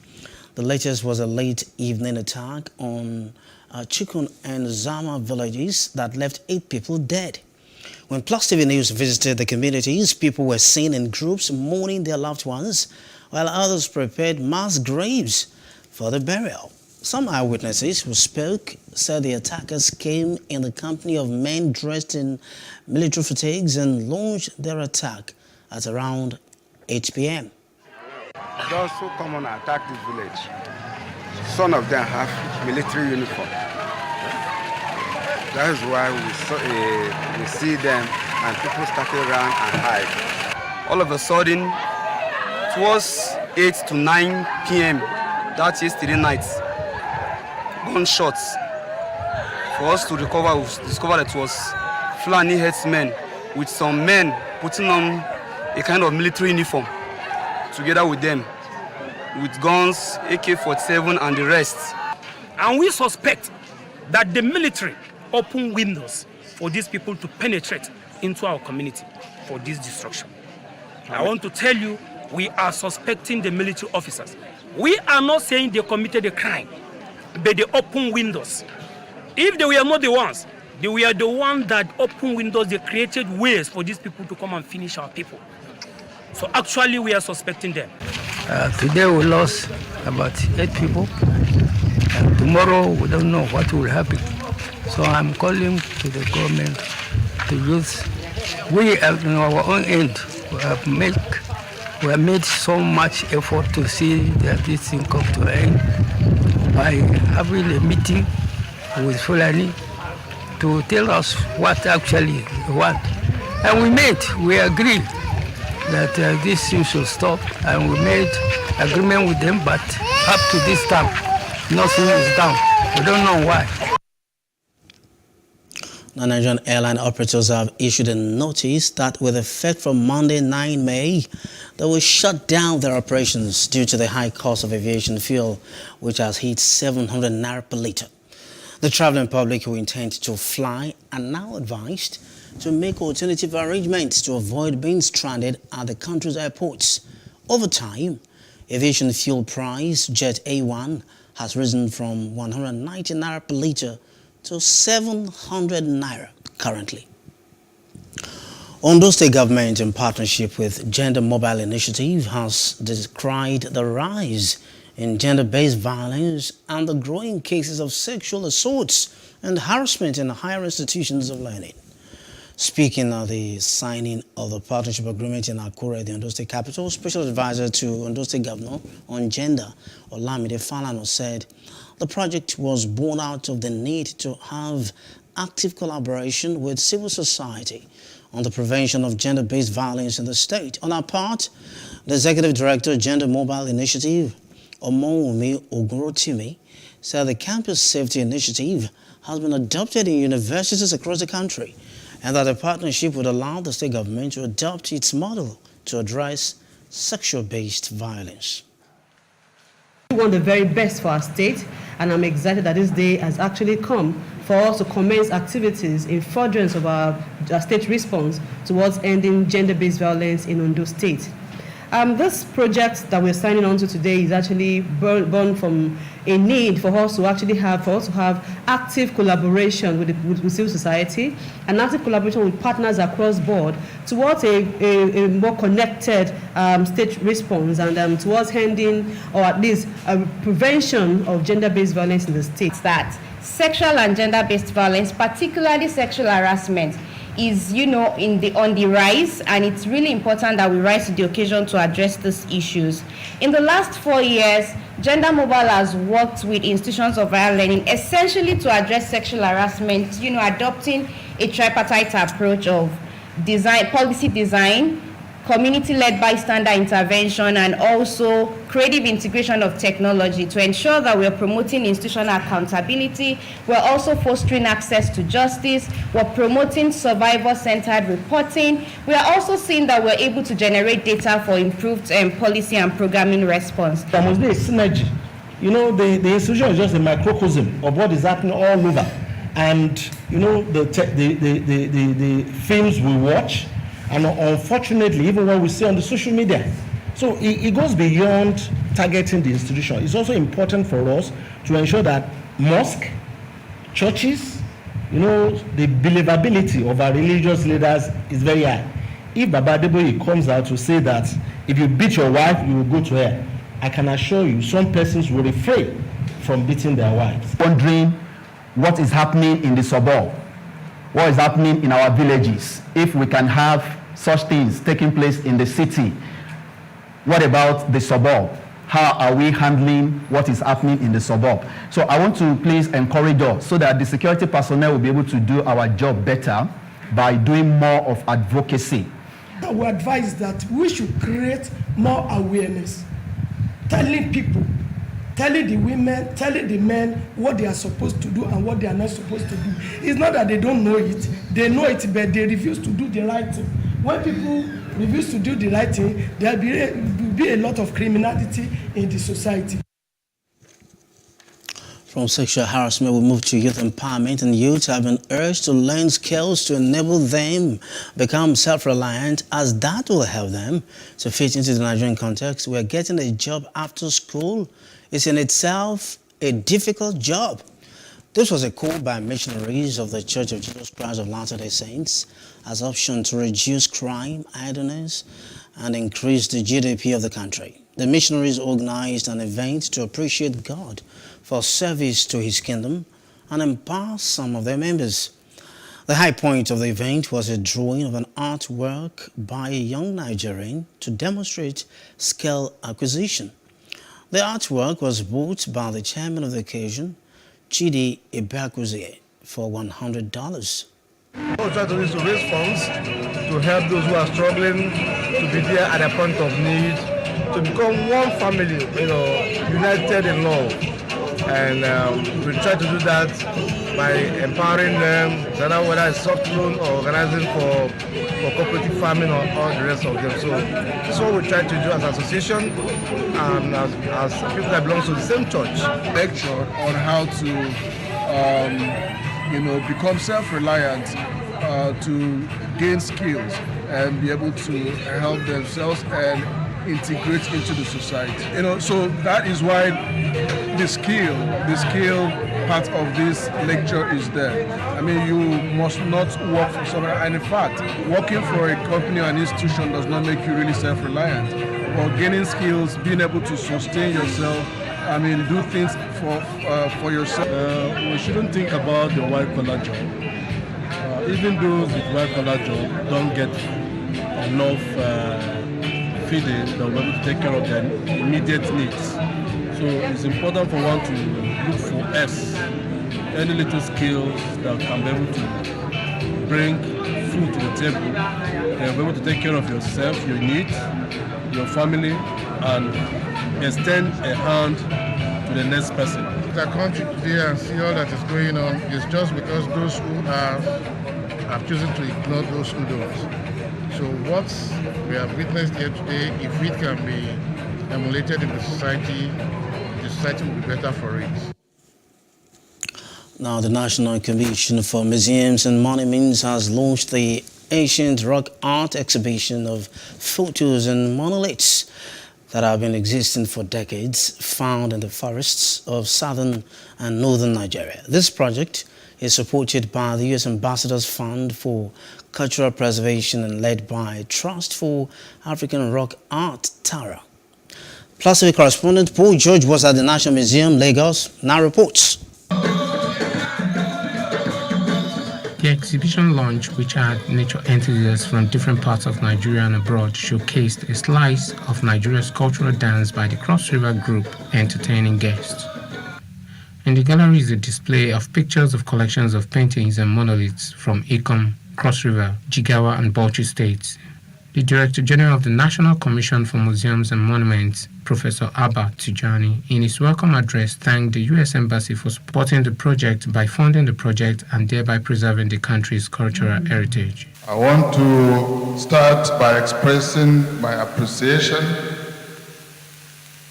The latest was a late evening attack on Chikun and Zama villages that left 8 people dead. When Plus TV News visited the communities, people were seen in groups mourning their loved ones, while others prepared mass graves for the burial. Some eyewitnesses who spoke said the attackers came in the company of men dressed in military fatigues and launched their attack at around 8 p.m. Those who come and attack this village, some of them have military uniform. That is why we see them and people started around and hide. All of a sudden, it was 8 to 9 p.m. That yesterday night. Gunshots. For us to recover, we discovered it was Fulani headsmen with some men putting on a kind of military uniform together with them, with guns, AK-47 and the rest. And we suspect that the military opened windows for these people to penetrate into our community for this destruction. I want to tell you, we are suspecting the military officers. We are not saying they committed a crime, but they opened windows. If they were not the ones, they were the ones that opened windows, they created ways for these people to come and finish our people. So actually we are suspecting them. Today we lost about 8 people. And tomorrow we don't know what will happen. So I'm calling to the government to use. We have, in our own end, we have made so much effort to see that this thing come to an end by having a meeting with Fulani to tell us what actually we want. And we agreed that this thing should stop, and we made agreement with them, but up to this time, nothing is done. We don't know why. The Nigerian airline operators have issued a notice that with effect from Monday 9 May, they will shut down their operations due to the high cost of aviation fuel, which has hit 700 naira per litre. The traveling public who intend to fly are now advised to make alternative arrangements to avoid being stranded at the country's airports. Over time, aviation fuel price, Jet A1, has risen from 190 naira per litre to 700 naira currently. Ondo State government, in partnership with Gender Mobile Initiative, has decried the rise in gender-based violence and the growing cases of sexual assaults and harassment in higher institutions of learning. Speaking at the signing of the partnership agreement in Akure, the Ondo State capital, Special Advisor to Ondo State Governor on Gender, Olamide Falana, said the project was born out of the need to have active collaboration with civil society on the prevention of gender-based violence in the state. On our part, the Executive Director, Gender Mobile Initiative, Omowumi Ogorotimi, said the Campus Safety Initiative has been adopted in universities across the country and that the partnership would allow the state government to adopt its model to address sexual-based violence. We want the very best for our state, and I'm excited that this day has actually come for us to commence activities in furtherance of our state response towards ending gender-based violence in Ondo State. This project that we're signing on to today is actually born from a need for us to actually have active collaboration with civil society and active collaboration with partners across board towards a more connected state response and towards ending or at least prevention of gender-based violence in the state. That sexual and gender-based violence, particularly sexual harassment, is on the rise, and it's really important that we rise to the occasion to address these issues. In the last 4 years, Gender Mobile has worked with institutions of higher learning essentially to address sexual harassment, adopting a tripartite approach of policy design, community-led bystander intervention, and also creative integration of technology to ensure that we're promoting institutional accountability. We're also fostering access to justice. We're promoting survivor-centered reporting. We are also seeing that we're able to generate data for improved policy and programming response. There must be a synergy. The institution is just a microcosm of what is happening all over. And, the films we watch, and unfortunately, even what we see on the social media. So it goes beyond targeting the institution. It's also important for us to ensure that mosque, churches, the believability of our religious leaders is very high. If Baba Adeboye comes out to say that if you beat your wife, you will go to hell, I can assure you some persons will refrain from beating their wives. Wondering what is happening in the suburb, what is happening in our villages, if we can have such things taking place in the city. What about the suburb? How are we handling what is happening in the suburb? So I want to please encourage us so that the security personnel will be able to do our job better by doing more of advocacy. We advise that we should create more awareness, telling people, telling the women, telling the men what they are supposed to do and what they are not supposed to do. It's not that they don't know it, they know it, but they refuse to do the right thing. When people refuse to do the right thing, there will be a lot of criminality in the society. From sexual harassment, we move to youth empowerment, and youth have been urged to learn skills to enable them become self-reliant, as that will help them to fit into the Nigerian context where getting a job after school is in itself a difficult job. This was a call by missionaries of the Church of Jesus Christ of Latter-day Saints as option to reduce crime, idleness, and increase the GDP of the country. The missionaries organized an event to appreciate God for service to his kingdom and empower some of their members. The high point of the event was a drawing of an artwork by a young Nigerian to demonstrate skill acquisition. The artwork was bought by the chairman of the occasion, Chidi Ibeakuzie, for $100. What we try to do is to raise funds to help those who are struggling, to be there at a point of need, to become one family, united in love. And we try to do that by empowering them, whether it's soft loan or organizing for cooperative farming or all the rest of them. So this is what we try to do as an association and as people that belong to the same church. Lecture on how to become self-reliant, to gain skills and be able to help themselves and integrate into the society. So that is why the skill part of this lecture is there. I mean, you must not work for someone, and in fact, working for a company or an institution does not make you really self-reliant. But gaining skills, being able to sustain yourself, do things for yourself. We shouldn't think about the white-collar job. Even those with white-collar job don't get enough feeding that will be able to take care of their immediate needs. So it's important for one to look for any little skills that can be able to bring food to the table, and be able to take care of yourself, your needs, your family, and extend a hand to the next person. The country today and see all that is going on is just because those who are choosing to ignore those who don't. So what we have witnessed here today, if it can be emulated in the society will be better for it. Now, the National Commission for Museums and Monuments has launched the Ancient Rock Art Exhibition of photos and monoliths that have been existing for decades, found in the forests of southern and northern Nigeria. This project is supported by the U.S. Ambassador's Fund for Cultural Preservation and led by Trust for African Rock Art, TARA. Plus, TV correspondent Paul George was at the National Museum, Lagos, now reports. The exhibition launch, which had nature enthusiasts from different parts of Nigeria and abroad, showcased a slice of Nigeria's cultural dance by the Cross River Group, entertaining guests. In the gallery is a display of pictures of collections of paintings and monoliths from Ikom, Cross River, Jigawa and Bauchi states. The Director General of the National Commission for Museums and Monuments, Professor Abba Tijani, in his welcome address thanked the U.S. Embassy for supporting the project by funding the project and thereby preserving the country's cultural heritage. I want to start by expressing my appreciation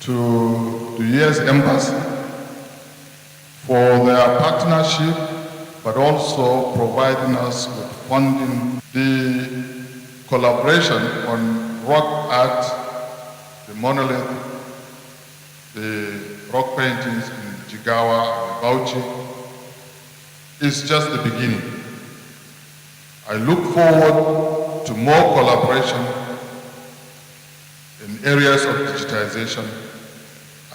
to the U.S. Embassy for their partnership, but also providing us with funding. The collaboration on rock art, the monolith, the rock paintings in Jigawa and Bauchi is just the beginning. I look forward to more collaboration in areas of digitization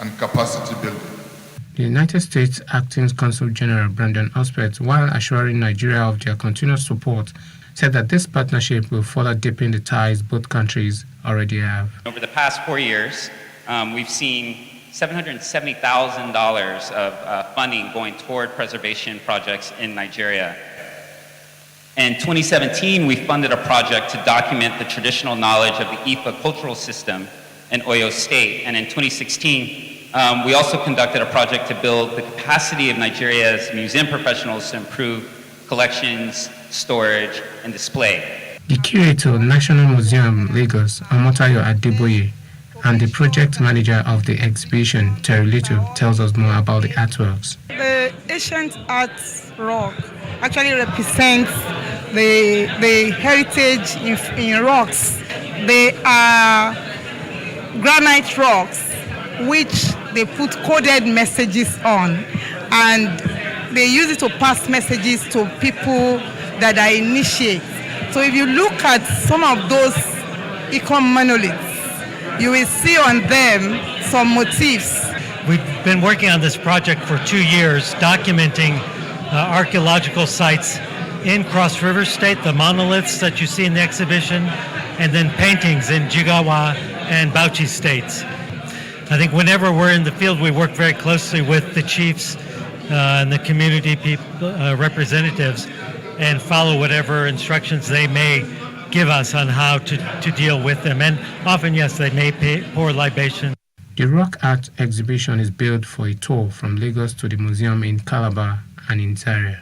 and capacity building. The United States Acting Consul General Brandon Ospert, while assuring Nigeria of their continuous support, said that this partnership will further deepen the ties both countries already have. Over the past 4 years, we've seen $770,000 of funding going toward preservation projects in Nigeria. In 2017, we funded a project to document the traditional knowledge of the Ifa cultural system in Oyo State. And in 2016, we also conducted a project to build the capacity of Nigeria's museum professionals to improve collections, storage, and display. The curator, National Museum, Lagos, Omotayo Adeboye, and the project manager of the exhibition, Terry Little, tells us more about the artworks. The ancient art rock actually represents the heritage in rocks. They are granite rocks which they put coded messages on, and they use it to pass messages to people that are initiates. So if you look at some of those Ecom monoliths. You will see on them some motifs. We've been working on this project for 2 years, documenting archaeological sites in Cross River State, the monoliths that you see in the exhibition, and then paintings in Jigawa and Bauchi states. I think whenever we're in the field, we work very closely with the chiefs and the community representatives and follow whatever instructions they may give us on how to deal with them. And often, yes, they may pour libation. The rock art exhibition is billed for a tour from Lagos to the museum in Calabar and in Zaria.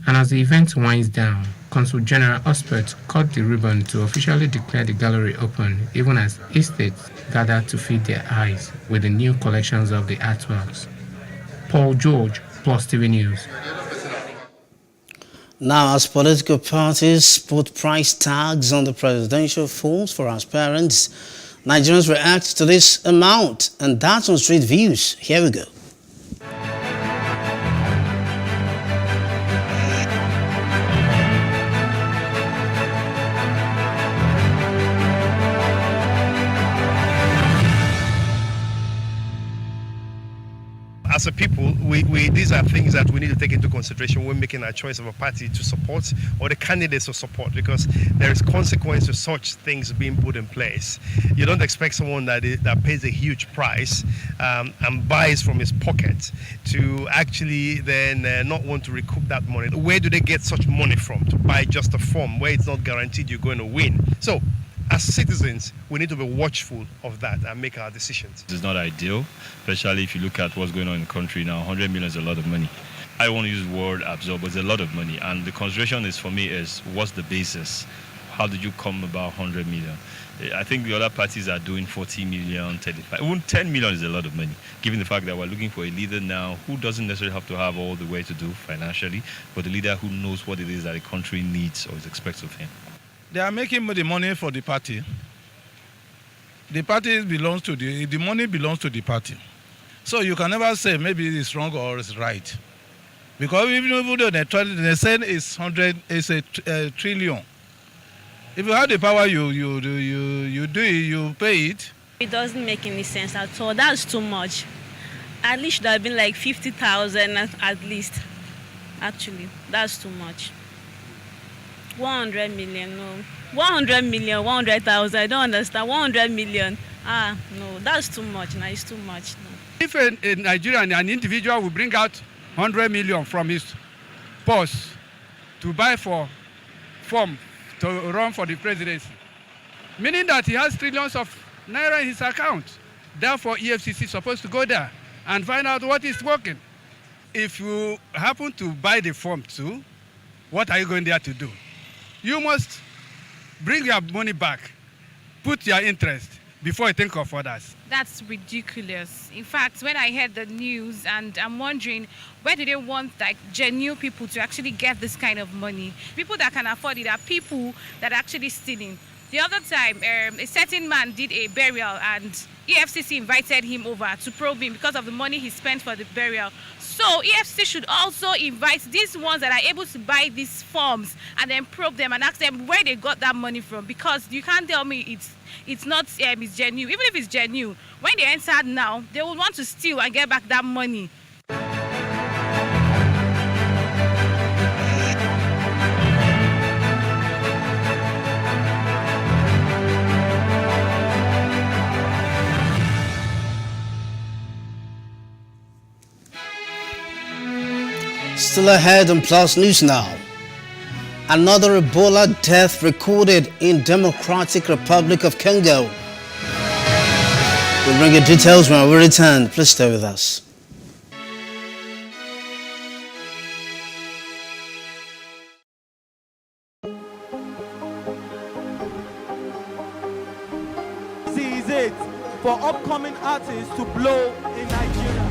And as the event winds down, Consul General Ospert cut the ribbon to officially declare the gallery open, even as estates gather to feed their eyes with the new collections of the artworks. Paul George, Plus TV News. Now, as political parties put price tags on the presidential forms for aspirants, Nigerians react to this amount, and that's on Street Views. Here we go. As a people, these are things that we need to take into consideration when making our choice of a party to support or the candidates to support, because there is consequence to such things being put in place. You don't expect someone that pays a huge price and buys from his pocket to actually then not want to recoup that money. Where do they get such money from to buy just a form where it's not guaranteed you're going to win? So, as citizens, we need to be watchful of that and make our decisions. It's not ideal, especially if you look at what's going on in the country now. 100 million is a lot of money. I don't want to use the word absorb, but it's a lot of money. And the consideration is, for me, is what's the basis? How did you come about 100 million? I think the other parties are doing 40 million, 35. Even 10 million is a lot of money, given the fact that we're looking for a leader now who doesn't necessarily have to have all the way to do financially, but a leader who knows what it is that the country needs or is expected of him. They are making the money for the party. The party belongs to the money belongs to the party. So you can never say maybe it's wrong or it's right. Because even though they say it's a trillion. If you have the power, you do it, you pay it. It doesn't make any sense at all. That's too much. At least there have been like 50,000 at least. Actually, that's too much. 100 million, no. 100 million, 100,000, I don't understand. 100 million, no, that's too much. No, it's too much. No. If a Nigerian, an individual will bring out 100 million from his purse to buy for form to run for the presidency, meaning that he has trillions of naira in his account. Therefore, EFCC is supposed to go there and find out what is working. If you happen to buy the form too, what are you going there to do? You must bring your money back, put your interest before you think of others. That's ridiculous. In fact, when I heard the news, and I'm wondering, where do they want like genuine people to actually get this kind of money? People that can afford it are people that are actually stealing. The other time, a certain man did a burial and EFCC invited him over to probe him because of the money he spent for the burial. So EFCC should also invite these ones that are able to buy these forms and then probe them and ask them where they got that money from, because you can't tell me it's not it's genuine. Even if it's genuine, when they enter now, they will want to steal and get back that money. Still ahead on Plus News Now. Another Ebola death recorded in Democratic Republic of Congo. We'll bring you details when we return. Please stay with us. This is it for upcoming artists to blow in Nigeria.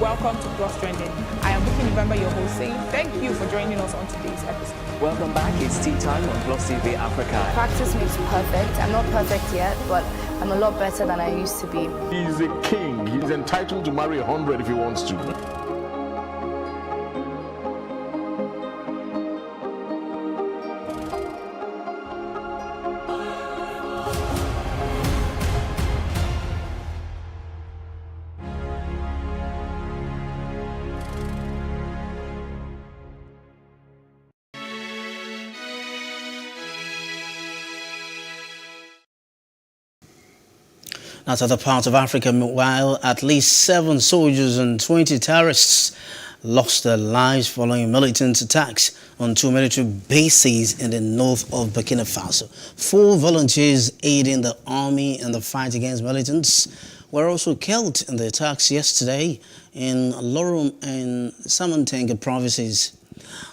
Welcome to Plus Trending. I am Vicky November, your host, saying thank you for joining us on today's episode. Welcome back. It's tea time on Plus TV Africa. Practice makes perfect. I'm not perfect yet, but I'm a lot better than I used to be. He's a king. He's entitled to marry 100 if he wants to. Now, to other parts of Africa, meanwhile, at least 7 soldiers and 20 terrorists lost their lives following militant attacks on 2 military bases in the north of Burkina Faso. 4 volunteers aiding the army in the fight against militants were also killed in the attacks yesterday in Lorum and Samantenga provinces.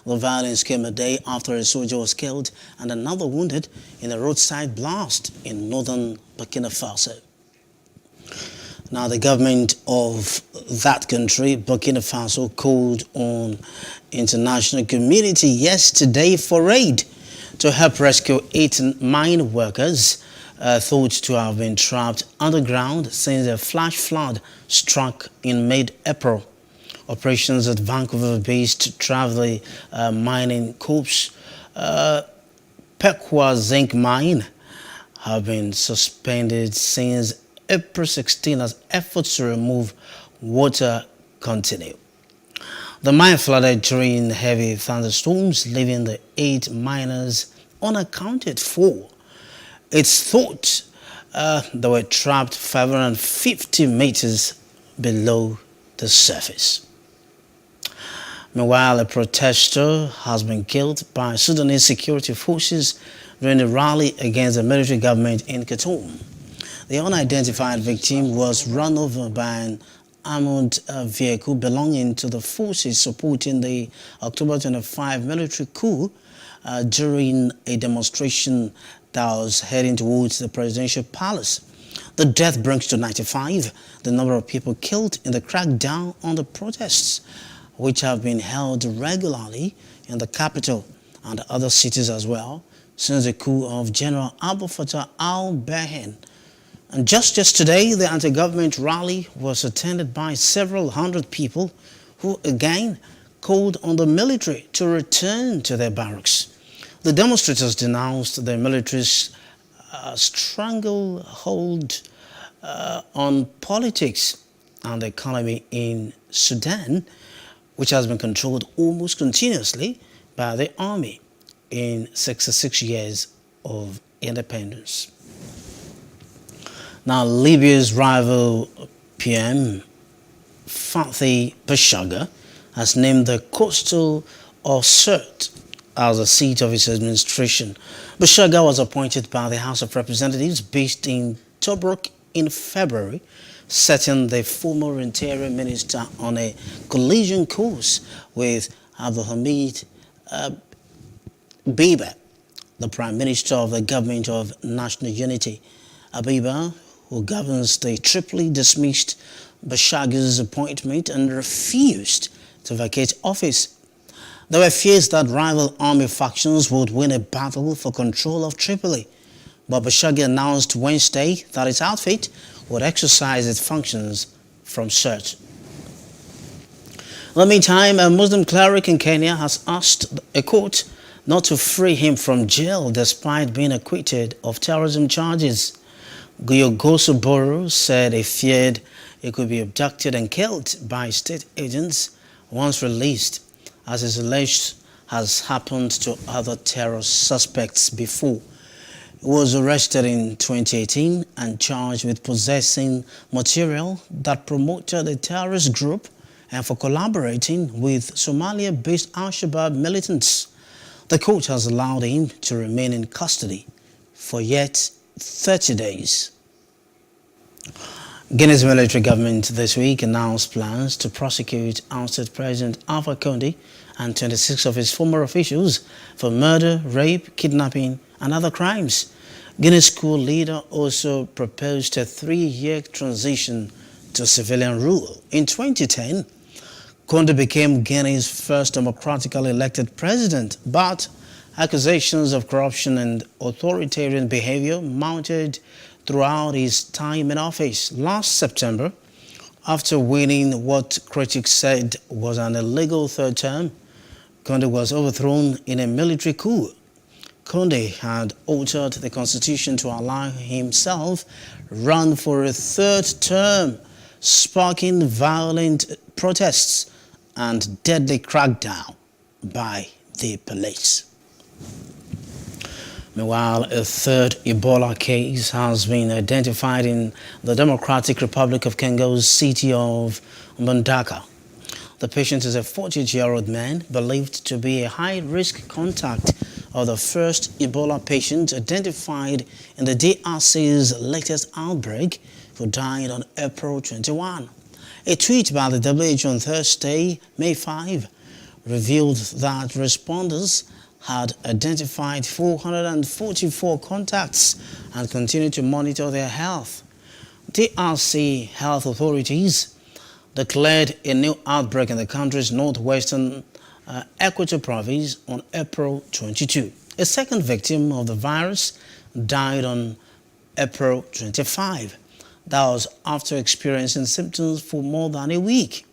The violence came a day after a soldier was killed and another wounded in a roadside blast in northern Burkina Faso. Now, the government of that country, Burkina Faso, called on international community yesterday for aid to help rescue 8 mine workers thought to have been trapped underground since a flash flood struck in mid-April. Operations at Vancouver-based Traveley Mining Corp's Pekwa Zinc Mine have been suspended since April 16 as efforts to remove water continue. The mine flooded during heavy thunderstorms, leaving the 8 miners unaccounted for. It's thought they were trapped 550 meters below the surface. Meanwhile, a protester has been killed by Sudanese security forces during a rally against the military government in Khartoum. The unidentified victim was run over by an armored vehicle belonging to the forces supporting the October 25 military coup during a demonstration that was heading towards the presidential palace. The death brings to 95 the number of people killed in the crackdown on the protests, which have been held regularly in the capital and other cities as well since the coup of General Abdel Fattah al-Burhan. And just yesterday, the anti-government rally was attended by several hundred people who again called on the military to return to their barracks. The demonstrators denounced the military's stranglehold on politics and the economy in Sudan, which has been controlled almost continuously by the army in 66 years of independence. Now, Libya's rival PM, Fathi Bashagha, has named the coastal of Sirte as the seat of his administration. Bashagha was appointed by the House of Representatives based in Tobruk in February, setting the former interior minister on a collision course with Abdulhamid Dbeibah, the Prime Minister of the Government of National Unity. Dbeibah, who governs the triply, dismissed Bashagha's appointment and refused to vacate office. There were fears that rival army factions would win a battle for control of Tripoli, but Bashagha announced Wednesday that its outfit would exercise its functions from Sirte. In the meantime, a Muslim cleric in Kenya has asked a court not to free him from jail despite being acquitted of terrorism charges. Guyogoso Boro said he feared he could be abducted and killed by state agents once released, as is alleged has happened to other terror suspects before. He was arrested in 2018 and charged with possessing material that promoted a terrorist group and for collaborating with Somalia-based Al-Shabaab militants. The court has allowed him to remain in custody for yet 30 days. Guinea's military government this week announced plans to prosecute ousted President Alpha Condé and 26 of his former officials for murder, rape, kidnapping, and other crimes. Guinea's coup leader also proposed a 3-year transition to civilian rule. In 2010, Condé became Guinea's first democratically elected president, but accusations of corruption and authoritarian behavior mounted throughout his time in office. Last September, after winning what critics said was an illegal third term, Condé was overthrown in a military coup. Condé had altered the constitution to allow himself run for a third term, sparking violent protests and deadly crackdown by the police. Meanwhile, a third Ebola case has been identified in the Democratic Republic of Congo's city of Mbandaka. The patient is a 48-year-old man believed to be a high-risk contact of the first Ebola patient identified in the DRC's latest outbreak, who died on April 21. A tweet by the WHO on Thursday, May 5, revealed that responders had identified 444 contacts and continued to monitor their health. DRC health authorities declared a new outbreak in the country's northwestern Equator province on April 22. A second victim of the virus died on April 25. That was after experiencing symptoms for more than a week.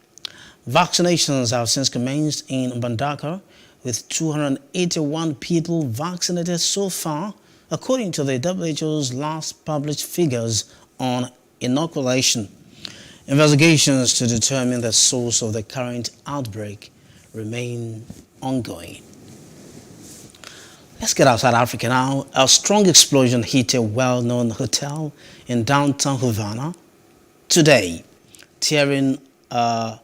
Vaccinations have since commenced in Mbandaka, with 281 people vaccinated so far, according to the WHO's last published figures on inoculation. Investigations to determine the source of the current outbreak remain ongoing. Let's get outside Africa now. A strong explosion hit a well-known hotel in downtown Havana today, tearing a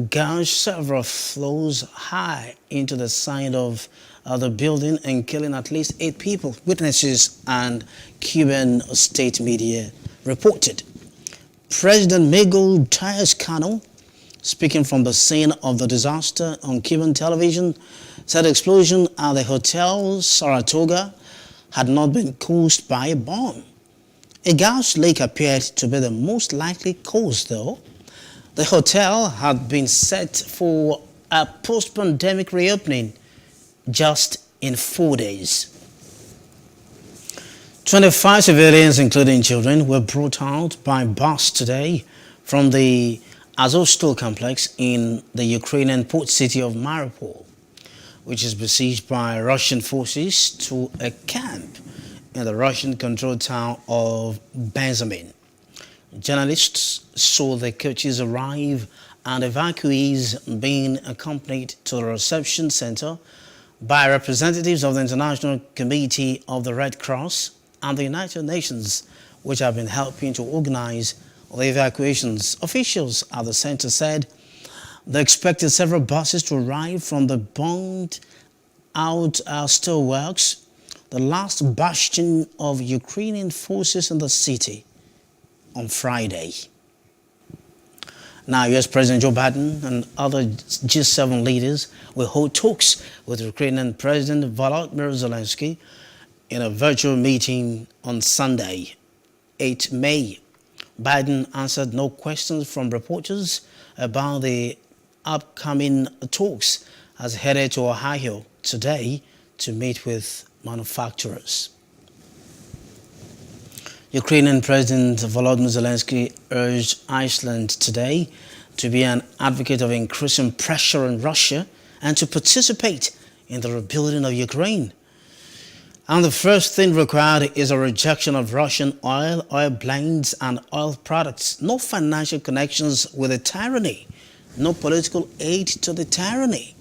gouge several floors high into the side of the building and killing at least 8 people, witnesses and Cuban state media reported. President Miguel Diaz-Canel, speaking from the scene of the disaster on Cuban television, said the explosion at the Hotel Saratoga had not been caused by a bomb. A gas leak appeared to be the most likely cause, though. The hotel had been set for a post-pandemic reopening just in 4 days. 25 civilians, including children, were brought out by bus today from the Azovstal complex in the Ukrainian port city of Mariupol, which is besieged by Russian forces, to a camp in the Russian-controlled town of Benjamin. Journalists saw the coaches arrive and evacuees being accompanied to the reception center by representatives of the International Committee of the Red Cross and the United Nations, which have been helping to organize the evacuations. Officials at the center said they expected several buses to arrive from the bombed-out steelworks, the last bastion of Ukrainian forces in the city, on Friday. Now, U.S. President Joe Biden and other G7 leaders will hold talks with Ukrainian President Volodymyr Zelensky in a virtual meeting on Sunday, 8 May. Biden answered no questions from reporters about the upcoming talks as he headed to Ohio today to meet with manufacturers. Ukrainian President Volodymyr Zelensky urged Iceland today to be an advocate of increasing pressure on Russia and to participate in the rebuilding of Ukraine. And the first thing required is a rejection of Russian oil, oil blends and oil products. No financial connections with the tyranny. No political aid to the tyranny,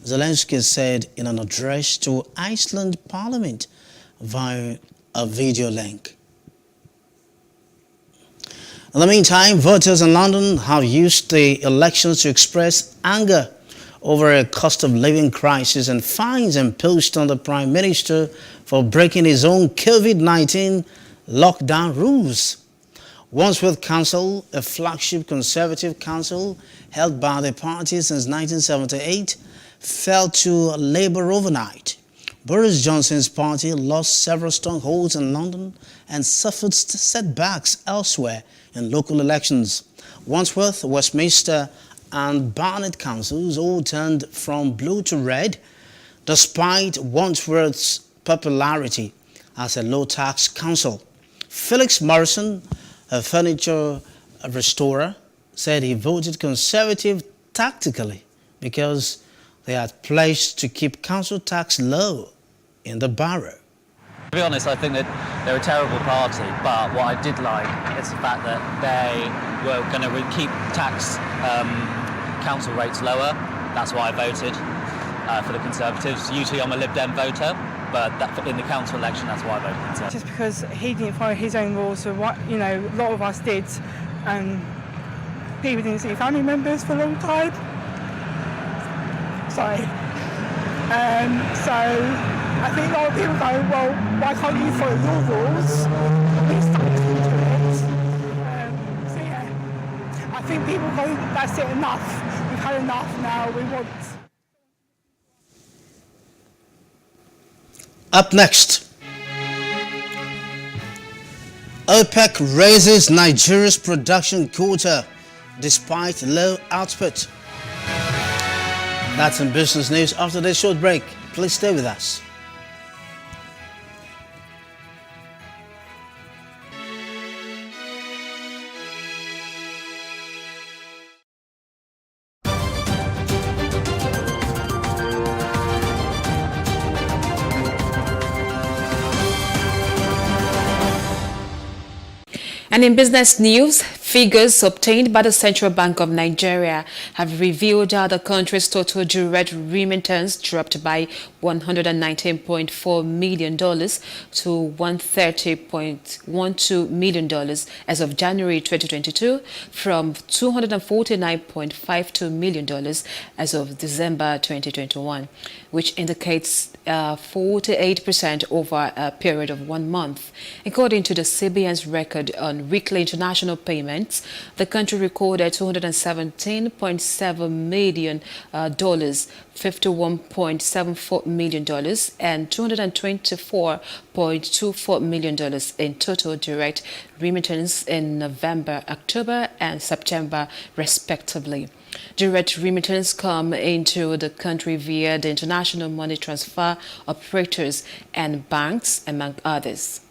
Zelensky said in an address to Iceland Parliament via a video link. In the meantime, voters in London have used the elections to express anger over a cost of living crisis and fines imposed on the Prime Minister for breaking his own COVID-19 lockdown rules. Wandsworth Council, a flagship Conservative council held by the party since 1978, fell to Labour overnight. Boris Johnson's party lost several strongholds in London and suffered setbacks elsewhere in local elections. Wandsworth, Westminster and Barnet councils all turned from blue to red, despite Wandsworth's popularity as a low-tax council. Felix Morrison, a furniture restorer, said he voted Conservative tactically because they had pledged to keep council tax low in the borough. To be honest, I think that they're a terrible party, but what I did like is the fact that they were going to keep tax council rates lower. That's why I voted for the Conservatives. Usually I'm a Lib Dem voter, but in the council election, that's why I voted Conservative. Just because he didn't follow his own rules, so what, you know, a lot of us did, and people didn't see family members for a long time. So I think a lot of people go, well, why can't you follow your rules? We started to do it. So yeah, I think people go, that's it, enough. We've had enough now, we want... Up next, OPEC raises Nigeria's production quota despite low output. That's in business news. After this short break, please stay with us. And in business news, figures obtained by the Central Bank of Nigeria have revealed that the country's total direct remittance dropped by $119.4 million to $130.12 million as of January 2022 from $249.52 million as of December 2021, which indicates 48% over a period of 1 month. According to the CBN's record on weekly international payments, the country recorded $217.7 million, $51.74 million, and $224.24 million in total direct remittance in November, October, and September, respectively. Direct remittance come into the country via the international money transfer operators and banks, among others.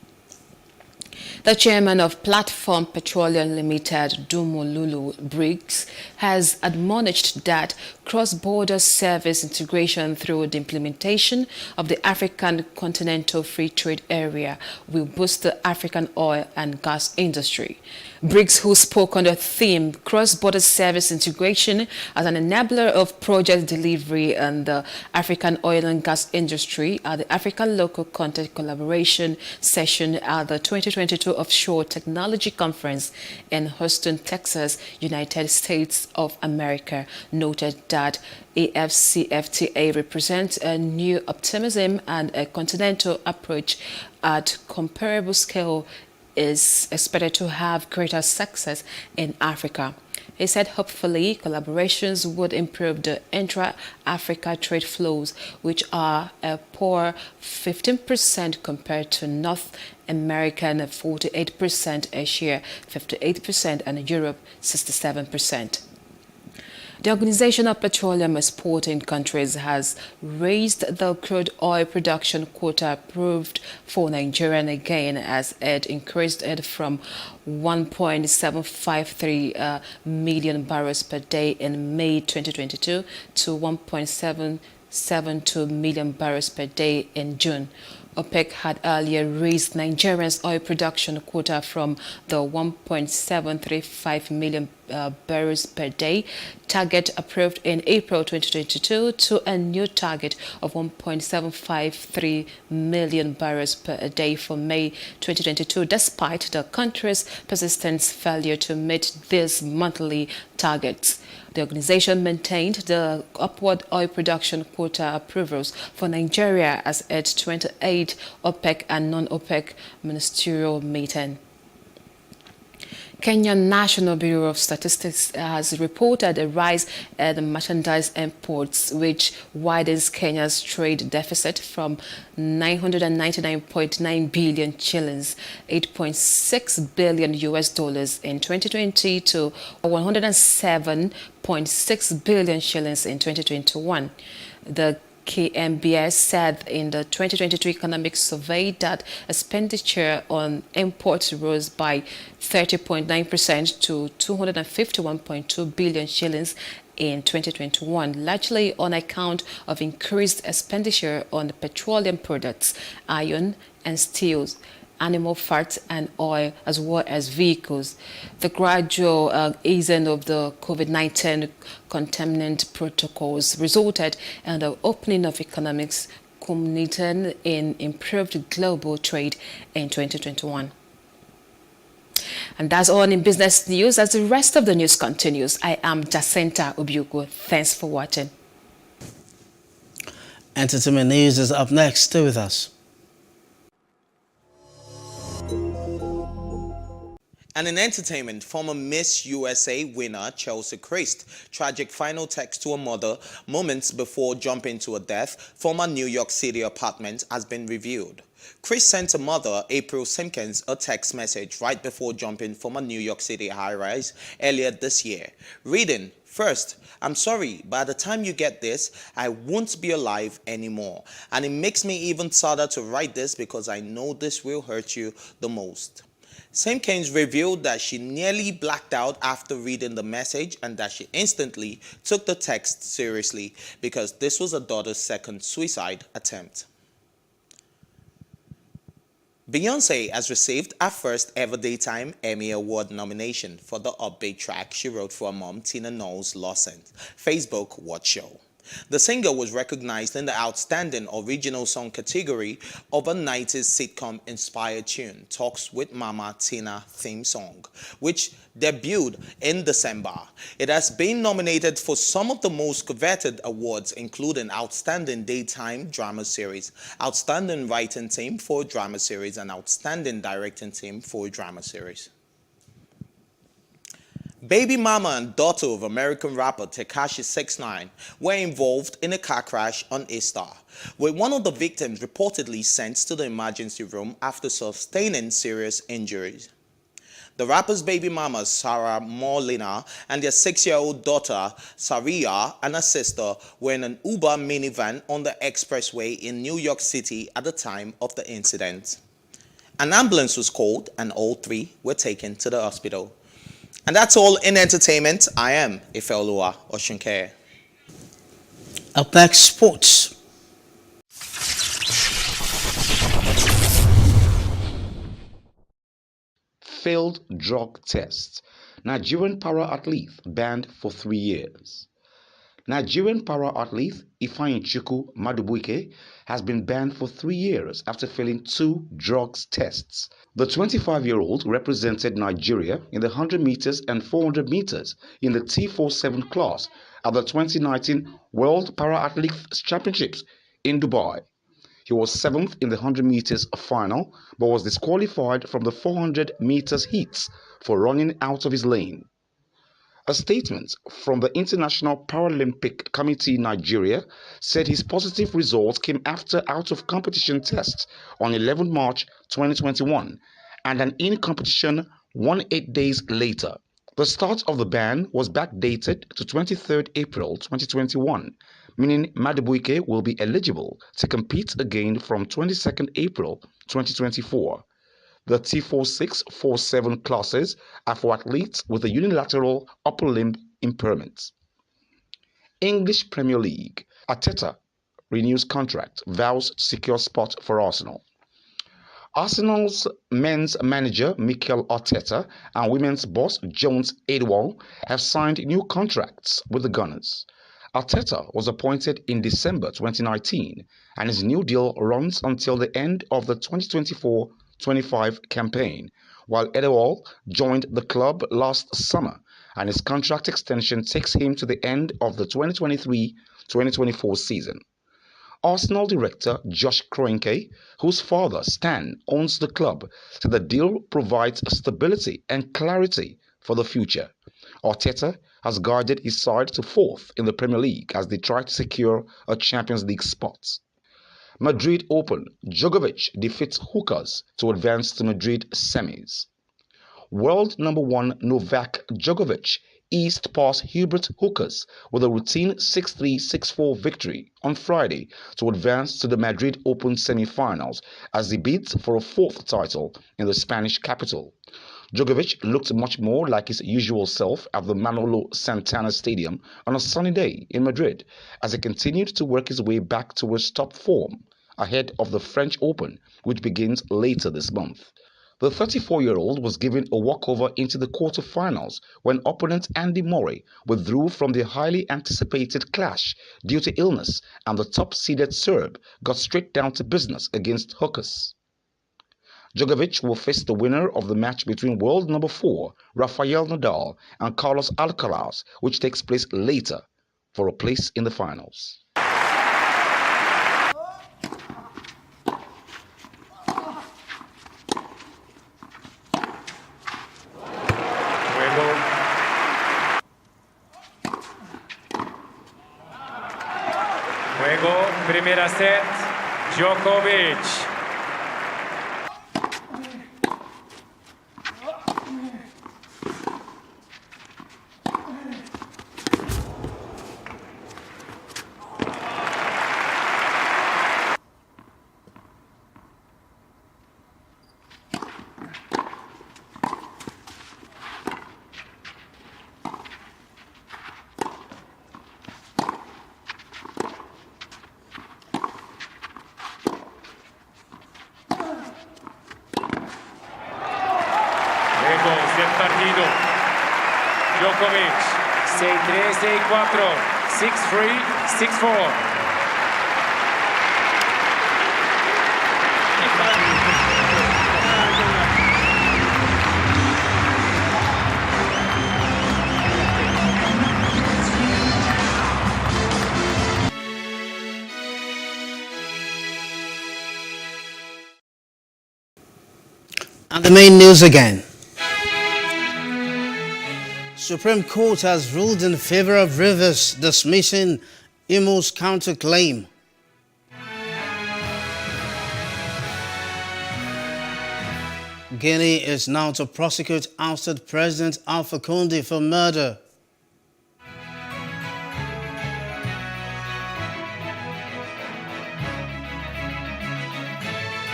The chairman of Platform Petroleum Limited, Dumolulu Briggs, has admonished that cross-border service integration through the implementation of the African Continental Free Trade Area will boost the African oil and gas industry. Briggs, who spoke on the theme cross-border service integration as an enabler of project delivery in the African oil and gas industry at the African Local Content Collaboration session at the 2022 Offshore Technology Conference in Houston, Texas, United States of America, noted that AFCFTA represents a new optimism and a continental approach at comparable scale is expected to have greater success in Africa. He said hopefully collaborations would improve the intra-Africa trade flows, which are a poor 15% compared to North American 48%, Asia 58%, and Europe 67%. The Organization of Petroleum Exporting Countries has raised the crude oil production quota approved for Nigeria again as it increased it from 1.753 million barrels per day in May 2022 to 1.772 million barrels per day in June. OPEC had earlier raised Nigeria's oil production quota from the 1.735 million barrels per day target approved in April 2022 to a new target of 1.753 million barrels per day for May 2022, despite the country's persistent failure to meet these monthly targets. The organization maintained the upward oil production quota approvals for Nigeria as its 28th OPEC and non-OPEC ministerial meeting. Kenyan National Bureau of Statistics has reported a rise in merchandise imports, which widens Kenya's trade deficit from 999.9 billion shillings, $8.6 billion US dollars in 2020 to 107.6 billion shillings in 2021. The KNBS said in the 2022 economic survey that expenditure on imports rose by 30.9% to 251.2 billion shillings in 2021, largely on account of increased expenditure on petroleum products, iron and steels, animal fat and oil, as well as vehicles. The gradual easing of the COVID-19 containment protocols resulted in the opening of economic culminating in improved global trade in 2021. And that's all in business news. As the rest of the news continues, I am Jacinta Obiugo. Thanks for watching. Entertainment news is up next. Stay with us. And in entertainment, former Miss USA winner Chelsea Christ, tragic final text to her mother moments before jumping to her death, former New York City apartment has been revealed. Chris sent her mother, April Simpkins, a text message right before jumping from a New York City high-rise earlier this year. Reading, "First, I'm sorry, by the time you get this, I won't be alive anymore. And it makes me even sadder to write this because I know this will hurt you the most." Simpkins revealed that she nearly blacked out after reading the message and that she instantly took the text seriously because this was her daughter's second suicide attempt. Beyoncé has received her first ever Daytime Emmy Award nomination for the upbeat track she wrote for her mom, Tina Knowles' Lawson's Facebook Watch Show. The singer was recognized in the Outstanding Original Song category of a 90s sitcom-inspired tune, Talks with Mama Tina theme song, which debuted in December. It has been nominated for some of the most coveted awards, including Outstanding Daytime Drama Series, Outstanding Writing Team for a Drama Series, and Outstanding Directing Team for a Drama Series. Baby mama and daughter of American rapper Tekashi 6ix9ine were involved in a car crash on Easter, with one of the victims reportedly sent to the emergency room after sustaining serious injuries. The rapper's baby mama, Sarah Molina, and their 6-year-old daughter, Saria, and her sister were in an Uber minivan on the expressway in New York City at the time of the incident. An ambulance was called and all three were taken to the hospital. And that's all in entertainment. I am Ifeoluwa Oshunke. Up next, sports. Failed drug test. Nigerian para-athlete banned for 3 years. Nigerian para-athlete Ifeanyichukwu Madubuike has been banned for 3 years after failing 2 drugs tests. The 25-year-old represented Nigeria in the 100 meters and 400 meters in the T47 class at the 2019 World Para-Athletics Championships in Dubai. He was 7th in the 100 meters final but was disqualified from the 400 meters heats for running out of his lane. A statement from the International Paralympic Committee Nigeria said his positive results came after out-of-competition tests on 11 March 2021 and an in-competition 18 days later. The start of the ban was backdated to 23rd April 2021, meaning Madubuike will be eligible to compete again from 22nd April 2024. The T46, 47 classes are for athletes with a unilateral upper limb impairment. English Premier League. Arteta renews contract, vows to secure spot for Arsenal. Arsenal's men's manager Mikel Arteta and women's boss Jones Edwall have signed new contracts with the Gunners. Arteta was appointed in December 2019 and his new deal runs until the end of the 2024-25 campaign, while Edwall joined the club last summer and his contract extension takes him to the end of the 2023-2024 season. Arsenal director Josh Kroenke, whose father Stan owns the club, said the deal provides stability and clarity for the future. Arteta has guided his side to 4th in the Premier League as they try to secure a Champions League spot. Madrid Open. Djokovic defeats hookers to advance to Madrid semis. World number 1 Novak Djokovic eased past Hubert Hookers with a routine 6-3, 6-4 victory on Friday to advance to the Madrid Open semi-finals as he bids for a 4th title in the Spanish capital. Djokovic looked much more like his usual self at the Manolo Santana Stadium on a sunny day in Madrid as he continued to work his way back towards top form ahead of the French Open, which begins later this month. The 34-year-old was given a walkover into the quarterfinals when opponent Andy Murray withdrew from the highly anticipated clash due to illness, and the top-seeded Serb got straight down to business against Hookers. Djokovic will face the winner of the match between world number 4 Rafael Nadal and Carlos Alcaraz, which takes place later, for a place in the finals. Juego, primera set, Djokovic. Partido. Djokovic, 6-3, 6-4, 6-3, 6-4. And the main news again. Supreme Court has ruled in favor of Rivers, dismissing Imo's counterclaim. Guinea is now to prosecute ousted President Alpha Condé for murder.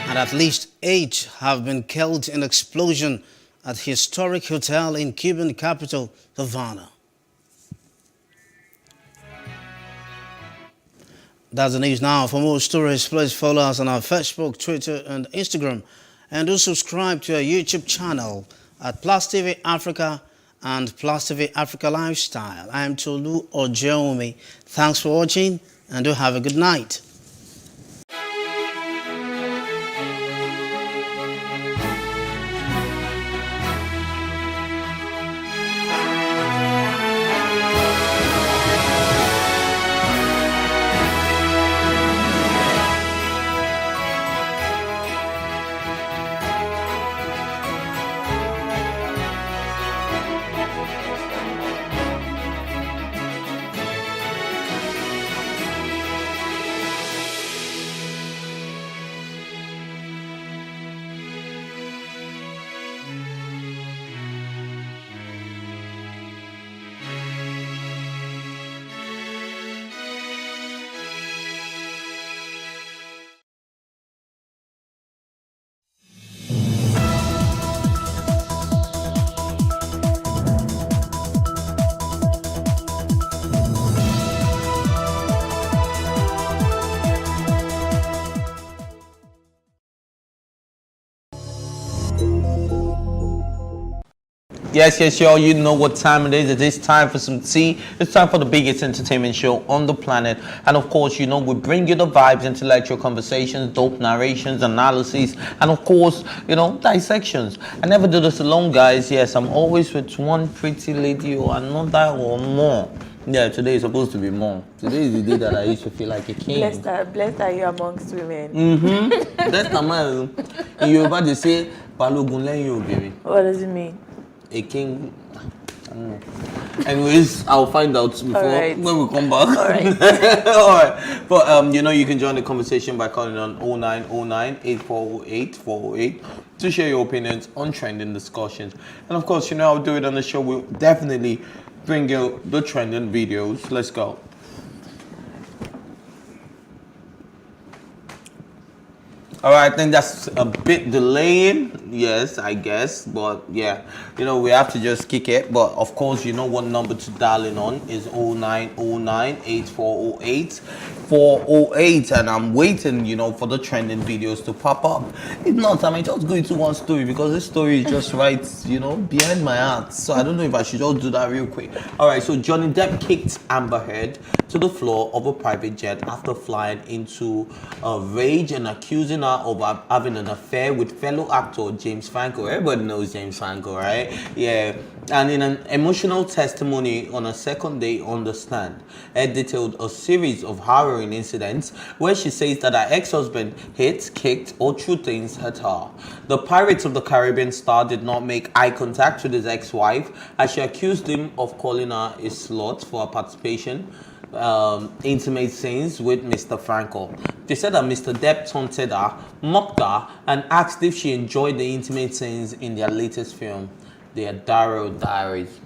And at least 8 have been killed in explosion at historic hotel in Cuban capital, Havana. That's the news now. For more stories, please follow us on our Facebook, Twitter, and Instagram. And do subscribe to our YouTube channel at Plus TV Africa and Plus TV Africa Lifestyle. I am Tolu Ojeomi. Thanks for watching and do have a good night. Yes, y'all, you know what time it is. It is time for some tea. It's time for the biggest entertainment show on the planet. And of course, you know, we bring you the vibes, intellectual conversations, dope narrations, analyses, and of course, you know, dissections. I never do this alone, guys. Yes, I'm always with one pretty lady or another or more. Yeah, today is supposed to be more. Today is the day that I used to feel like a king. Blessed are you amongst women. That's the man. In Yoruba, they say, Balogun leyin obìnrin. What does it mean? A king. I don't know. Anyways, I'll find out before when we come back. All right. All right. But you know, you can join the conversation by calling on 0909-8408-408 to share your opinions on trending discussions. And of course, you know, I'll do it on the show. We'll definitely bring you the trending videos. Let's go. All right, I think that's a bit delaying. Yes, I guess. But yeah, you know, we have to just kick it. But of course, you know what number to dial in on is 0909-8408-408. And I'm waiting, you know, for the trending videos to pop up. If not, I might just go into one story because this story is just right, you know, behind my heart. So I don't know if I should just do that real quick. All right, so Johnny Depp kicked Amber Heard to the floor of a private jet after flying into a rage and accusing her of having an affair with fellow actor James Franco. Everybody knows James Franco, right? Yeah. And in an emotional testimony on a second day on the stand, Heard detailed a series of harrowing incidents where she says that her ex-husband hit, kicked, or threw things at her. The Pirates of the Caribbean star did not make eye contact with his ex-wife as she accused him of calling her a slut for her participation intimate scenes with Mr. Franco. They said that Mr. Depp taunted her, mocked her, and asked if she enjoyed the intimate scenes in their latest film, The Adaro Diaries.